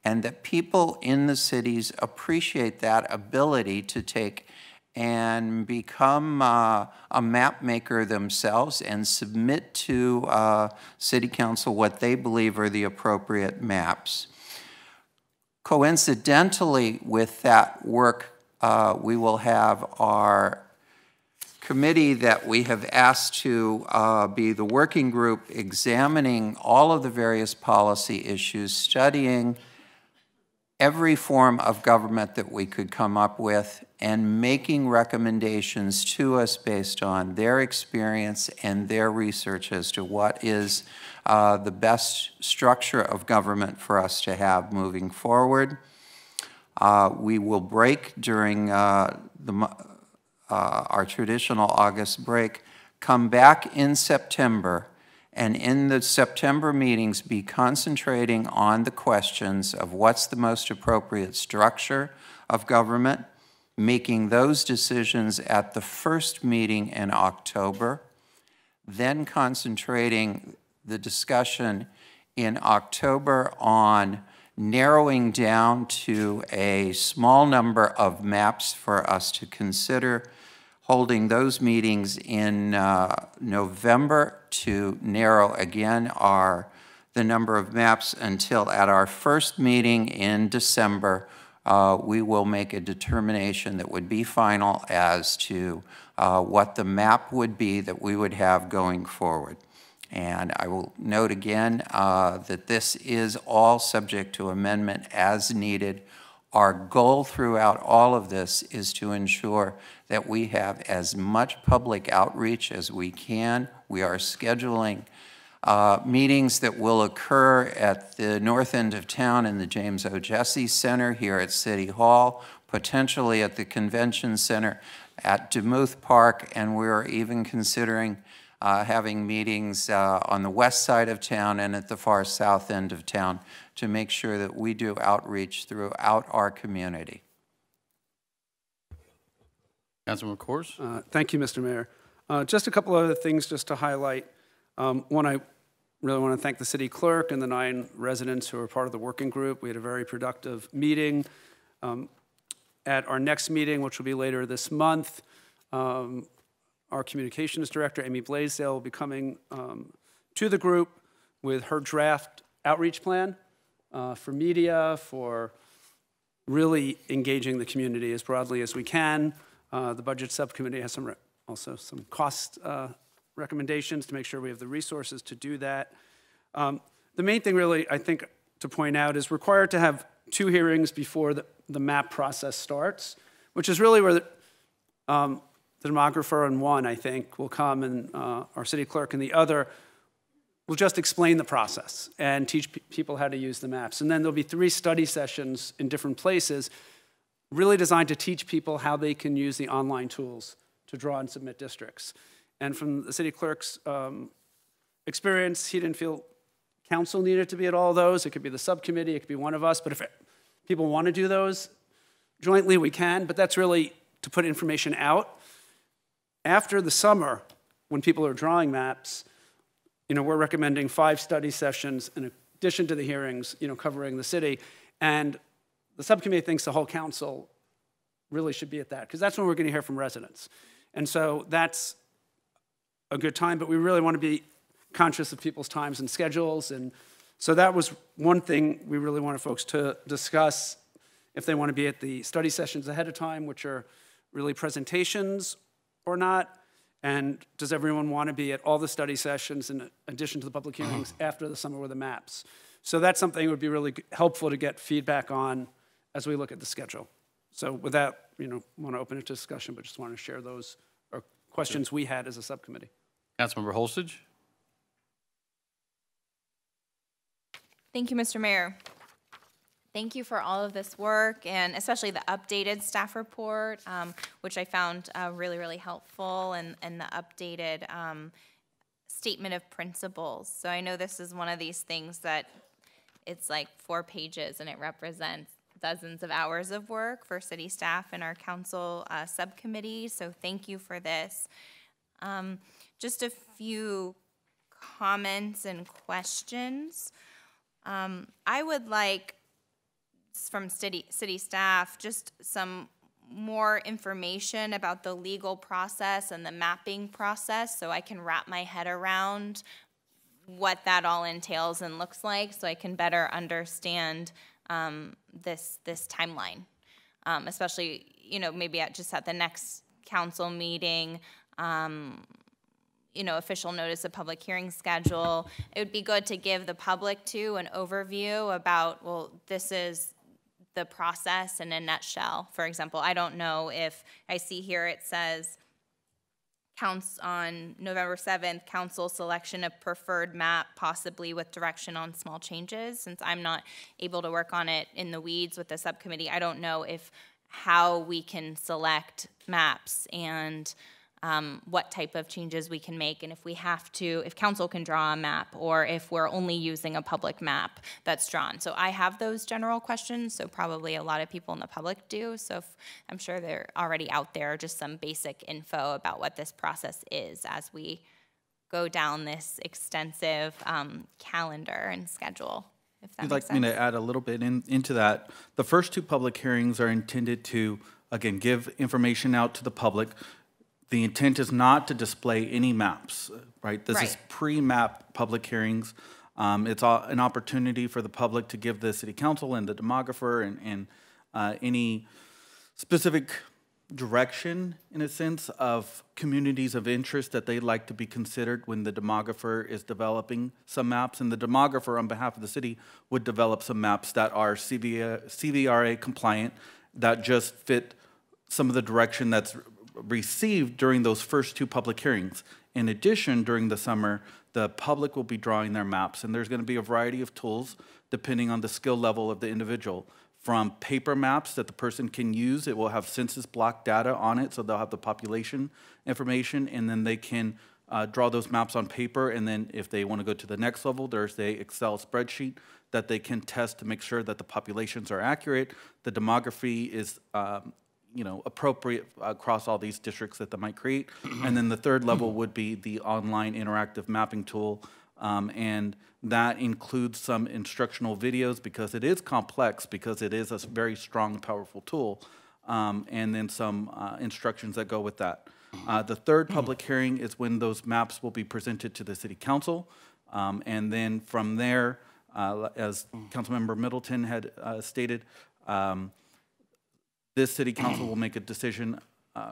and that people in the cities appreciate that ability to take and become a map maker themselves and submit to City Council what they believe are the appropriate maps. Coincidentally with that work, we will have our committee that we have asked to be the working group examining all of the various policy issues, studying every form of government that we could come up with, and making recommendations to us based on their experience and their research as to what is the best structure of government for us to have moving forward. We will break during our traditional August break, come back in September, and in the September meetings be concentrating on the questions of what's the most appropriate structure of government, making those decisions at the first meeting in October, then concentrating the discussion in October on narrowing down to a small number of maps for us to consider, holding those meetings in November to narrow again the number of maps until at our first meeting in December, we will make a determination that would be final as to what the map would be that we would have going forward. And I will note again that this is all subject to amendment as needed. Our goal throughout all of this is to ensure that we have as much public outreach as we can. We are scheduling meetings that will occur at the north end of town in the James O. Jesse Center here at City Hall, potentially at the Convention Center at Demuth Park, and we're even considering having meetings on the west side of town and at the far south end of town to make sure that we do outreach throughout our community. Councilman Coors. Thank you, Mr. Mayor. Just a couple other things just to highlight. One, I really want to thank the city clerk and the 9 residents who are part of the working group. We had a very productive meeting. At our next meeting, which will be later this month, our communications director, Amy Blaisdell, will be coming to the group with her draft outreach plan for media, for really engaging the community as broadly as we can. The budget subcommittee has also some cost recommendations to make sure we have the resources to do that. The main thing really, I think, to point out is required to have 2 hearings before the map process starts, which is really where the demographer in one, I think, will come, and our city clerk in the other will just explain the process and teach people how to use the maps. And then there'll be 3 study sessions in different places, really designed to teach people how they can use the online tools to draw and submit districts. And from the city clerk's experience, he didn't feel council needed to be at all those. It could be the subcommittee, it could be one of us, but if people want to do those jointly, we can, but that's really to put information out. After the summer, when people are drawing maps, we're recommending 5 study sessions in addition to the hearings, covering the city. And the subcommittee thinks the whole council really should be at that, because that's when we're going to hear from residents. And so that's a good time, but we really want to be conscious of people's times and schedules. And so that was one thing we really wanted folks to discuss, if they want to be at the study sessions ahead of time, which are really presentations or not. And does everyone want to be at all the study sessions in addition to the public hearings after the summer with the maps? So that's something that would be really helpful to get feedback on as we look at the schedule. So with that, want to open it to discussion, but just want to share those questions we had as a subcommittee. Councilmember Holstage. Thank you, Mr. Mayor. Thank you for all of this work, and especially the updated staff report, which I found really, really helpful, and the updated statement of principles. So I know this is one of these things that it's like 4 pages, and it represents dozens of hours of work for city staff and our council subcommittee, so thank you for this. Just a few comments and questions. I would like, from city staff, just some more information about the legal process and the mapping process so I can wrap my head around what that all entails and looks like, so I can better understand this timeline, especially maybe just at the next council meeting, official notice of public hearing schedule. It would be good to give the public too an overview about, well, this is the process in a nutshell. For example, I don't know if I see here it says on November 7th, council selection of preferred map, possibly with direction on small changes. Since I'm not able to work on it in the weeds with the subcommittee, I don't know how we can select maps and what type of changes we can make, and if council can draw a map, or if we're only using a public map that's drawn. So I have those general questions, so probably a lot of people in the public do, so I'm sure they're already out there, just some basic info about what this process is as we go down this extensive calendar and schedule, if that You'd makes like me sense. to add a little bit into that. The first two public hearings are intended to, again, give information out to the public. The intent is not to display any maps, right? This is pre-map public hearings. It's an opportunity for the public to give the city council and the demographer and any specific direction, in a sense, of communities of interest that they'd like to be considered when the demographer is developing some maps. And the demographer, on behalf of the city, would develop some maps that are CVRA compliant, that just fit some of the direction that's received during those first two public hearings. In addition, during the summer, the public will be drawing their maps, and there's going to be a variety of tools depending on the skill level of the individual. From paper maps that the person can use, it will have census block data on it, so they'll have the population information, and then they can draw those maps on paper, and then if they want to go to the next level, there's the Excel spreadsheet that they can test to make sure that the populations are accurate, the demography is appropriate across all these districts that they might create. And then the third level would be the online interactive mapping tool. And that includes some instructional videos because it is complex, because it is a very strong, powerful tool. And then some instructions that go with that. The third public hearing is when those maps will be presented to the city council. And then from there, as Councilmember Middleton had stated, this city council will make a decision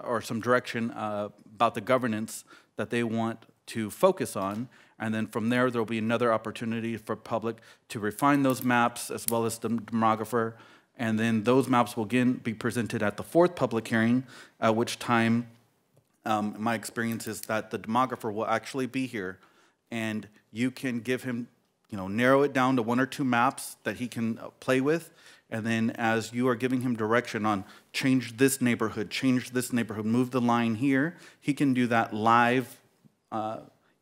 or some direction about the governance that they want to focus on. And then from there will be another opportunity for public to refine those maps as well as the demographer. And then those maps will again be presented at the fourth public hearing, at which time my experience is that the demographer will actually be here, and you can give him, narrow it down to one or two maps that he can play with. And then as you are giving him direction on change this neighborhood, move the line here, he can do that live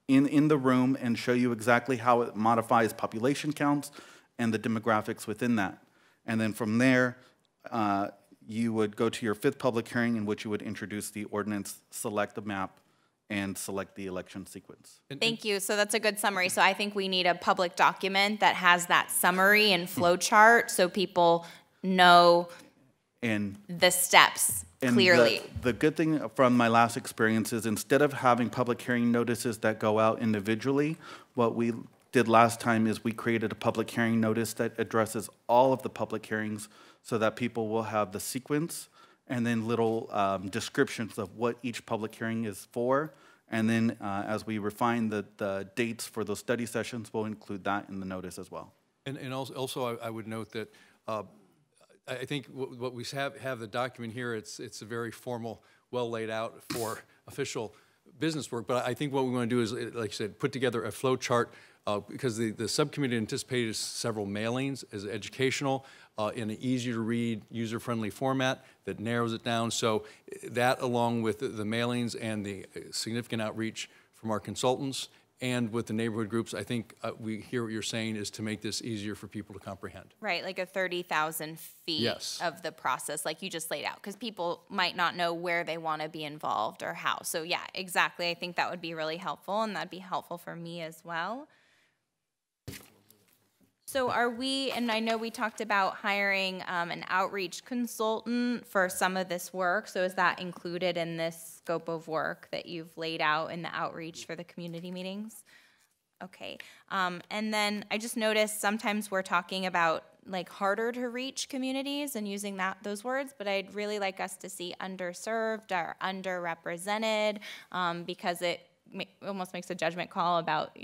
in the room and show you exactly how it modifies population counts and the demographics within that. And then from there, you would go to your fifth public hearing, in which you would introduce the ordinance, select the map, and select the election sequence. Thank you. So that's a good summary. So I think we need a public document that has that summary and flow chart so people know the steps clearly. The good thing from my last experience is, instead of having public hearing notices that go out individually, what we did last time is we created a public hearing notice that addresses all of the public hearings so that people will have the sequence and then little descriptions of what each public hearing is for. And then as we refine the dates for those study sessions, we'll include that in the notice as well. And also I would note that I think what we have the document here, it's a very formal, well laid out for official business work. But I think what we want to do is, like I said, put together a flow chart because the subcommittee anticipated several mailings as educational in an easier to read, user-friendly format that narrows it down. So that, along with the mailings and the significant outreach from our consultants and with the neighborhood groups, I think we hear what you're saying is to make this easier for people to comprehend. Right, like a 30,000 feet of the process, like you just laid out, because people might not know where they want to be involved or how. So yeah, exactly. I think that would be really helpful, and that'd be helpful for me as well. So are we, and I know we talked about hiring an outreach consultant for some of this work, so is that included in this scope of work that you've laid out in the outreach for the community meetings? Okay. And then I just noticed sometimes we're talking about like harder to reach communities and using those words, but I'd really like us to see underserved or underrepresented, because it almost makes a judgment call about,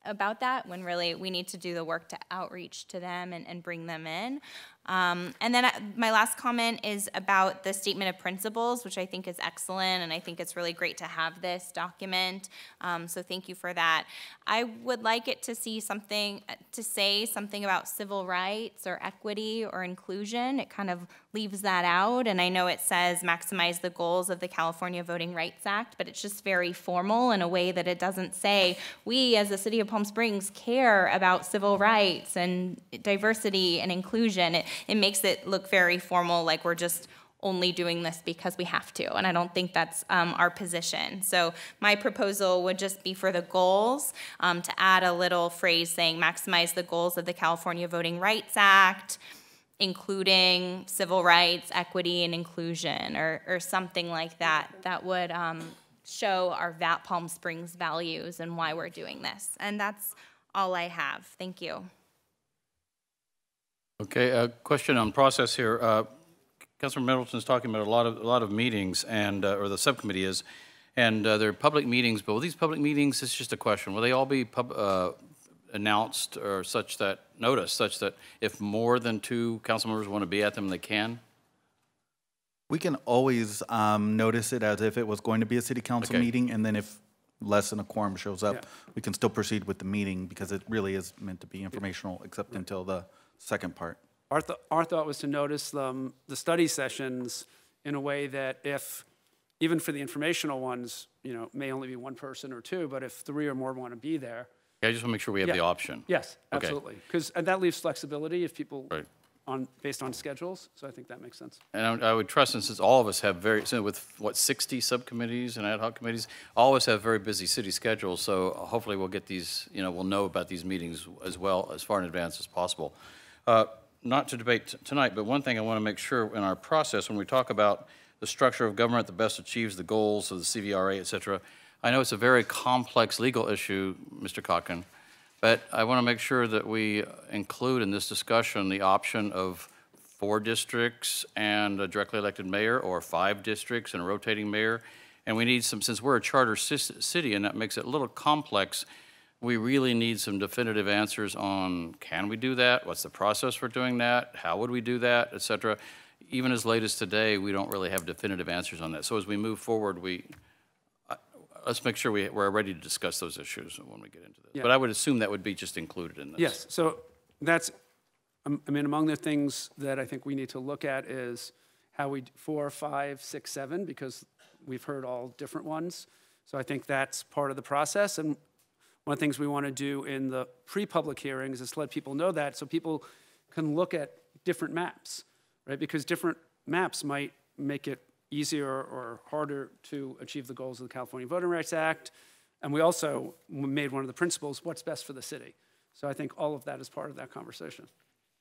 about that, when really we need to do the work to outreach to them and bring them in. And then my last comment is about the statement of principles, which I think is excellent, and I think it's really great to have this document. So thank you for that. I would like it to say something about civil rights or equity or inclusion. It kind of leaves that out, and I know it says maximize the goals of the California Voting Rights Act, but it's just very formal in a way that it doesn't say we as the city of Palm Springs care about civil rights and diversity and inclusion. It makes it look very formal, like we're just only doing this because we have to, and I don't think that's our position. So my proposal would just be for the goals, to add a little phrase saying maximize the goals of the California Voting Rights Act, including civil rights, equity, and inclusion, or something like that, that would show our Palm Springs values and why we're doing this. And that's all I have. Thank you. Okay, a question on process here. Councilor Middleton's talking about a lot of meetings, and or the subcommittee is, and they're public meetings. But with these public meetings, it's just a question: will they all be announced or such that if more than 2 council members want to be at them, they can? We can always notice it as if it was going to be a city council meeting, and then if less than a quorum shows up, we can still proceed with the meeting because it really is meant to be informational, except until the second part. Our thought was to notice the study sessions in a way that if, even for the informational ones, may only be 1 person or 2, but if 3 or more want to be there. I just want to make sure we have the option. Yes, absolutely. Because that leaves flexibility if people, right, based on schedules. So I think that makes sense. And I would trust, and since all of us have with 60 subcommittees and ad hoc committees, all of us have very busy city schedules. So hopefully we'll get these, we'll know about these meetings as well as far in advance as possible. Not to debate tonight, but one thing I want to make sure in our process, when we talk about the structure of government that best achieves the goals of the CVRA, et cetera, I know it's a very complex legal issue, Mr. Kotkin, but I want to make sure that we include in this discussion the option of 4 districts and a directly elected mayor, or 5 districts and a rotating mayor. And we need some, since we're a charter city and that makes it a little complex, we really need some definitive answers on, can we do that? What's the process for doing that? How would we do that, et cetera? Even as late as today, we don't really have definitive answers on that. So as we move forward, let's make sure we're ready to discuss those issues when we get into this. Yeah. But I would assume that would be just included in this. Yes, so that's, among the things that I think we need to look at is how we 4, 5, 6, 7, because we've heard all different ones. So I think that's part of the process. And one of the things we want to do in the pre-public hearings is to let people know that, so people can look at different maps, right? Because different maps might make it easier or harder to achieve the goals of the California Voting Rights Act. And we also made one of the principles, what's best for the city. So I think all of that is part of that conversation.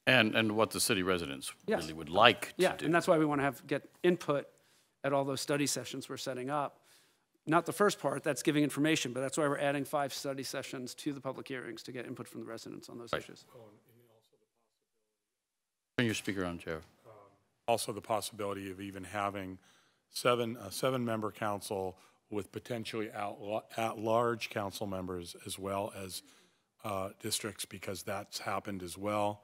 And what the city residents really would like to do. And that's why we want to get input at all those study sessions we're setting up. Not the first part, that's giving information, but that's why we're adding 5 study sessions to the public hearings to get input from the residents on those issues. Turn your speaker on, Chair. Also the possibility of even having a 7-member council with potentially at-large council members as well as districts, because that's happened as well.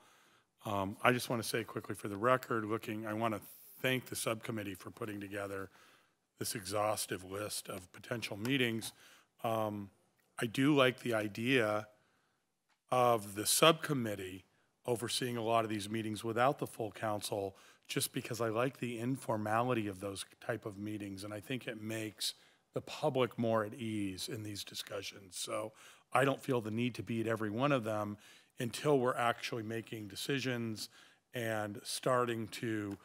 I just want to say quickly for the record, I want to thank the subcommittee for putting together this exhaustive list of potential meetings. I do like the idea of the subcommittee overseeing a lot of these meetings without the full council, just because I like the informality of those type of meetings, and I think it makes the public more at ease in these discussions. So I don't feel the need to be at every one of them until we're actually making decisions and starting to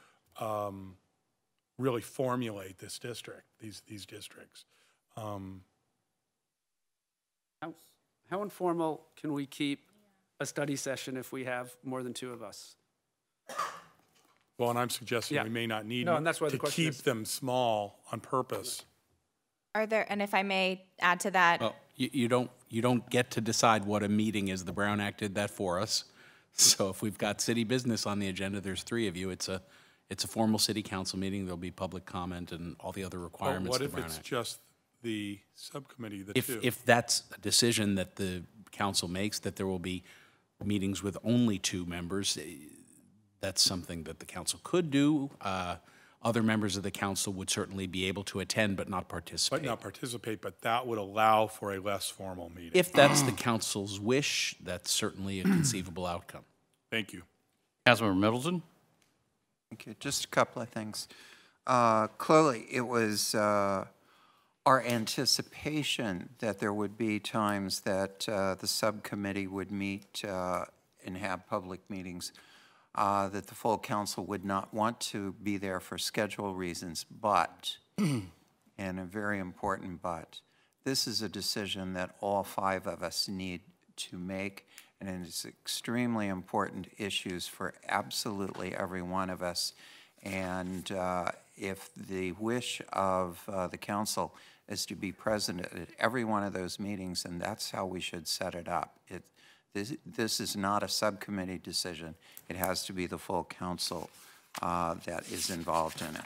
really formulate this district, these districts. How informal can we keep a study session if we have more than 2 of us? Well, and I'm suggesting we may not need and that's why to keep them small on purpose. Are there, and if I may add to that, You don't get to decide what a meeting is. The Brown Act did that for us. So if we've got city business on the agenda, there's 3 of you. It's a formal city council meeting. There'll be public comment and all the other requirements What of the if Brown it's Act. just the subcommittee, the two? If that's a decision that the council makes, that there will be meetings with only 2 members, that's something that the council could do. Other members of the council would certainly be able to attend but not participate. But that would allow for a less formal meeting. If that's the council's wish, that's certainly a conceivable outcome. Thank you. Councilmember Middleton? Thank you. Just a couple of things. Clearly, it was our anticipation that there would be times that the subcommittee would meet and have public meetings, that the full council would not want to be there for schedule reasons, but, and a very important but, this is a decision that all 5 of us need to make, and it is extremely important issues for absolutely every one of us. And if the wish of the council is to be present at every one of those meetings, and that's how we should set it up. This is not a subcommittee decision. It has to be the full council that is involved in it.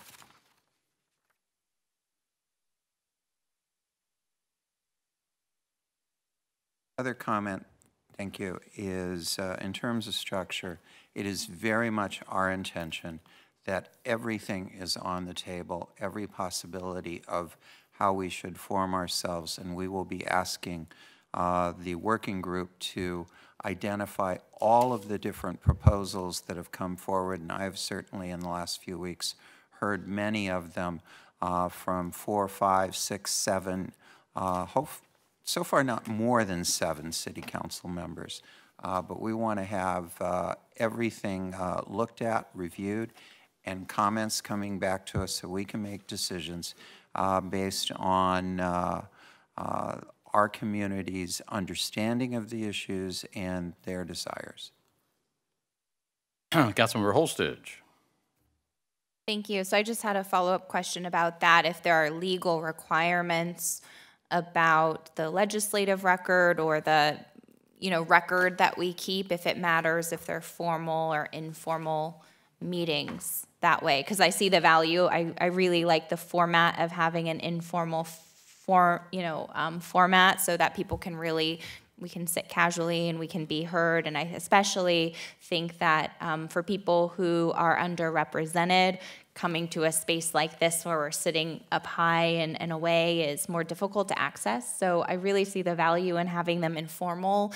Other comment, thank you, is in terms of structure, it is very much our intention that everything is on the table, every possibility of how we should form ourselves, and we will be asking the working group to identify all of the different proposals that have come forward, and I have certainly in the last few weeks heard many of them from 4, 5, 6, 7, so far not more than 7 city council members. But we want to have everything looked at, reviewed, and comments coming back to us so we can make decisions based on our community's understanding of the issues and their desires. Councilmember Holstage. Thank you. So I just had a follow-up question about that. If there are legal requirements about the legislative record or the record that we keep, if it matters if they're formal or informal meetings that way, because I see the value. I really like the format of having an informal format so that people can we can sit casually and we can be heard. And I especially think that for people who are underrepresented, coming to a space like this where we're sitting up high and away is more difficult to access. So I really see the value in having them informal,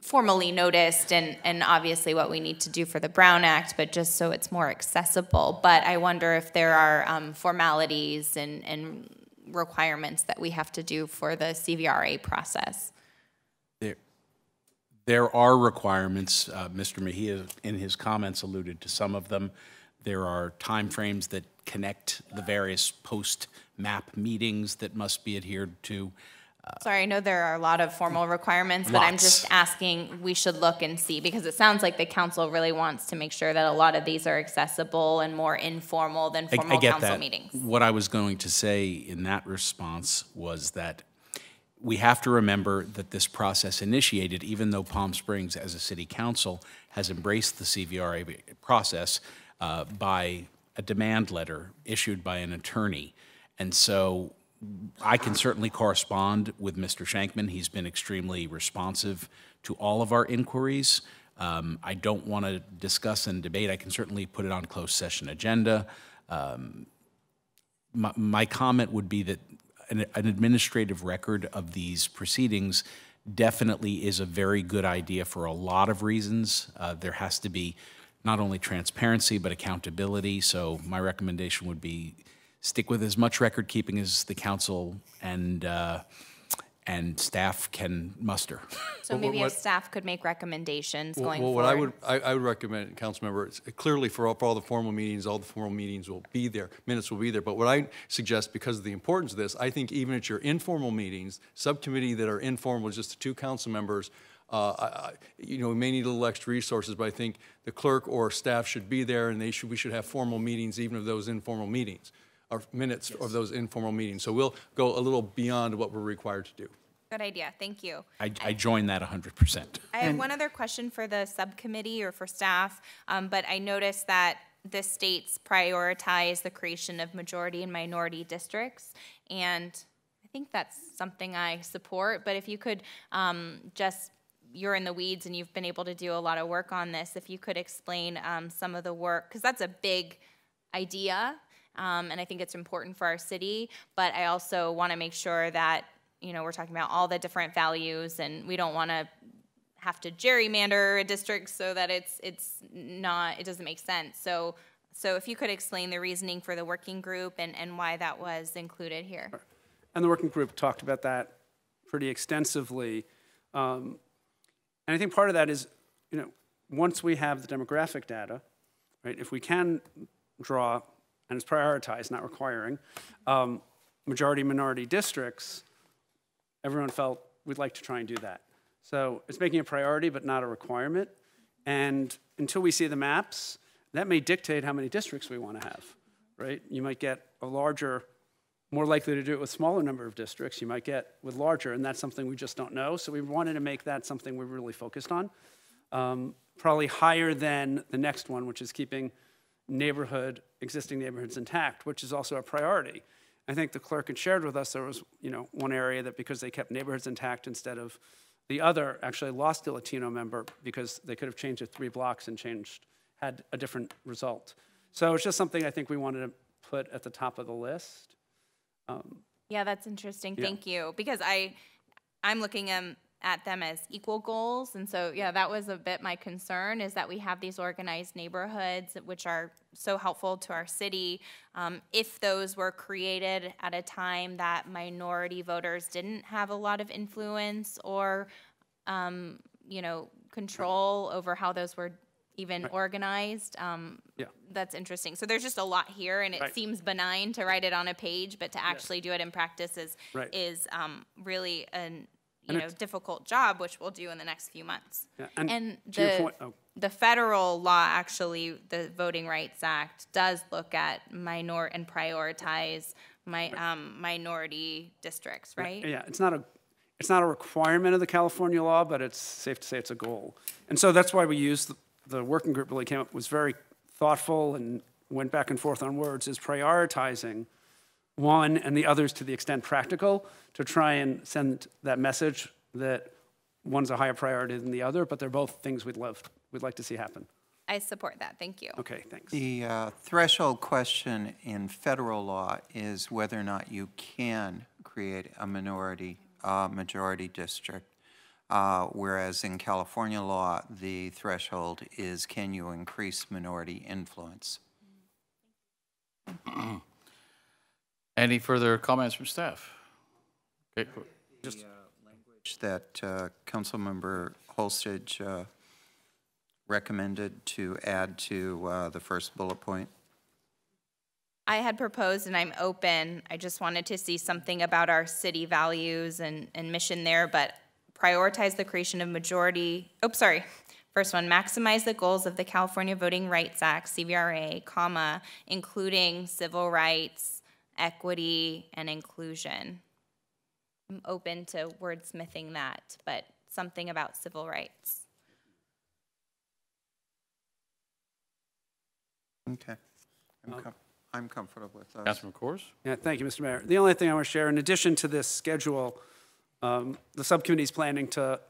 formally noticed, and obviously what we need to do for the Brown Act, but just so it's more accessible. But I wonder if there are formalities and requirements that we have to do for the CVRA process. There are requirements. Mr. Mejia, in his comments, alluded to some of them. There are timeframes that connect the various post-map meetings that must be adhered to. Sorry, I know there are a lot of formal requirements, but I'm just asking, we should look and see, because it sounds like the council really wants to make sure that a lot of these are accessible and more informal than formal council meetings. What I was going to say in that response was that we have to remember that this process initiated, even though Palm Springs as a city council has embraced the CVRA process, by a demand letter issued by an attorney. And so I can certainly correspond with Mr. Shankman. He's been extremely responsive to all of our inquiries. I don't want to discuss and debate. I can certainly put it on closed session agenda. My comment would be that an administrative record of these proceedings definitely is a very good idea for a lot of reasons. There has to be not only transparency, but accountability. So my recommendation would be stick with as much record keeping as the council and staff can muster. So maybe if staff could make recommendations going forward. What I would recommend, council member, clearly for all the formal meetings, all the formal meetings will be there, minutes will be there. But what I suggest, because of the importance of this, I think even at your informal meetings, subcommittee that are informal, just the 2 council members, we may need a little extra resources, but I think the clerk or staff should be there, and we should have formal meetings, even of those informal meetings. our minutes of those informal meetings. So we'll go a little beyond what we're required to do. Good idea. Thank you. I join that 100%. I have one other question for the subcommittee or for staff, but I noticed that the states prioritize the creation of majority and minority districts, and I think that's something I support, but if you could you're in the weeds and you've been able to do a lot of work on this, if you could explain some of the work, because that's a big idea, and I think it's important for our city, but I also want to make sure that, you know, we're talking about all the different values, and we don't want to have to gerrymander a district so that it doesn't make sense. So if you could explain the reasoning for the working group and why that was included here. And the working group talked about that pretty extensively. And I think part of that is, you know, once we have the demographic data, right, if we can draw, and it's prioritized, not requiring, majority-minority districts, everyone felt we'd like to try and do that. So it's making a priority, but not a requirement. And until we see the maps, that may dictate how many districts we want to have, right? You might get a larger, more likely to do it with smaller number of districts. You might get with larger, and that's something we just don't know. So we wanted to make that something we're really focused on. Probably higher than the next one, which is keeping existing neighborhoods intact, which is also a priority. I think the clerk had shared with us there was, you know, one area that because they kept neighborhoods intact instead of the other, actually lost a Latino member because they could have changed it 3 blocks and had a different result. So it's just something I think we wanted to put at the top of the list. Yeah, that's interesting. Yeah. Thank you. Because I'm looking at them as equal goals. And so, yeah, that was a bit my concern, is that we have these organized neighborhoods, which are so helpful to our city. If those were created at a time that minority voters didn't have a lot of influence or, you know, control over how those were even organized, that's interesting. So there's just a lot here, and it seems benign to write it on a page, but to actually do it in practice is really a difficult job, which we'll do in the next few months. Yeah, and to your point, the federal law, actually, the Voting Rights Act, does look at and prioritize minority districts, right? Yeah, it's not a requirement of the California law, but it's safe to say it's a goal. And so that's why we used the working group really was very thoughtful and went back and forth on words, is prioritizing one and the others to the extent practical to try and send that message that one's a higher priority than the other, but they're both things we'd like to see happen. I support that. Thank you. Okay, thanks. The threshold question in federal law is whether or not you can create a majority district, whereas in California law, the threshold is can you increase minority influence. Any further comments from staff? Okay. Just language that Councilmember Holstage recommended to add to the first bullet point. I had proposed, and I'm open, I just wanted to see something about our city values and mission there, but prioritize the creation of first one, maximize the goals of the California Voting Rights Act, CVRA, comma, including civil rights, equity, and inclusion. I'm open to wordsmithing that, but something about civil rights. Okay. I'm comfortable with those. Councilman Kors? Yeah, thank you, Mr. Mayor. The only thing I want to share, in addition to this schedule, the subcommittee is planning to,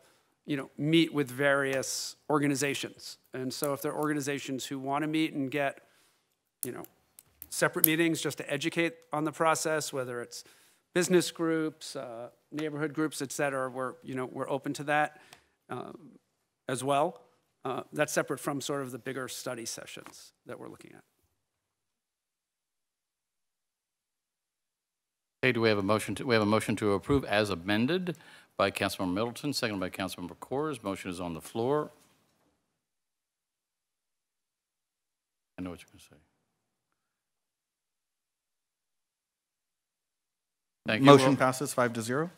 meet with various organizations. And so if there are organizations who want to meet and get, separate meetings just to educate on the process, whether it's business groups, neighborhood groups, et cetera, we're open to that as well. That's separate from sort of the bigger study sessions that we're looking at. Okay, do we have a motion we have a motion to approve as amended by Councilmember Middleton, seconded by Councilmember Kors. Motion is on the floor. I know what you're going to say. Thank you. Motion passes 5-0.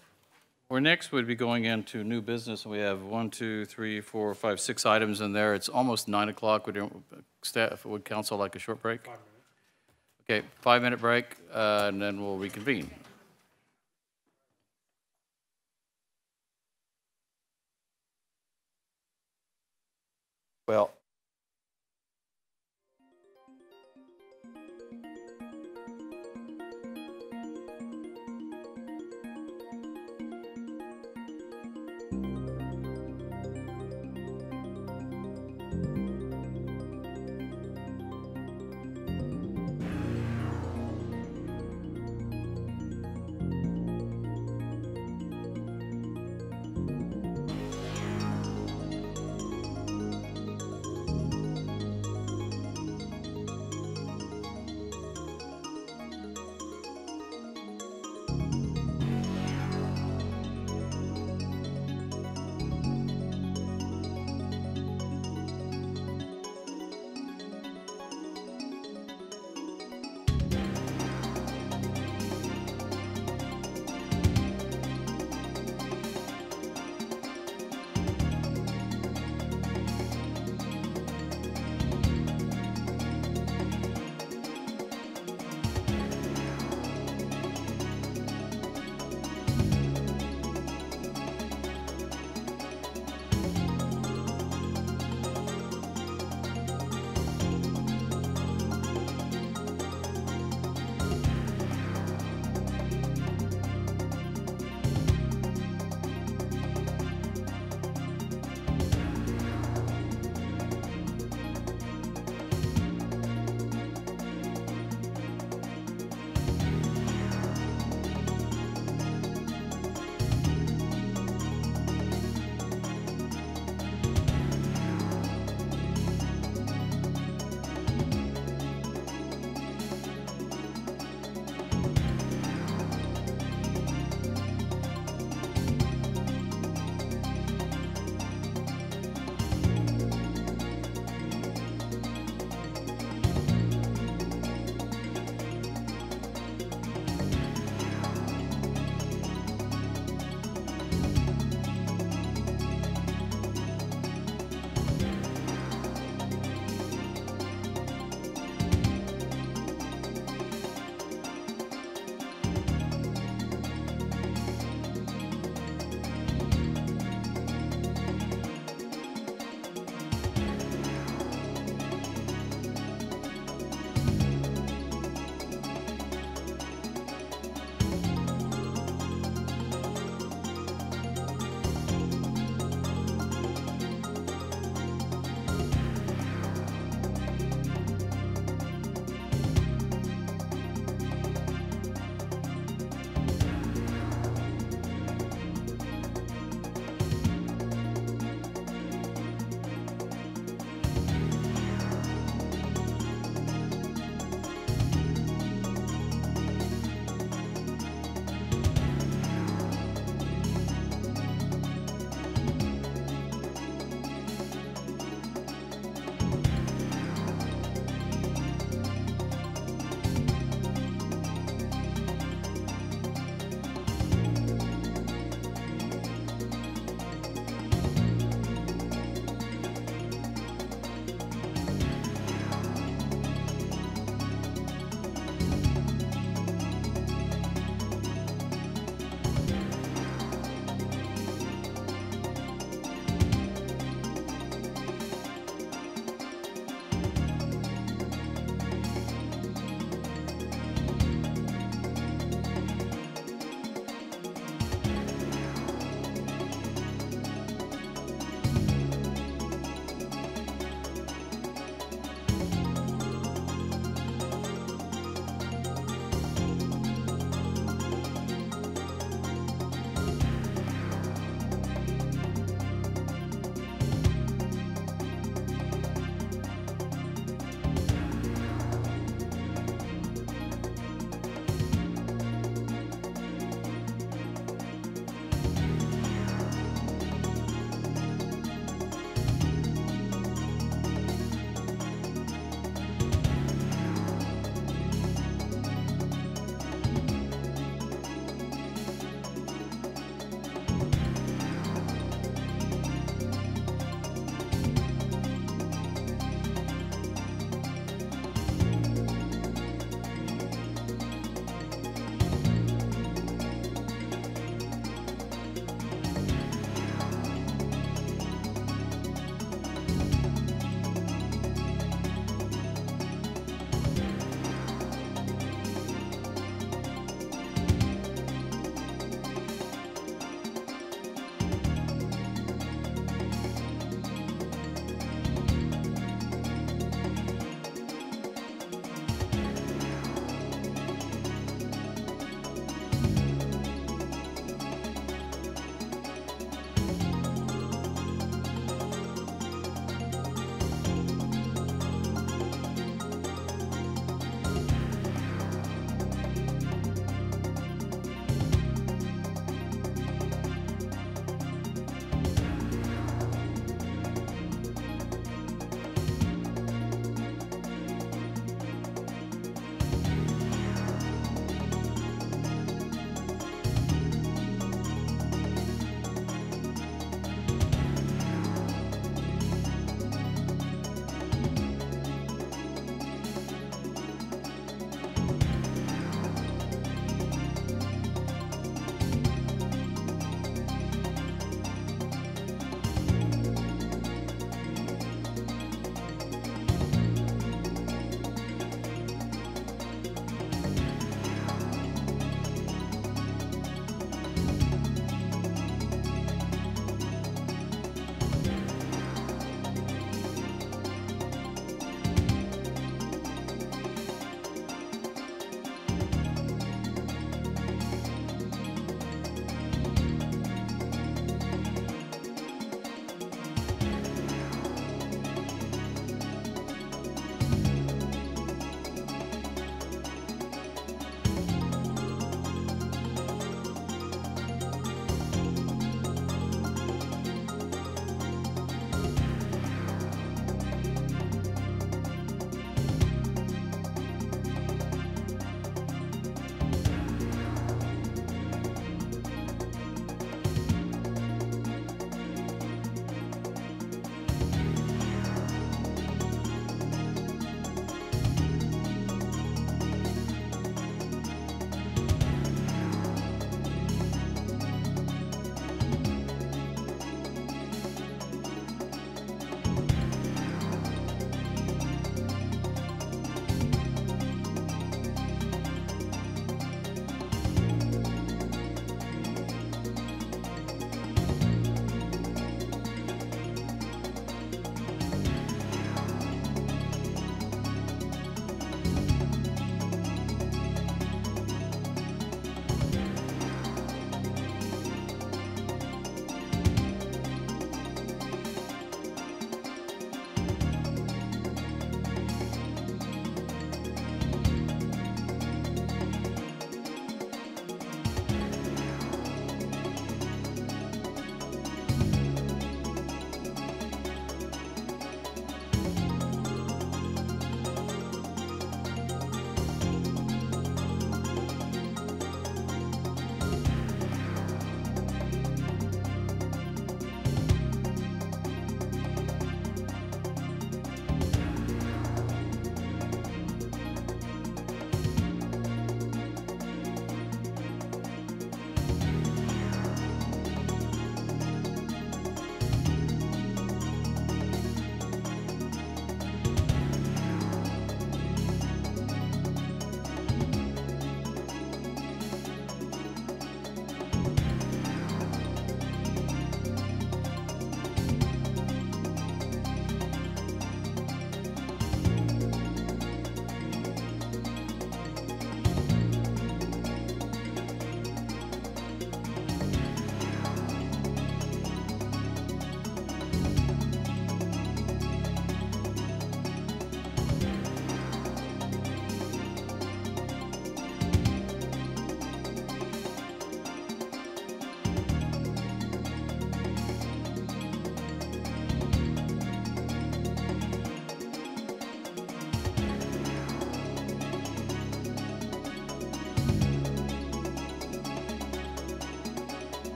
We're next would be going into new business, and we have 1, 2, 3, 4, 5, 6 items in there. It's almost 9 o'clock. Would council like a short break? 5 minutes. Okay, 5-minute break, and then we'll reconvene. Well,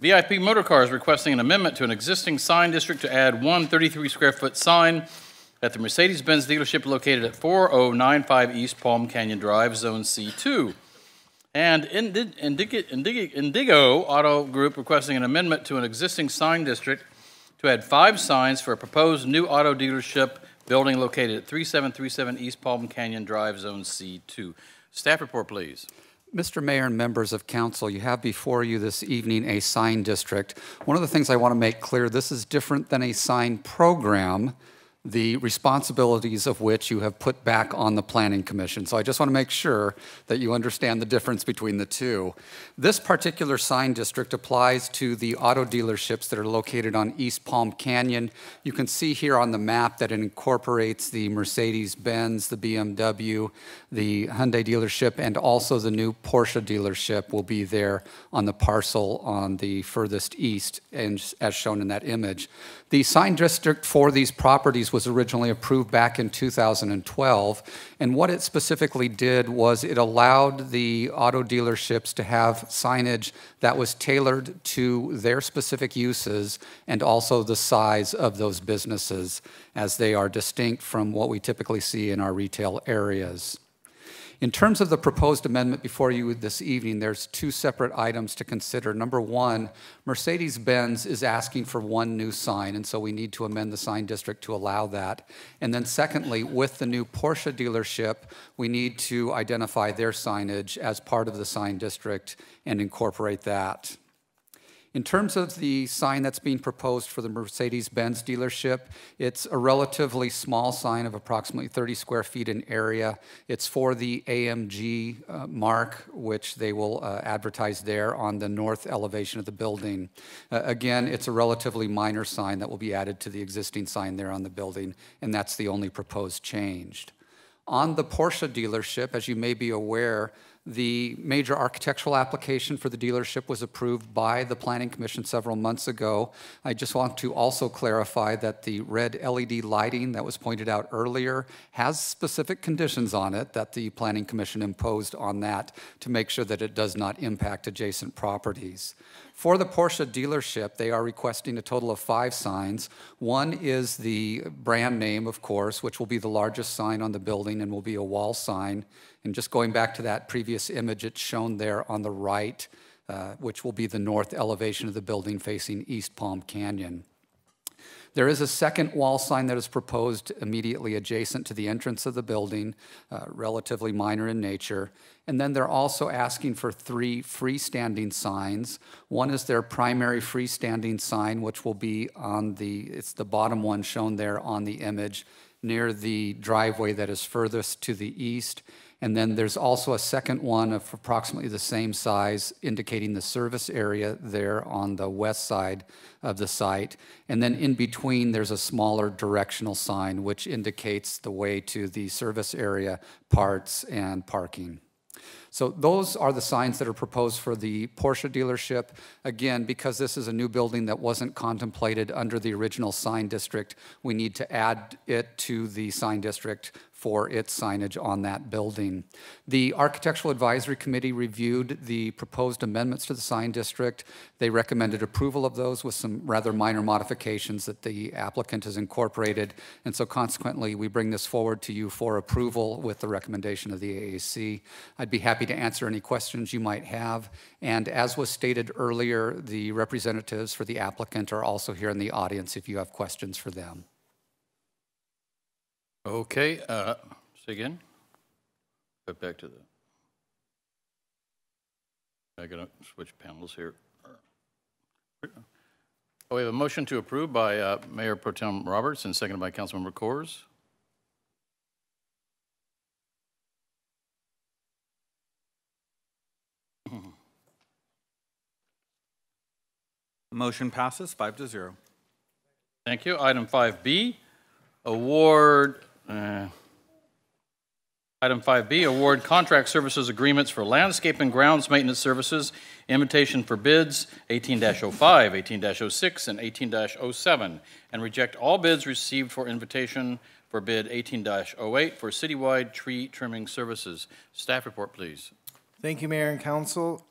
VIP Motorcars requesting an amendment to an existing sign district to add one 33-square-foot sign at the Mercedes-Benz dealership located at 4095 East Palm Canyon Drive, Zone C2. And Indigo Auto Group requesting an amendment to an existing sign district to add 5 signs for a proposed new auto dealership building located at 3737 East Palm Canyon Drive, Zone C2. Staff report, please. Mr. Mayor and members of council, you have before you this evening a sign district. One of the things I want to make clear, this is different than a sign program, the responsibilities of which you have put back on the Planning Commission. So I just want to make sure that you understand the difference between the two. This particular sign district applies to the auto dealerships that are located on East Palm Canyon. You can see here on the map that it incorporates the Mercedes-Benz, the BMW, the Hyundai dealership, and also the new Porsche dealership will be there on the parcel on the furthest east, and as shown in that image. The sign district for these properties was originally approved back in 2012, and what it specifically did was it allowed the auto dealerships to have signage that was tailored to their specific uses and also the size of those businesses, as they are distinct from what we typically see in our retail areas. In terms of the proposed amendment before you this evening, there's 2 separate items to consider. Number 1, Mercedes-Benz is asking for 1 new sign, and so we need to amend the sign district to allow that. And then secondly, with the new Porsche dealership, we need to identify their signage as part of the sign district and incorporate that. In terms of the sign that's being proposed for the Mercedes-Benz dealership, it's a relatively small sign of approximately 30 square feet in area. It's for the AMG mark, which they will advertise there on the north elevation of the building. Again, it's a relatively minor sign that will be added to the existing sign there on the building, and that's the only proposed change. On the Porsche dealership, as you may be aware, the major architectural application for the dealership was approved by the Planning Commission several months ago. I just want to also clarify that the red LED lighting that was pointed out earlier has specific conditions on it that the Planning Commission imposed on that to make sure that it does not impact adjacent properties. For the Porsche dealership, they are requesting a total of 5 signs. 1 is the brand name, of course, which will be the largest sign on the building and will be a wall sign. And just going back to that previous image, it's shown there on the right, which will be the north elevation of the building facing East Palm Canyon. There is a second wall sign that is proposed immediately adjacent to the entrance of the building, relatively minor in nature. And then they're also asking for 3 freestanding signs. 1 is their primary freestanding sign, which will be on it's the bottom one shown there on the image, near the driveway that is furthest to the east. And then there's also a second one of approximately the same size, indicating the service area there on the west side of the site. And then in between, there's a smaller directional sign, which indicates the way to the service area, parts, and parking. So those are the signs that are proposed for the Porsche dealership. Again, because this is a new building that wasn't contemplated under the original sign district, we need to add it to the sign district for its signage on that building. The Architectural Advisory Committee reviewed the proposed amendments to the sign district. They recommended approval of those with some rather minor modifications that the applicant has incorporated. And so consequently, we bring this forward to you for approval with the recommendation of the AAC. I'd be happy to answer any questions you might have. And as was stated earlier, the representatives for the applicant are also here in the audience if you have questions for them. Okay, say again. Go back to I gotta switch panels here. We have a motion to approve by Mayor Pro Tem Roberts and seconded by Councilmember Coors. Motion passes 5-0. Thank you. Item 5B, award. Item 5B, award contract services agreements for landscape and grounds maintenance services, invitation for bids 18-05, 18-06, and 18-07, and reject all bids received for invitation for bid 18-08 for citywide tree trimming services. Staff report, please. Thank you, Mayor and Council.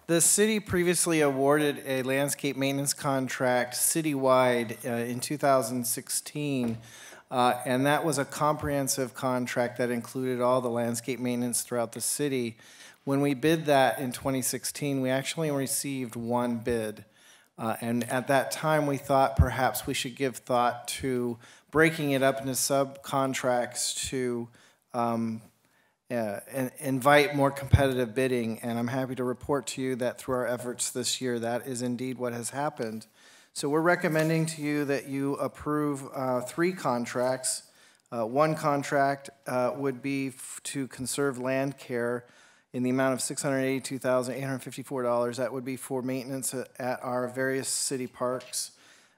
The city previously awarded a landscape maintenance contract citywide in 2016, and that was a comprehensive contract that included all the landscape maintenance throughout the city. When we bid that in 2016, we actually received one bid. And at that time, we thought perhaps we should give thought to breaking it up into subcontracts to invite more competitive bidding. And I'm happy to report to you that through our efforts this year, that is indeed what has happened. So we're recommending to you that you approve 3 contracts. One contract would be to conserve land care in the amount of $682,854. That would be for maintenance at our various city parks.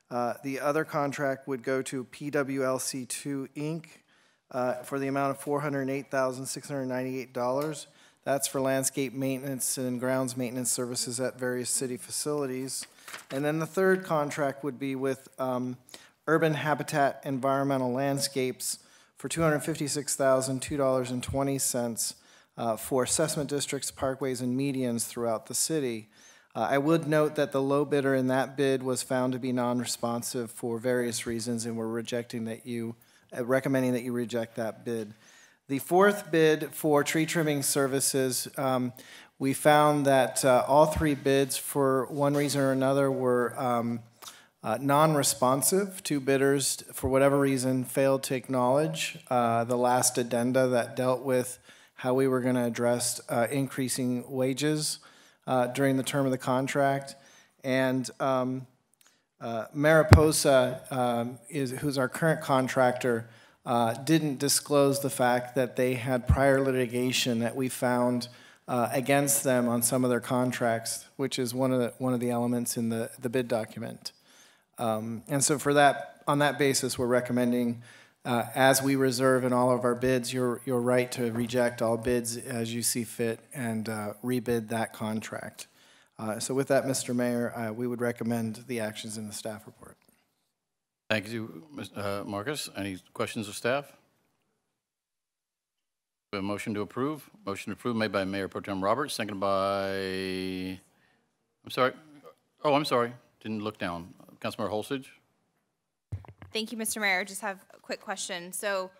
The other contract would go to PWLC2 Inc. For the amount of $408,698. That's for landscape maintenance and grounds maintenance services at various city facilities. And then the third contract would be with Urban Habitat Environmental Landscapes for $256,002.20. For assessment districts, parkways, and medians throughout the city. I would note that the low bidder in that bid was found to be non-responsive for various reasons, and we're recommending that you reject that bid. The fourth bid for tree trimming services, we found that all 3 bids, for one reason or another, were non-responsive. 2 bidders, for whatever reason, failed to acknowledge the last addenda that dealt with how we were going to address increasing wages during the term of the contract. And Mariposa, who's our current contractor, didn't disclose the fact that they had prior litigation that we found against them on some of their contracts, which is one of the elements in the bid document. And so for that, on that basis, we're recommending, as we reserve in all of our bids, your right to reject all bids as you see fit and rebid that contract. So with that, Mr. Mayor, we would recommend the actions in the staff report. Thank you, Marcus. Any questions of staff? We have a motion to approve. Motion to approve made by Mayor Pro Tem Roberts, seconded by, I'm sorry. Oh, I'm sorry. Didn't look down. Councilmember Holsage. Thank you, Mr. Mayor. Just have a quick question. So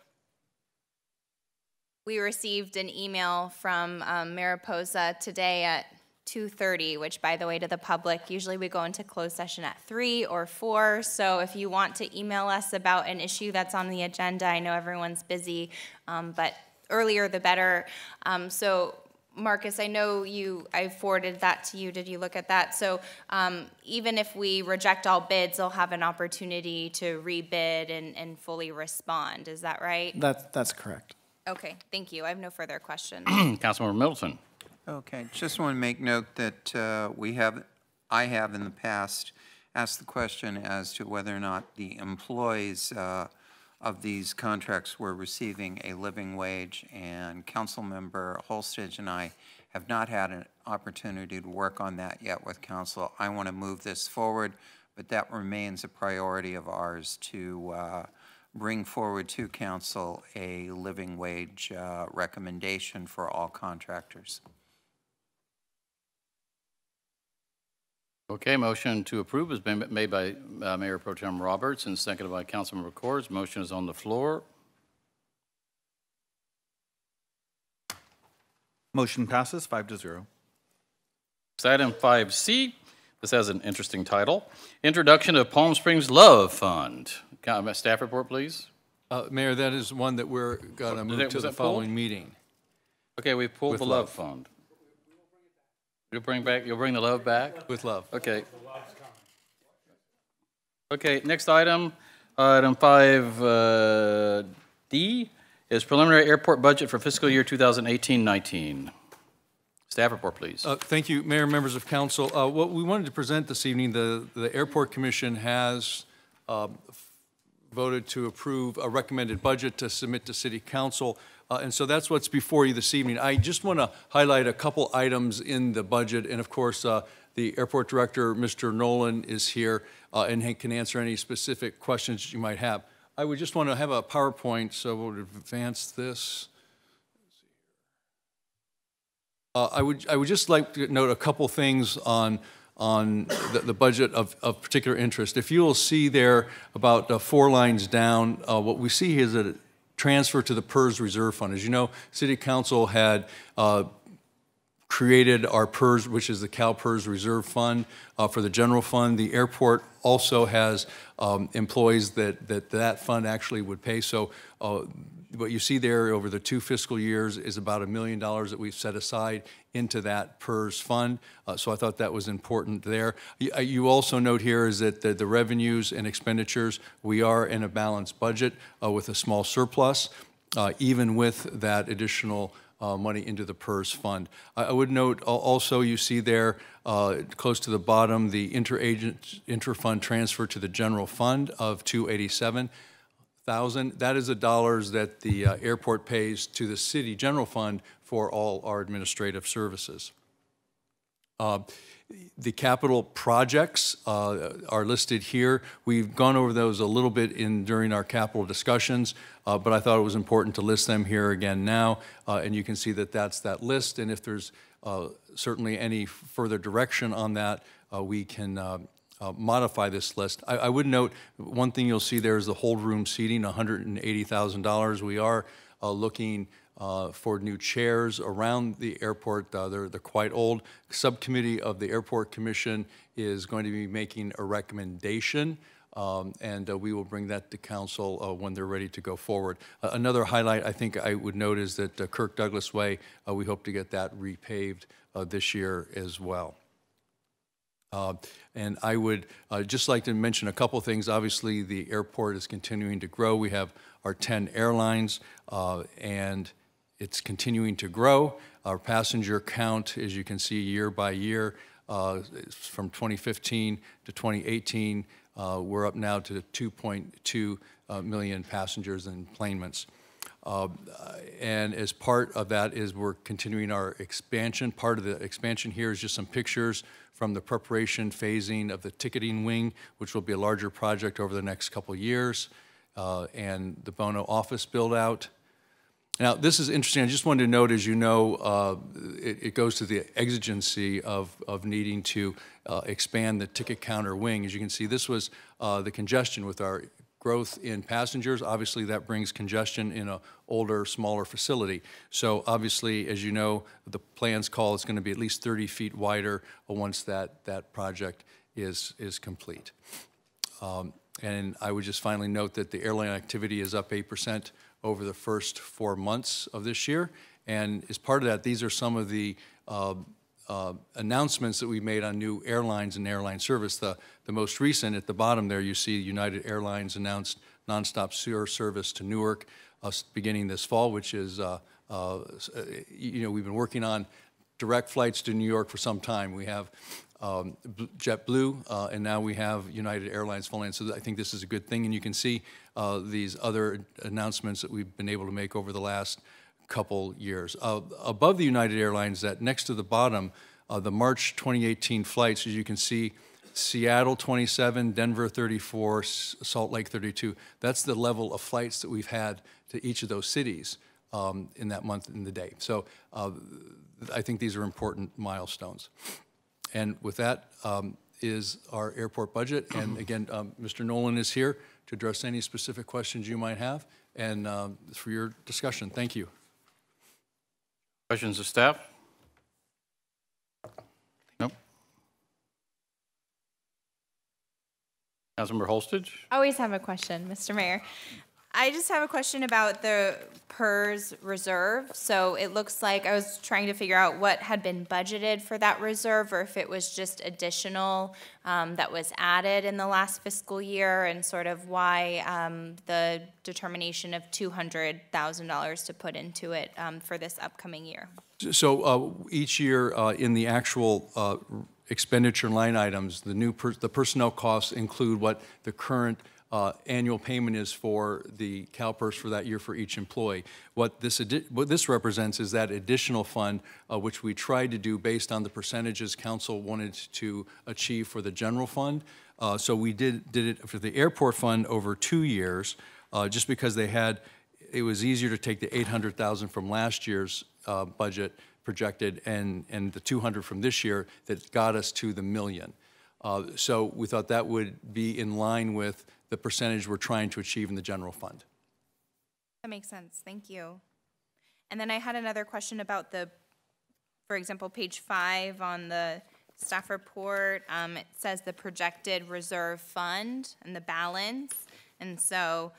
we received an email from Mariposa today at 2:30, which, by the way, to the public, usually we go into closed session at 3 or 4. So if you want to email us about an issue that's on the agenda, I know everyone's busy, but earlier the better. So Marcus, I know I forwarded that to you. Did you look at that? So even if we reject all bids, they'll have an opportunity to rebid and fully respond. Is that right? That's correct. Okay, thank you. I have no further questions. Councilmember Middleton. Okay, just want to make note that I have in the past asked the question as to whether or not the employees of these contracts were receiving a living wage, and Councilmember Holstage and I have not had an opportunity to work on that yet with Council. I want to move this forward, but that remains a priority of ours to bring forward to Council a living wage recommendation for all contractors. Okay, motion to approve has been made by Mayor Pro Tem Roberts and seconded by Councilmember Cordes. Motion is on the floor. Motion passes 5-0. Item 5C. This has an interesting title. Introduction of Palm Springs Love Fund. Staff report, please. Mayor, that is one that we're going to move to the following meeting. Okay, we pulled the Love Fund. You'll bring the love back? With love. Okay. Okay, next item, item 5D is preliminary airport budget for fiscal year 2018-19. Staff report, please. Thank you, Mayor, members of council. What we wanted to present this evening, the Airport Commission has voted to approve a recommended budget to submit to City Council. And so that's what's before you this evening. I just want to highlight a couple items in the budget. And of course, the airport director, Mr. Nolan, is here and can answer any specific questions you might have. I would just want to have a PowerPoint, so we'll advance this. I would just like to note a couple things on the budget of particular interest. If you will see there about 4 lines down, what we see is a transfer to the PERS Reserve Fund. As you know, City Council had created our PERS, which is the CalPERS Reserve Fund for the general fund. The airport also has employees that fund actually would pay. So what you see there over the 2 fiscal years is about $1 million that we've set aside into that PERS fund. So I thought that was important there. You also note here is that the revenues and expenditures, we are in a balanced budget with a small surplus, even with that additional money into the PERS fund. I would note also you see there close to the bottom the inter-fund transfer to the general fund of $287,000. That is the dollars that the airport pays to the city general fund for all our administrative services. The capital projects are listed here. We've gone over those a little bit during our capital discussions, but I thought it was important to list them here again now, and you can see that that's that list, and if there's certainly any further direction on that, we can modify this list. I would note one thing you'll see there is the hold room seating, $180,000. We are looking for new chairs around the airport. They're quite old. Subcommittee of the Airport Commission is going to be making a recommendation, and we will bring that to council when they're ready to go forward. Another highlight I think I would note is that Kirk Douglas Way, we hope to get that repaved this year as well. And I would just like to mention a couple things. Obviously, the airport is continuing to grow. We have our 10 airlines, and it's continuing to grow. Our passenger count, as you can see, year by year, from 2015 to 2018, we're up now to 2.2 million passengers and enplanements. And as part of that is we're continuing our expansion. Part of the expansion here is just some pictures from the preparation phasing of the ticketing wing, which will be a larger project over the next couple years, and the Bono office build out. Now, this is interesting. I just wanted to note, as you know, it goes to the exigency of needing to expand the ticket counter wing. As you can see, this was the congestion with our growth in passengers. Obviously, that brings congestion in an older, smaller facility. So obviously, as you know, the plans call it's going to be at least 30 feet wider once that project is complete. And I would just finally note that the airline activity is up 8% over the first 4 months of this year. And as part of that, these are some of the announcements that we made on new airlines and airline service. The most recent, at the bottom there, you see United Airlines announced nonstop service to Newark beginning this fall, which is, we've been working on direct flights to New York for some time. We have JetBlue, and now we have United Airlines flying. So I think this is a good thing, and you can see these other announcements that we've been able to make over the last couple years. Above the United Airlines, that next to the bottom, the March 2018 flights, as you can see, Seattle 27, Denver 34, Salt Lake 32. That's the level of flights that we've had to each of those cities in that month in the day. So I think these are important milestones. And with that is our airport budget. And again, Mr. Nolan is here to address any specific questions you might have and for your discussion. Thank you. Questions of staff? Nope. Councilmember Holstage? I always have a question, Mr. Mayor. I just have a question about the PERS reserve. So it looks like I was trying to figure out what had been budgeted for that reserve, or if it was just additional that was added in the last fiscal year, and sort of why the determination of $200,000 to put into it for this upcoming year. So each year in the actual expenditure line items, the personnel costs include what the current annual payment is for the CalPERS for that year for each employee. What this represents is that additional fund, which we tried to do based on the percentages council wanted to achieve for the general fund. So we did it for the airport fund over 2 years, just because it was easier to take the $800,000 from last year's budget projected and the 200 from this year that got us to the million. So we thought that would be in line with the percentage we're trying to achieve in the general fund. That makes sense. Thank you. And then I had another question about for example, page 5 on the staff report. It says the projected reserve fund and the balance. And so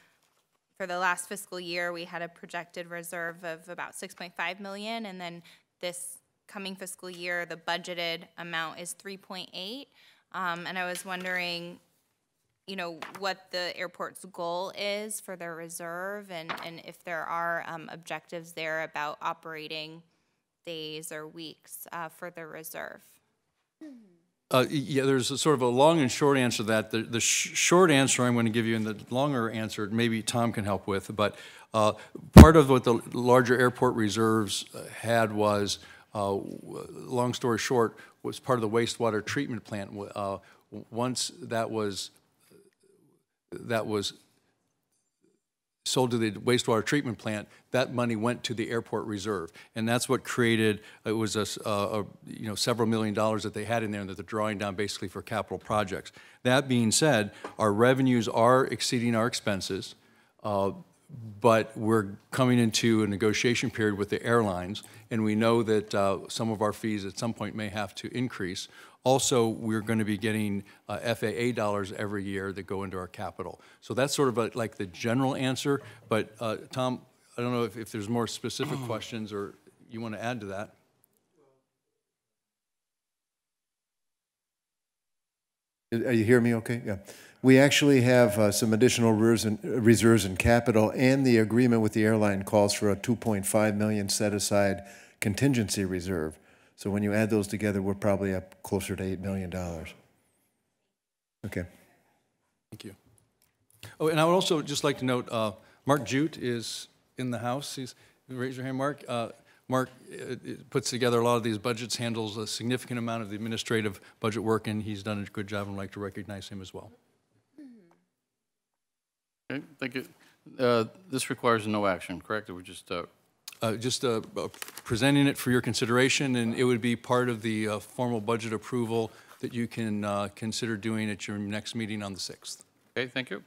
for the last fiscal year, we had a projected reserve of about 6.5 million. And then this coming fiscal year, the budgeted amount is 3.8. And I was wondering, what the airport's goal is for their reserve and if there are objectives there about operating days or weeks for the reserve. Yeah, there's a sort of a long and short answer to that. The short answer I'm going to give you, and the longer answer maybe Tom can help with, but part of what the larger airport reserves had was, long story short, was part of the wastewater treatment plant. Once that was sold to the wastewater treatment plant, that money went to the airport reserve, and that's what created. It was several $1 million that they had in there that they're drawing down basically for capital projects. That being said, our revenues are exceeding our expenses, but we're coming into a negotiation period with the airlines, and we know that some of our fees at some point may have to increase. Also, we're going to be getting FAA dollars every year that go into our capital. So that's sort of like the general answer. But Tom, I don't know if there's more specific questions or you want to add to that. Are you hearing me okay? Yeah. We actually have some additional reserves in capital, and the agreement with the airline calls for a $2.5 million set-aside contingency reserve. So when you add those together, we're probably up closer to $8 million. Okay. Thank you. Oh, and I would also just like to note, Mark Jute is in the house. Raise your hand, Mark. Mark puts together a lot of these budgets, handles a significant amount of the administrative budget work, and he's done a good job, and I'd like to recognize him as well. Okay, thank you. This requires no action, correct? We're just presenting it for your consideration, and it would be part of the formal budget approval that you can consider doing at your next meeting on the 6th. Okay, thank you.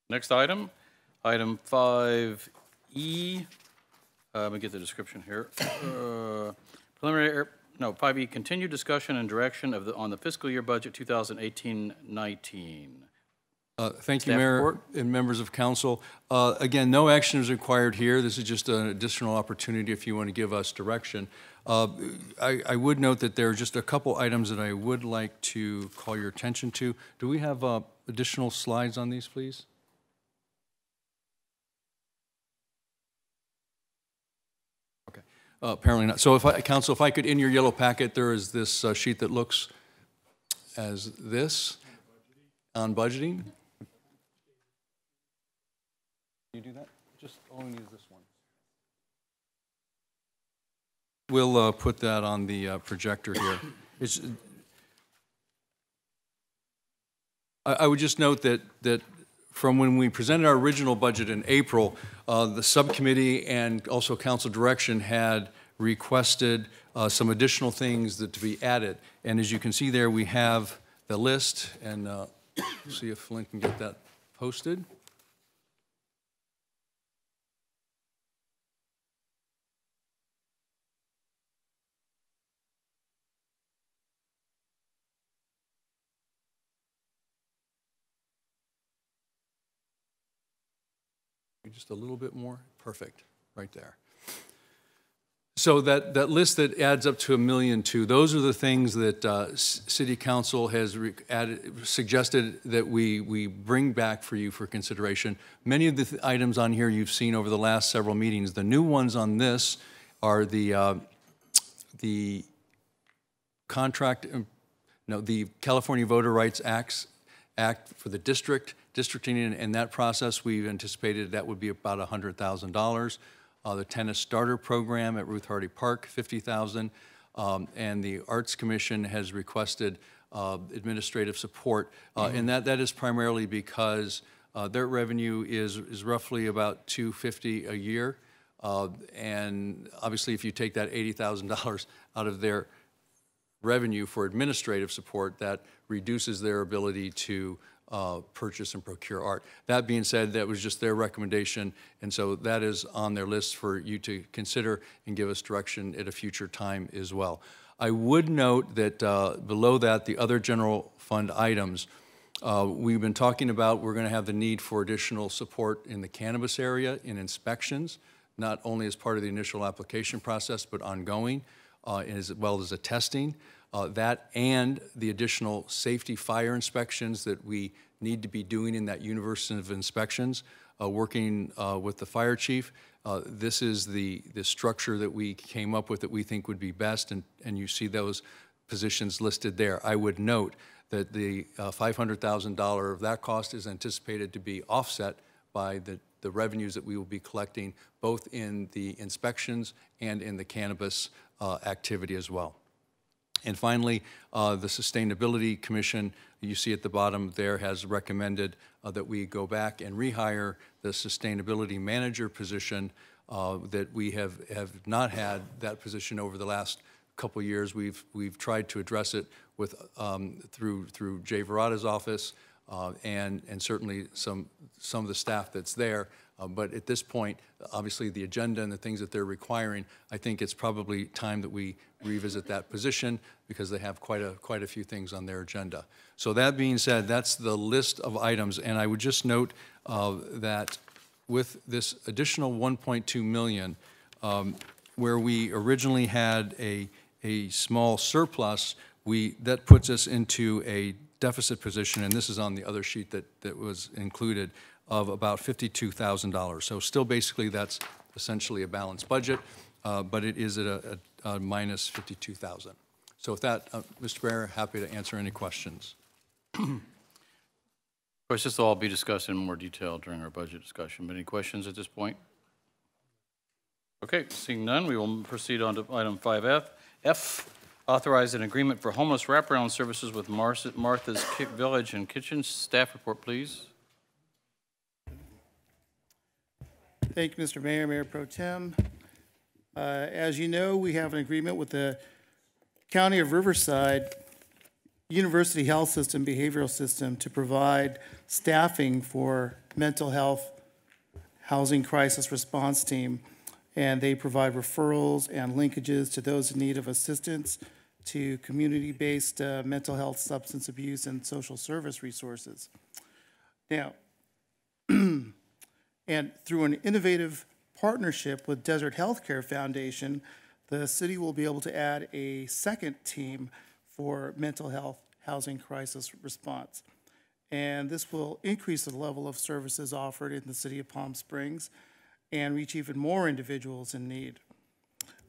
Next item, item 5E. Let me get the description here. 5E, continued discussion and direction on the fiscal year budget 2018-19. Thank you, Mayor and members of council. Again, no action is required here. This is just an additional opportunity if you want to give us direction. I would note that there are just a couple items that I would like to call your attention to. Do we have additional slides on these, please? Okay, apparently not. So, Council, if I could, in your yellow packet, there is this sheet that looks as this on budgeting. You do that? Just only use this one. We'll put that on the projector here. I would just note that from when we presented our original budget in April, the subcommittee and also council direction had requested some additional things to be added. And as you can see there, we have the list, and see if Lynn can get that posted. Just a little bit more. Perfect. Right there. So that list that adds up to $1.2 million, those are the things that City Council has suggested that we bring back for you for consideration. Many of the items on here you've seen over the last several meetings. The new ones on this are the California Voter Rights Act for the districting, and that process we've anticipated that would be about $100,000. The tennis starter program at Ruth Hardy Park, $50,000, and the Arts Commission has requested administrative support, and that is primarily because their revenue is roughly about $250,000 a year, And obviously, if you take that $80,000 out of their revenue for administrative support, that reduces their ability to purchase and procure art. That being said, that was just their recommendation, and so that is on their list for you to consider and give us direction at a future time as well. I would note that below that, the other general fund items, we've been talking about we're going to have the need for additional support in the cannabis area in inspections, not only as part of the initial application process, but ongoing, as well as a testing. That and the additional safety fire inspections that we need to be doing in that universe of inspections, working with the fire chief. This is the structure that we came up with that we think would be best, and you see those positions listed there. I would note that the $500,000 of that cost is anticipated to be offset by the revenues that we will be collecting both in the inspections and in the cannabis activity as well. And finally, the Sustainability Commission, you see at the bottom there, has recommended that we go back and rehire the sustainability manager position that we have not had that position over the last couple of years. We've tried to address it with through Jay Verada's office and certainly some of the staff that's there. But at this point, obviously the agenda and the things that they're requiring, I think it's probably time that we revisit that position because they have quite a few things on their agenda. So that being said, that's the list of items, and I would just note that with this additional $1.2 million, where we originally had a small surplus, that puts us into a deficit position, and this is on the other sheet that was included, of about $52,000. So still basically that's essentially a balanced budget, but it is at a minus $52,000. So with that, Mr. Mayor, happy to answer any questions. Of course, this will all be discussed in more detail during our budget discussion. But any questions at this point? Okay, seeing none, we will proceed on to item 5F. F, authorize an agreement for homeless wraparound services with Martha's Village and Kitchen. Staff report, please. Thank you, Mr. Mayor, Mayor Pro Tem. As you know, we have an agreement with the County of Riverside University Health System, Behavioral System, to provide staffing for mental health housing crisis response team. And they provide referrals and linkages to those in need of assistance to community-based mental health, substance abuse, and social service resources. Now, and through an innovative partnership with Desert Healthcare Foundation, the city will be able to add a second team for mental health housing crisis response. And this will increase the level of services offered in the city of Palm Springs and reach even more individuals in need.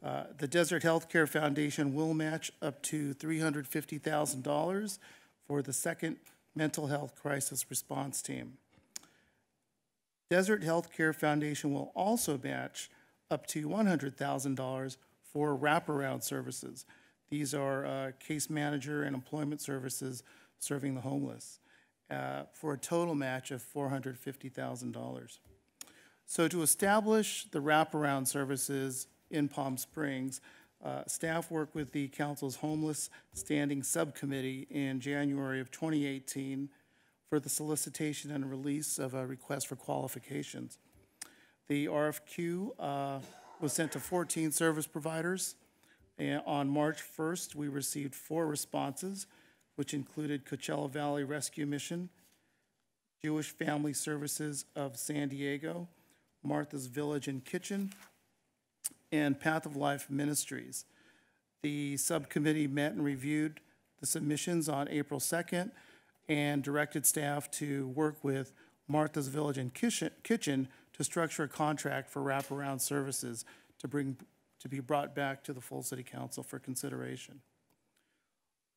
The Desert Healthcare Foundation will match up to $350,000 for the second mental health crisis response team. Desert Healthcare Foundation will also match up to $100,000 for wraparound services. These are case manager and employment services serving the homeless for a total match of $450,000. So to establish the wraparound services in Palm Springs, staff worked with the council's homeless standing subcommittee in January of 2018 for the solicitation and release of a request for qualifications. The RFQ was sent to 14 service providers. And on March 1st, we received 4 responses, which included Coachella Valley Rescue Mission, Jewish Family Services of San Diego, Martha's Village and Kitchen, and Path of Life Ministries. The subcommittee met and reviewed the submissions on April 2nd and directed staff to work with Martha's Village and Kitchen to structure a contract for wraparound services to be brought back to the full city council for consideration.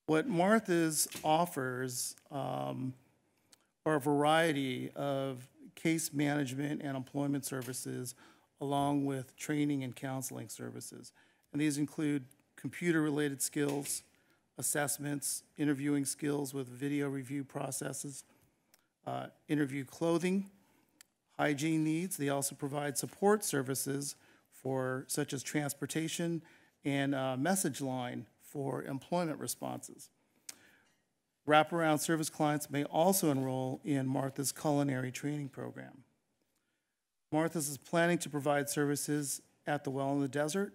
What Martha's offers are a variety of case management and employment services along with training and counseling services. And these include computer-related skills, assessments, interviewing skills with video review processes, interview clothing, hygiene needs. They also provide support services for such as transportation and message line for employment responses. Wraparound service clients may also enroll in Martha's culinary training program. Martha's is planning to provide services at the Well in the Desert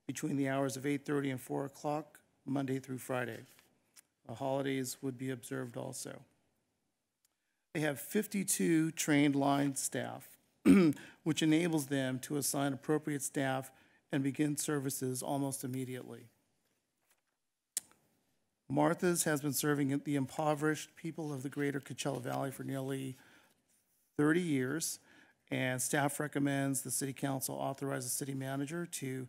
between the hours of 8:30 and 4 o'clock, Monday through Friday. The holidays would be observed also. They have 52 trained line staff, which enables them to assign appropriate staff and begin services almost immediately. Martha's has been serving the impoverished people of the greater Coachella Valley for nearly 30 years, and staff recommends the City Council authorize the city manager to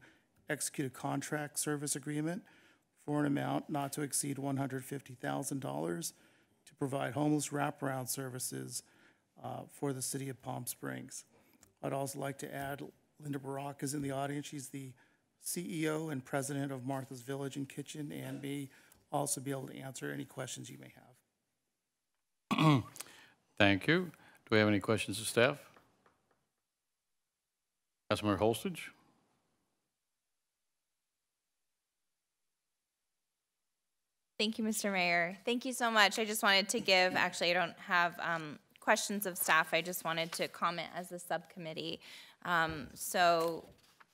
execute a contract service agreement for an amount not to exceed $150,000 to provide homeless wraparound services for the city of Palm Springs. I'd also like to add Linda Barak is in the audience. She's the CEO and president of Martha's Village and Kitchen, and may also be able to answer any questions you may have. Thank you. Do we have any questions of staff? Councilmember Holstage? Thank you, Mr. Mayor. Thank you so much. I just wanted to give, actually, I don't have questions of staff. I just wanted to comment as a subcommittee. So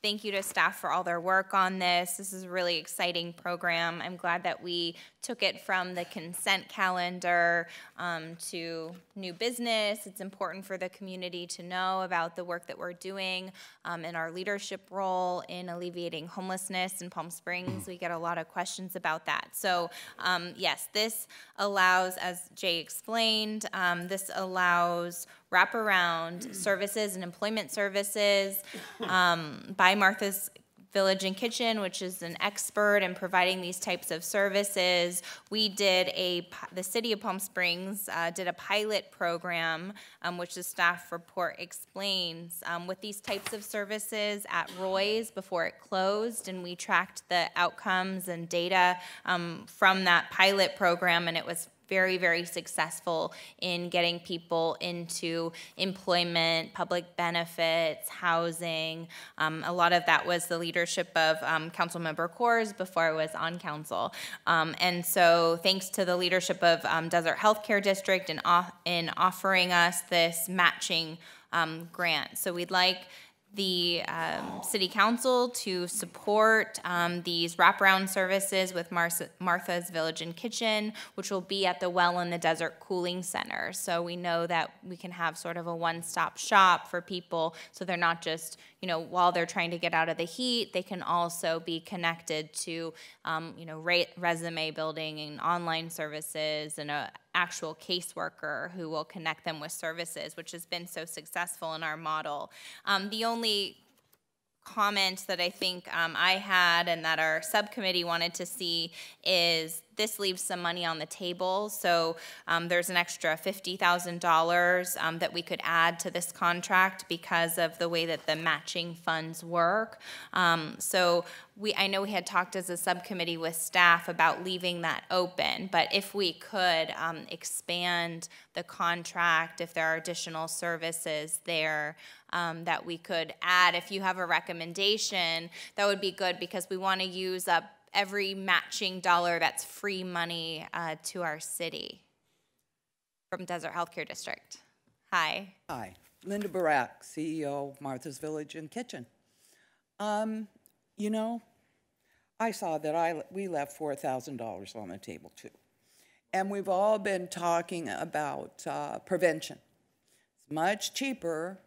thank you to staff for all their work on this. This is a really exciting program. I'm glad that we took it from the consent calendar to new business. It's important for the community to know about the work that we're doing in our leadership role in alleviating homelessness in Palm Springs. We get a lot of questions about that. So yes, this allows, as Jay explained, this allows wraparound services and employment services by Martha's Village and Kitchen, which is an expert in providing these types of services. We did the City of Palm Springs did a pilot program, which the staff report explains, with these types of services at Roy's before it closed, and we tracked the outcomes and data from that pilot program, and it was very, very successful in getting people into employment, public benefits, housing. A lot of that was the leadership of Councilmember Kors before I was on council. And so thanks to the leadership of Desert Healthcare District in offering us this matching grant. So we'd like the City Council to support these wraparound services with Martha's Village and Kitchen, which will be at the Well in the Desert Cooling Center. So we know that we can have sort of a one-stop shop for people, so they're not just, you know, while they're trying to get out of the heat, they can also be connected to, you know, resume building and online services and a actual caseworker who will connect them with services, which has been so successful in our model. The only comment that I think I had and that our subcommittee wanted to see is this leaves some money on the table. So there's an extra $50,000 that we could add to this contract because of the way that the matching funds work. So I know we had talked as a subcommittee with staff about leaving that open, but if we could expand the contract, if there are additional services there that we could add, if you have a recommendation, that would be good, because we want to use up every matching dollar that's free money to our city. From Desert Healthcare District. Hi. Hi, Linda Barak, CEO of Martha's Village and Kitchen. You know, I saw that we left $4,000 on the table too. And we've all been talking about prevention. It's much cheaper.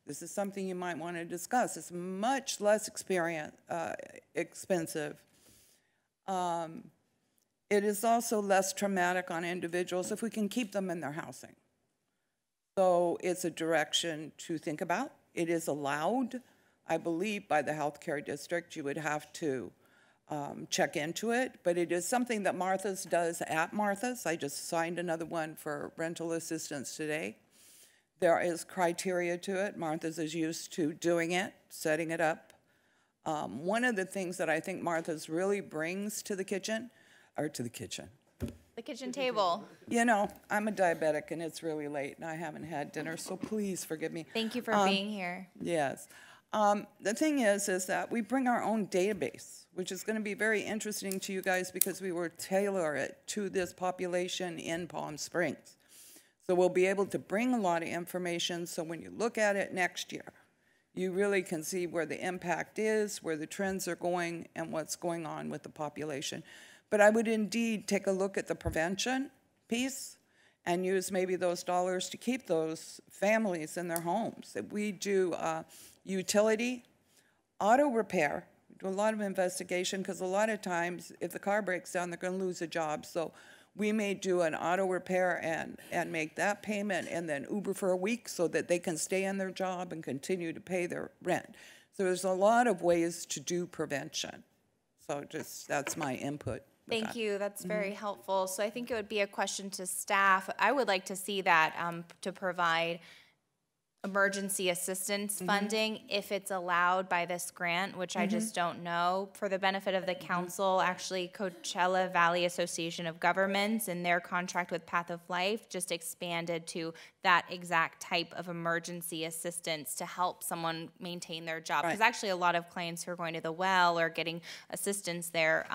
This is something you might want to discuss. It's much less expensive. It is also less traumatic on individuals if we can keep them in their housing. So it's a direction to think about. It is allowed, I believe, by the healthcare district. You would have to check into it, but it is something that Martha's does at Martha's. I just signed another one for rental assistance today. There is criteria to it. Martha's is used to doing it, setting it up. One of the things that I think Martha's really brings to the kitchen, the kitchen table. You know, I'm a diabetic and it's really late and I haven't had dinner, so please forgive me. Thank you for being here. Yes. The thing is that we bring our own database, which is going to be very interesting to you guys because we will tailor it to this population in Palm Springs. So we'll be able to bring a lot of information, so when you look at it next year, you really can see where the impact is, where the trends are going, and what's going on with the population. But I would indeed take a look at the prevention piece and use maybe those dollars to keep those families in their homes. We do utility, auto repair. We do a lot of investigation because a lot of times if the car breaks down, they're going to lose a job. So we may do an auto repair and make that payment and then Uber for a week so that they can stay in their job and continue to pay their rent. So there's a lot of ways to do prevention. So just that's my input. Thank you. That's very helpful. So I think it would be a question to staff. I would like to see that to provide emergency assistance funding if it's allowed by this grant, which I just don't know. For the benefit of the council, actually Coachella Valley Association of Governments and their contract with Path of Life just expanded to that exact type of emergency assistance to help someone maintain their job. Because actually a lot of clients who are going to the well or getting assistance there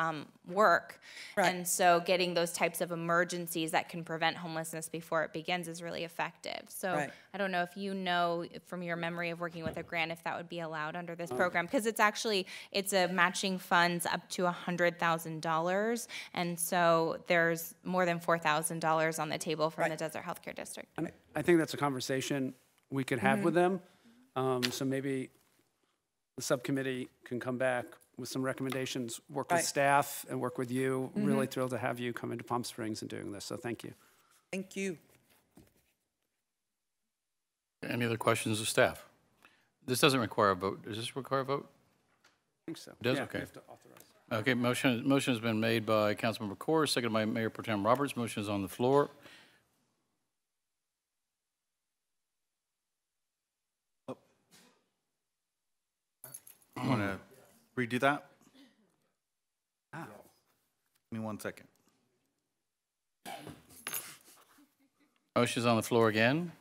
work. And so getting those types of emergencies that can prevent homelessness before it begins is really effective. So I don't know if you know from your memory of working with a grant if that would be allowed under this program, because it's a matching funds up to $100,000, and so there's more than $4,000 on the table from the Desert Healthcare District. And I think that's a conversation we could have with them. So maybe the subcommittee can come back with some recommendations, work with staff and work with you. Really thrilled to have you come into Palm Springs and doing this, so thank you. Thank you. Any other questions of staff? This doesn't require a vote. Does this require a vote? I think so. It does? Yeah, Okay. we have to authorize. Okay, motion has been made by Councilmember Corr, seconded by Mayor Pro Tem Roberts. Motion is on the floor. I want to redo that. Give me 1 second. Motion is on the floor again.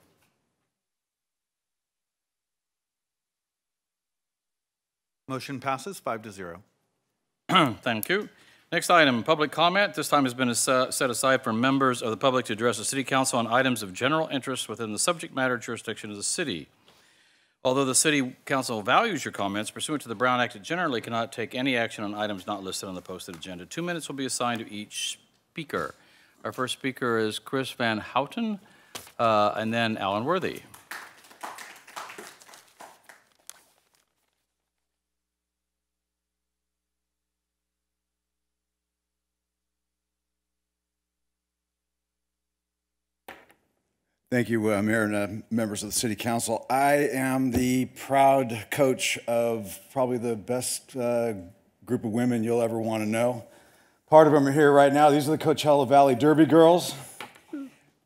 Motion passes 5-0. Thank you. Next item, public comment. This time has been set aside for members of the public to address the City Council on items of general interest within the subject matter jurisdiction of the city. Although the City Council values your comments, pursuant to the Brown Act, it generally cannot take any action on items not listed on the posted agenda. 2 minutes will be assigned to each speaker. Our first speaker is Chris Van Houten, and then Alan Worthy. Thank you, Mayor and members of the City Council. I am the proud coach of probably the best group of women you'll ever want to know. Part of them are here right now. These are the Coachella Valley Derby girls.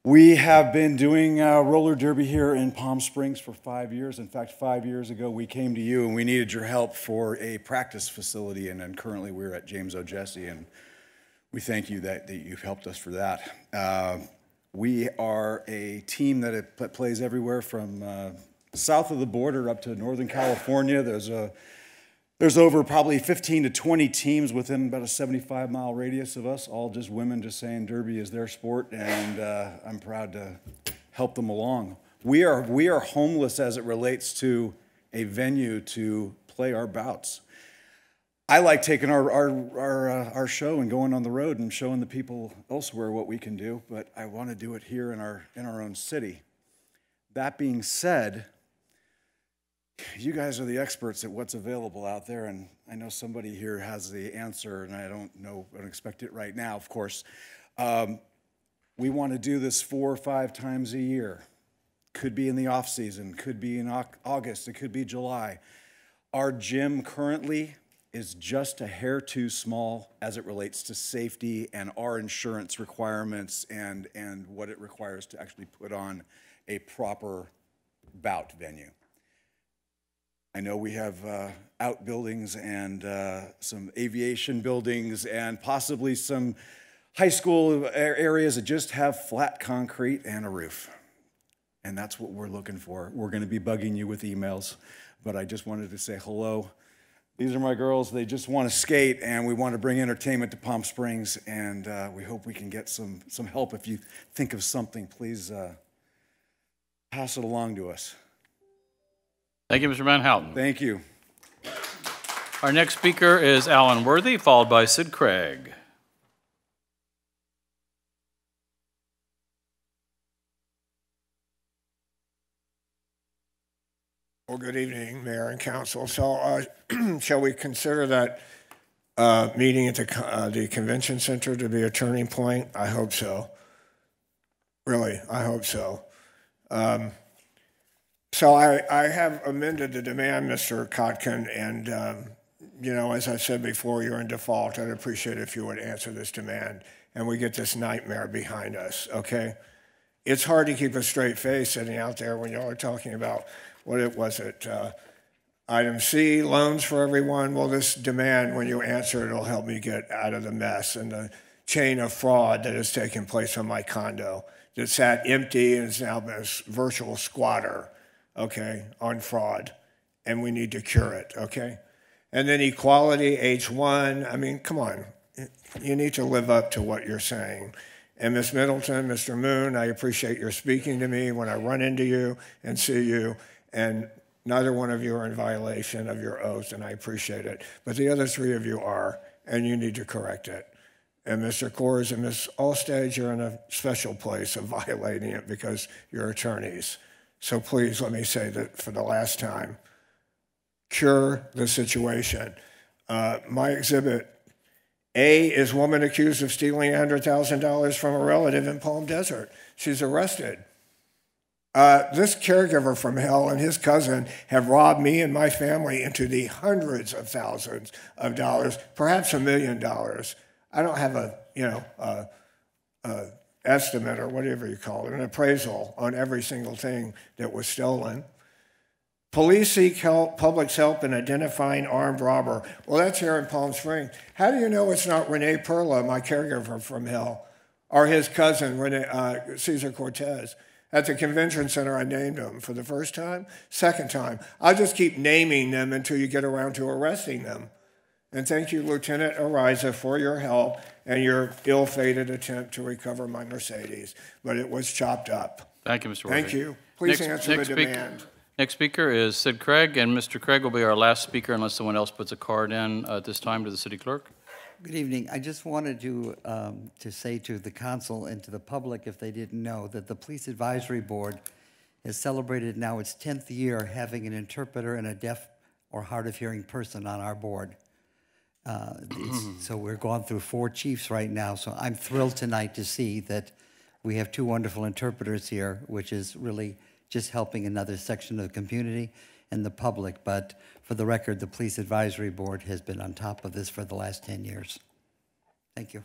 We have been doing roller derby here in Palm Springs for 5 years. In fact, 5 years ago, we came to you and we needed your help for a practice facility, and then currently we're at James O. Jesse, and we thank you that you've helped us for that. We are a team that plays everywhere from south of the border up to Northern California. There's over probably 15 to 20 teams within about a 75-mile radius of us, all just women just saying derby is their sport, and I'm proud to help them along. We are homeless as it relates to a venue to play our bouts. I like taking our show and going on the road and showing the people elsewhere what we can do, but I want to do it here in our own city. That being said, you guys are the experts at what's available out there, and I know somebody here has the answer, and I don't expect it right now, of course. We want to do this 4 or 5 times a year. Could be in the off season, could be in August, it could be July. Our gym currently is just a hair too small as it relates to safety and our insurance requirements and what it requires to actually put on a proper bout venue. I know we have outbuildings and some aviation buildings and possibly some high school areas that just have flat concrete and a roof. and that's what we're looking for. We're going to be bugging you with emails, but I just wanted to say hello. These are my girls. They just want to skate, and we want to bring entertainment to Palm Springs, and we hope we can get some help. If you think of something, please pass it along to us. Thank you, Mr. Van Houten. Thank you. Our next speaker is Alan Worthy, followed by Sid Craig. Well, good evening, Mayor and Council. So shall we consider that meeting at the Convention Center to be a turning point? I hope so. Really, I hope so. So I have amended the demand, Mr. Kotkin, and you know, as I said before, you're in default. I'd appreciate it if you would answer this demand and we get this nightmare behind us, okay? It's hard to keep a straight face sitting out there when y'all are talking about item C, loans for everyone. Well, this demand, when you answer it, it'll help me get out of the mess and the chain of fraud that has taken place on my condo that sat empty and is now a virtual squatter, okay, on fraud. And we need to cure it, okay? And then equality, H1, I mean, come on. You need to live up to what you're saying. And Ms. Middleton, Mr. Moon, I appreciate your speaking to me when I run into you and see you. And neither one of you are in violation of your oath, and I appreciate it. But the other three of you are, and you need to correct it. And Mr. Kors and Ms. Allstage, you're in a special place of violating it because you're attorneys. So please let me say that for the last time, cure the situation. My exhibit A is woman accused of stealing $100,000 from a relative in Palm Desert. She's arrested. This caregiver from hell and his cousin have robbed me and my family into the hundreds of thousands of dollars, perhaps $1 million. I don't have a estimate or whatever you call it, an appraisal on every single thing that was stolen. Police seek public's help in identifying armed robber. Well, that's here in Palm Springs. How do you know it's not Rene Perla, my caregiver from hell, or his cousin, Cesar Cortez? At the convention center, I named them for the first time. Second time, I'll just keep naming them until you get around to arresting them. And thank you, Lieutenant Ariza, for your help and your ill-fated attempt to recover my Mercedes. But it was chopped up. Thank you, Mr. Worthy. Thank you. Please answer the demand. Next speaker is Sid Craig, and Mr. Craig will be our last speaker unless someone else puts a card in at this time to the city clerk. Good evening. I just wanted to say to the council and to the public, if they didn't know, that the Police Advisory Board has celebrated now its 10th year having an interpreter and a deaf or hard of hearing person on our board. So we're going through 4 chiefs right now, so I'm thrilled tonight to see that we have 2 wonderful interpreters here, which is really just helping another section of the community and the public. But for the record, the Police Advisory Board has been on top of this for the last 10 years. Thank you.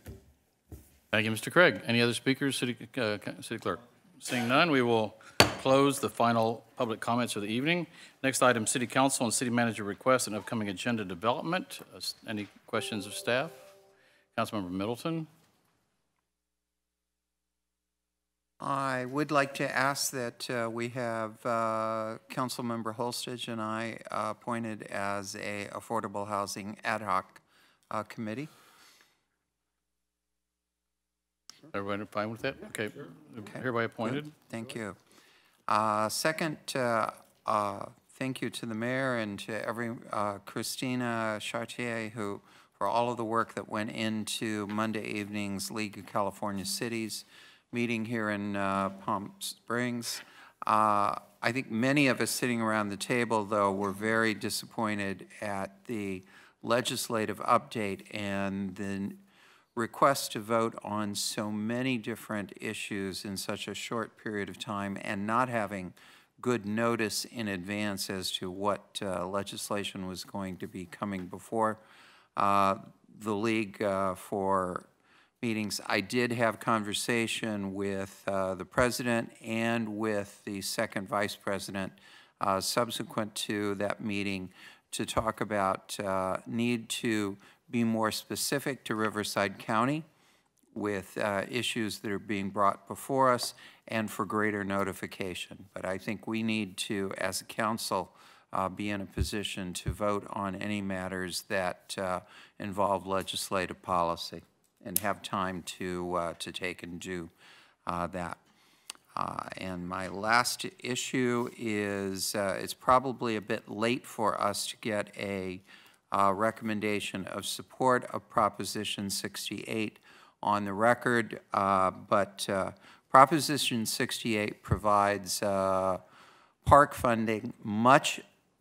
Thank you, Mr. Craig. Any other speakers, City Clerk? Seeing none, we will close the final public comments of the evening. Next item, City Council and City Manager requests and upcoming agenda development. Any questions of staff? Councilmember Middleton. I would like to ask that we have Councilmember Holstage and I appointed as a Affordable Housing Ad Hoc Committee. Everybody fine with that? Okay. Hereby appointed. Good. Thank you. Second, thank you to the mayor and to Christina Chartier, who for all of the work that went into Monday evening's League of California Cities meeting here in Palm Springs. I think many of us sitting around the table, though, were very disappointed at the legislative update and the request to vote on so many different issues in such a short period of time and not having good notice in advance as to what legislation was going to be coming before the League for meetings. I did have conversation with the president and with the second vice president subsequent to that meeting to talk about need to be more specific to Riverside County with issues that are being brought before us and for greater notification. But I think we need to, as a council, be in a position to vote on any matters that involve legislative policy and have time to take and do that. And my last issue is it's probably a bit late for us to get a recommendation of support of Proposition 68 on the record, but Proposition 68 provides park funding.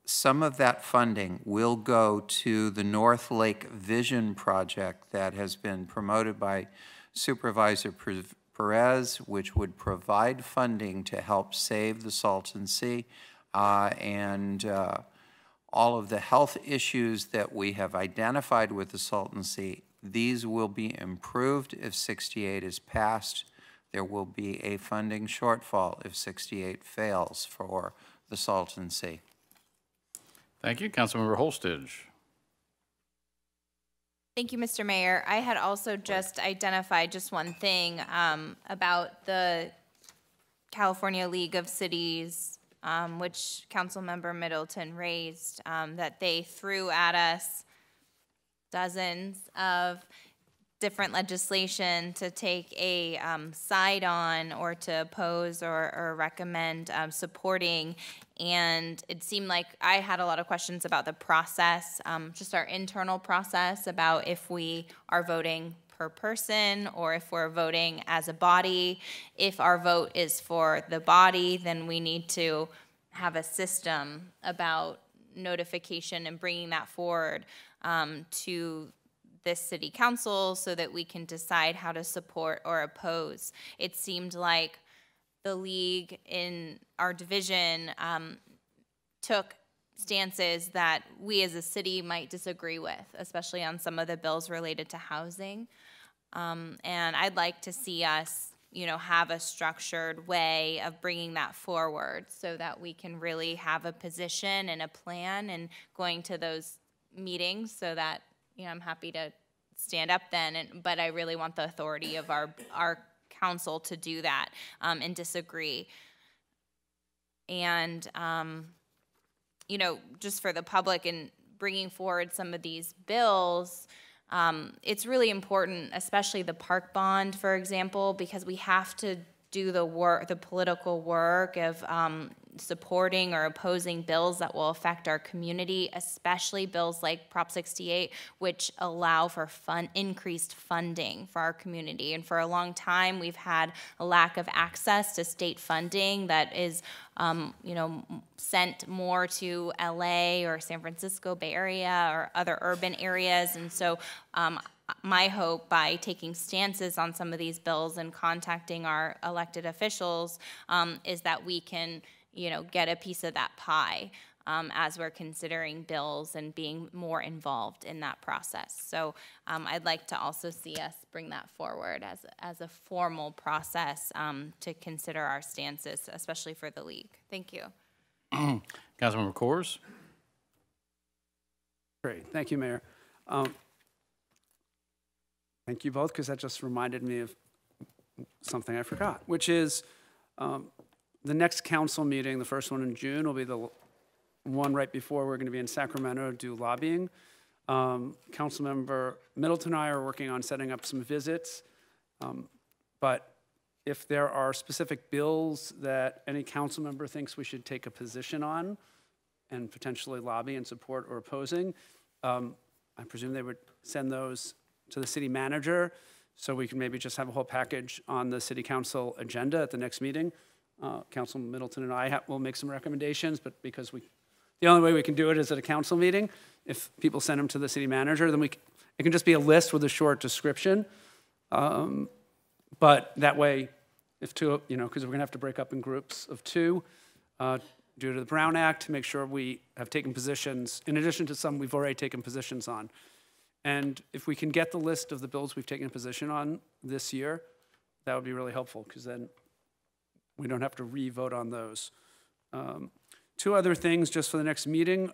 Some of that funding will go to the North Lake Vision Project that has been promoted by Supervisor Perez, which would provide funding to help save the Salton Sea and all of the health issues that we have identified with the Salton Sea. These will be improved if 68 is passed. There will be a funding shortfall if 68 fails for the Salton Sea. Thank you. Councilmember Holstage. Thank you, Mr. Mayor. I had also just identified just one thing about the California League of Cities, which Councilmember Middleton raised, that they threw at us dozens of different legislation to take a side on or to oppose or recommend supporting. And it seemed like I had a lot of questions about the process, just our internal process about if we are voting per person or if we're voting as a body. If our vote is for the body, then we need to have a system about notification and bringing that forward to this city council so that we can decide how to support or oppose. It seemed like the league in our division took stances that we as a city might disagree with, especially on some of the bills related to housing. And I'd like to see us, have a structured way of bringing that forward so that we can really have a position and a plan and going to those meetings so that I'm happy to stand up then, but I really want the authority of our council to do that and disagree. And, just for the public and bringing forward some of these bills, it's really important, especially the park bond, for example, because we have to do the political work of supporting or opposing bills that will affect our community, especially bills like Prop 68, which allow for increased funding for our community. And for a long time, we've had a lack of access to state funding that is, sent more to LA or San Francisco Bay Area or other urban areas. And so my hope by taking stances on some of these bills and contacting our elected officials is that we can get a piece of that pie as we're considering bills and being more involved in that process. So I'd like to also see us bring that forward as a formal process to consider our stances, especially for the league. Thank you. Councilmember Coors. Great, thank you, Mayor. Thank you both, because that just reminded me of something I forgot, which is the next council meeting, the first one in June, will be the one right before we're going to be in Sacramento to do lobbying. Councilmember Middleton and I are working on setting up some visits, but if there are specific bills that any council member thinks we should take a position on and potentially lobby and support or opposing, I presume they would send those to the city manager so we can maybe just have a whole package on the city council agenda at the next meeting. Councilman Middleton and I will make some recommendations, but because the only way we can do it is at a council meeting. If people send them to the city manager, then it can just be a list with a short description. But that way, if two, because we're gonna have to break up in groups of two due to the Brown Act, to make sure we have taken positions, in addition to some we've already taken positions on. And if we can get the list of the bills we've taken a position on this year, that would be really helpful, because then we don't have to re-vote on those. Two other things just for the next meeting,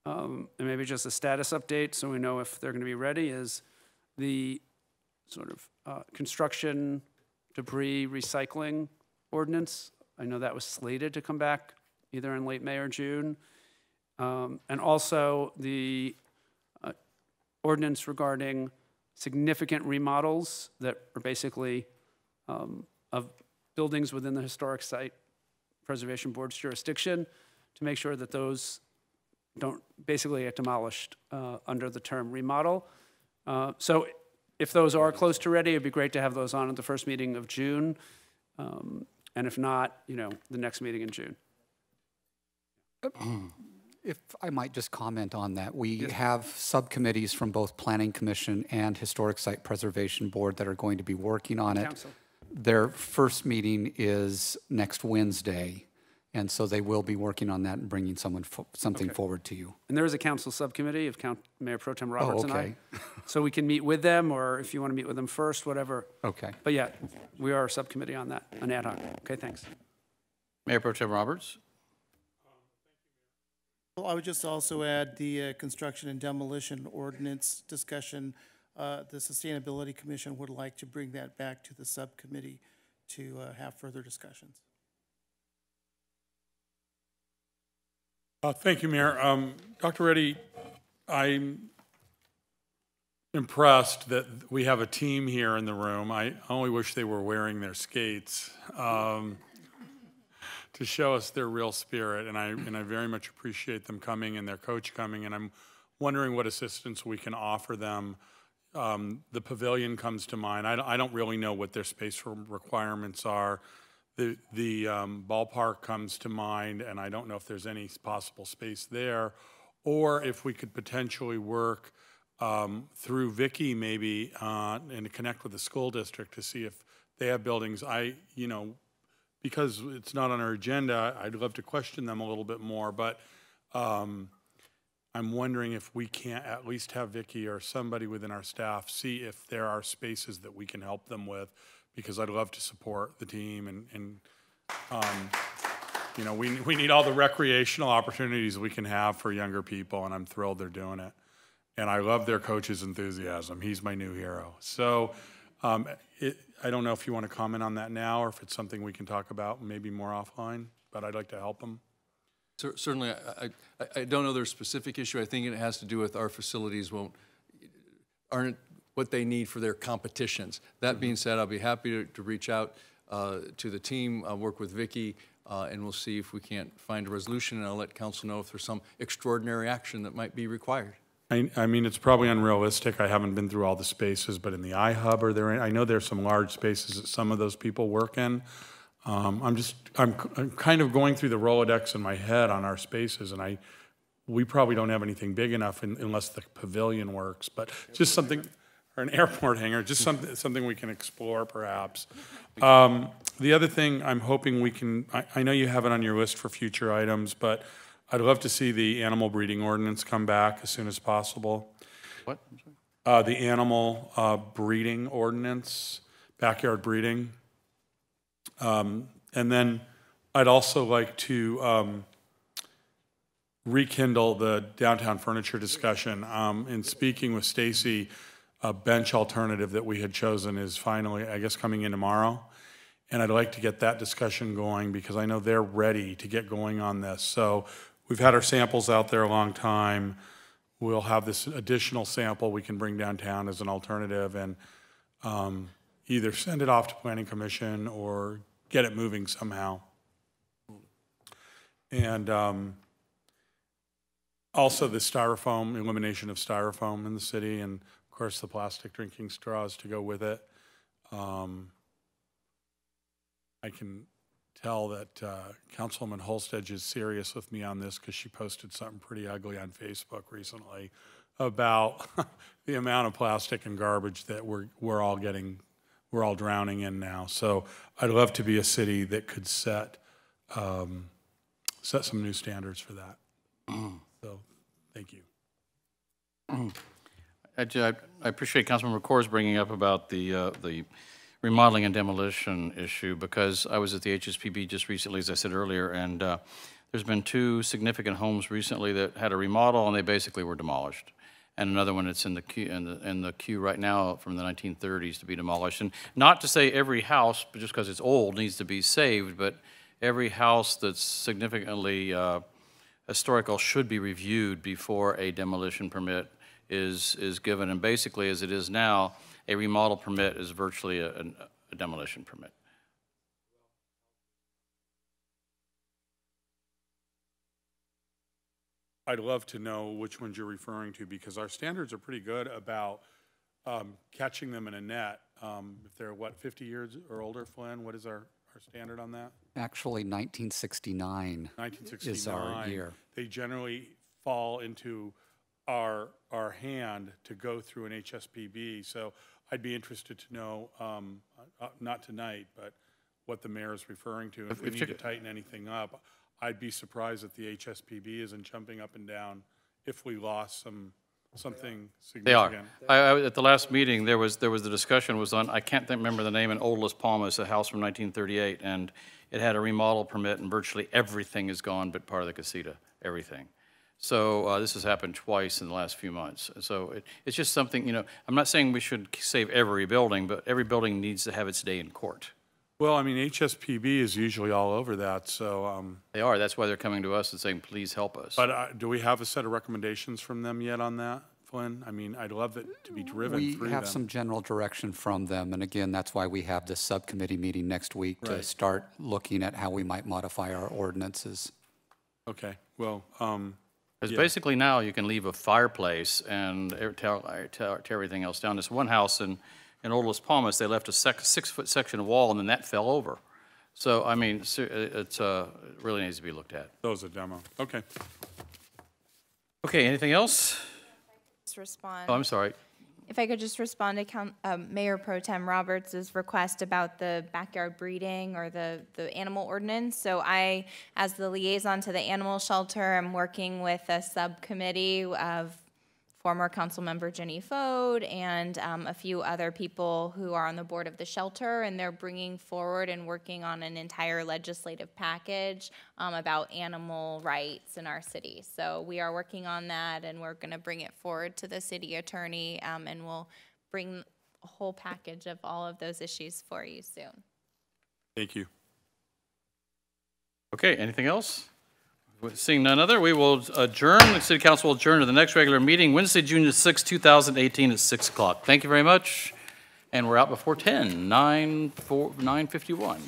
and maybe just a status update so we know if they're going to be ready, is the sort of construction debris recycling ordinance. I know that was slated to come back either in late May or June. And also the ordinance regarding significant remodels that are basically of buildings within the Historic Site Preservation Board's jurisdiction, to make sure that those don't basically get demolished under the term remodel. So if those are close to ready, it'd be great to have those on at the first meeting of June. And if not, you know, the next meeting in June. If I might just comment on that, we have subcommittees from both Planning Commission and Historic Site Preservation Board that are going to be working on it. Council. Their first meeting is next Wednesday, and so they will be working on that and bringing something forward to you. And there is a council subcommittee of Mayor Pro Tem Roberts and I. okay. So we can meet with them, or if you want to meet with them first, whatever. Okay. But yeah, we are a subcommittee on that, an ad hoc. Okay, thanks. Mayor Pro Tem Roberts? Well, I would just also add the construction and demolition ordinance discussion. The Sustainability Commission would like to bring that back to the subcommittee to have further discussions. Thank you, Mayor. Dr. Reddy, I'm impressed that we have a team here in the room. I only wish they were wearing their skates to show us their real spirit, and I very much appreciate them coming and their coach coming, and I'm wondering what assistance we can offer them. The pavilion comes to mind. I don't really know what their space requirements are. The ballpark comes to mind, and I don't know if there's any possible space there, or if we could potentially work through Vicky maybe and connect with the school district to see if they have buildings. Because it's not on our agenda, I'd love to question them a little bit more, but I'm wondering if we can't at least have Vicky or somebody within our staff see if there are spaces that we can help them with, because I'd love to support the team and we need all the recreational opportunities we can have for younger people, and I'm thrilled they're doing it. And I love their coach's enthusiasm. He's my new hero. So I don't know if you want to comment on that now or if it's something we can talk about maybe more offline, but I'd like to help them. Certainly, I don't know their specific issue. I think it has to do with our facilities aren't what they need for their competitions. That being said, I'll be happy to reach out to the team, work with Vicky, and we'll see if we can't find a resolution, and I'll let council know if there's some extraordinary action that might be required. I mean, it's probably unrealistic. I haven't been through all the spaces, but in the iHub, I know there's some large spaces that some of those people work in. I'm kind of going through the Rolodex in my head on our spaces, and we probably don't have anything big enough unless the pavilion works, but just something, or an airport hangar, just something we can explore perhaps. The other thing I'm hoping we can, I know you have it on your list for future items, but I'd love to see the animal breeding ordinance come back as soon as possible. What? The animal breeding ordinance, backyard breeding. And then I'd also like to rekindle the downtown furniture discussion. In speaking with Stacy, a bench alternative that we had chosen is finally, I guess, coming in tomorrow. And I'd like to get that discussion going because I know they're ready to get going on this. So we've had our samples out there a long time. We'll have this additional sample we can bring downtown as an alternative and either send it off to Planning Commission or get it moving somehow. And also the styrofoam, elimination of styrofoam in the city, and of course the plastic drinking straws to go with it. I can tell that Councilwoman Holstedge is serious with me on this because she posted something pretty ugly on Facebook recently about the amount of plastic and garbage that we're all drowning in now. So I'd love to be a city that could set some new standards for that. So thank you. I appreciate Councilmember Corrs bringing up about the remodeling and demolition issue, because I was at the HSPB just recently, as I said earlier, and there's been two significant homes recently that had a remodel and they basically were demolished. and another one that's in the queue right now from the 1930s to be demolished. And not to say every house, but just because it's old, needs to be saved, but every house that's significantly historical should be reviewed before a demolition permit is given. And basically, as it is now, a remodel permit is virtually a demolition permit. I'd love to know which ones you're referring to, because our standards are pretty good about catching them in a net. If they're, 50 years or older, Flynn? What is our standard on that? Actually, 1969 is our year. They generally fall into our hand to go through an HSPB. So I'd be interested to know, not tonight, but what the mayor is referring to. If we need to tighten anything up, I'd be surprised if the HSPB isn't jumping up and down if we lost something significant. They are. At the last meeting, there was the discussion was on, I can't remember the name, in Old Las Palmas, a house from 1938, and it had a remodel permit, and virtually everything is gone but part of the casita, everything. So this has happened twice in the last few months. So it's just something, I'm not saying we should save every building, but every building needs to have its day in court. Well, I mean, HSPB is usually all over that, so... They are. That's why they're coming to us and saying, please help us. But do we have a set of recommendations from them yet on that, Flynn? I mean, I'd love it to be driven through them. We have some general direction from them, and again, that's why we have this subcommittee meeting next week to start looking at how we might modify our ordinances. Okay, well... Because basically now you can leave a fireplace and tear everything else down. This one house in Old Las Palmas, they left a 6-foot section of wall, and then that fell over. So, I mean, it really needs to be looked at. That was a demo. Okay. Okay, anything else? Just respond. Oh, I'm sorry. If I could just respond to Mayor Pro Tem Roberts' request about the backyard breeding or the animal ordinance. So I, as the liaison to the animal shelter, am working with a subcommittee of former council member Jenny Fode and a few other people who are on the board of the shelter, and they're bringing forward and working on an entire legislative package about animal rights in our city. So we are working on that, and we're going to bring it forward to the city attorney, and we'll bring a whole package of all of those issues for you soon. Thank you. Okay, anything else? Seeing none other, we will adjourn. The City Council will adjourn to the next regular meeting, Wednesday, June 6, 2018 at 6 o'clock. Thank you very much. And we're out before 10, 9:51.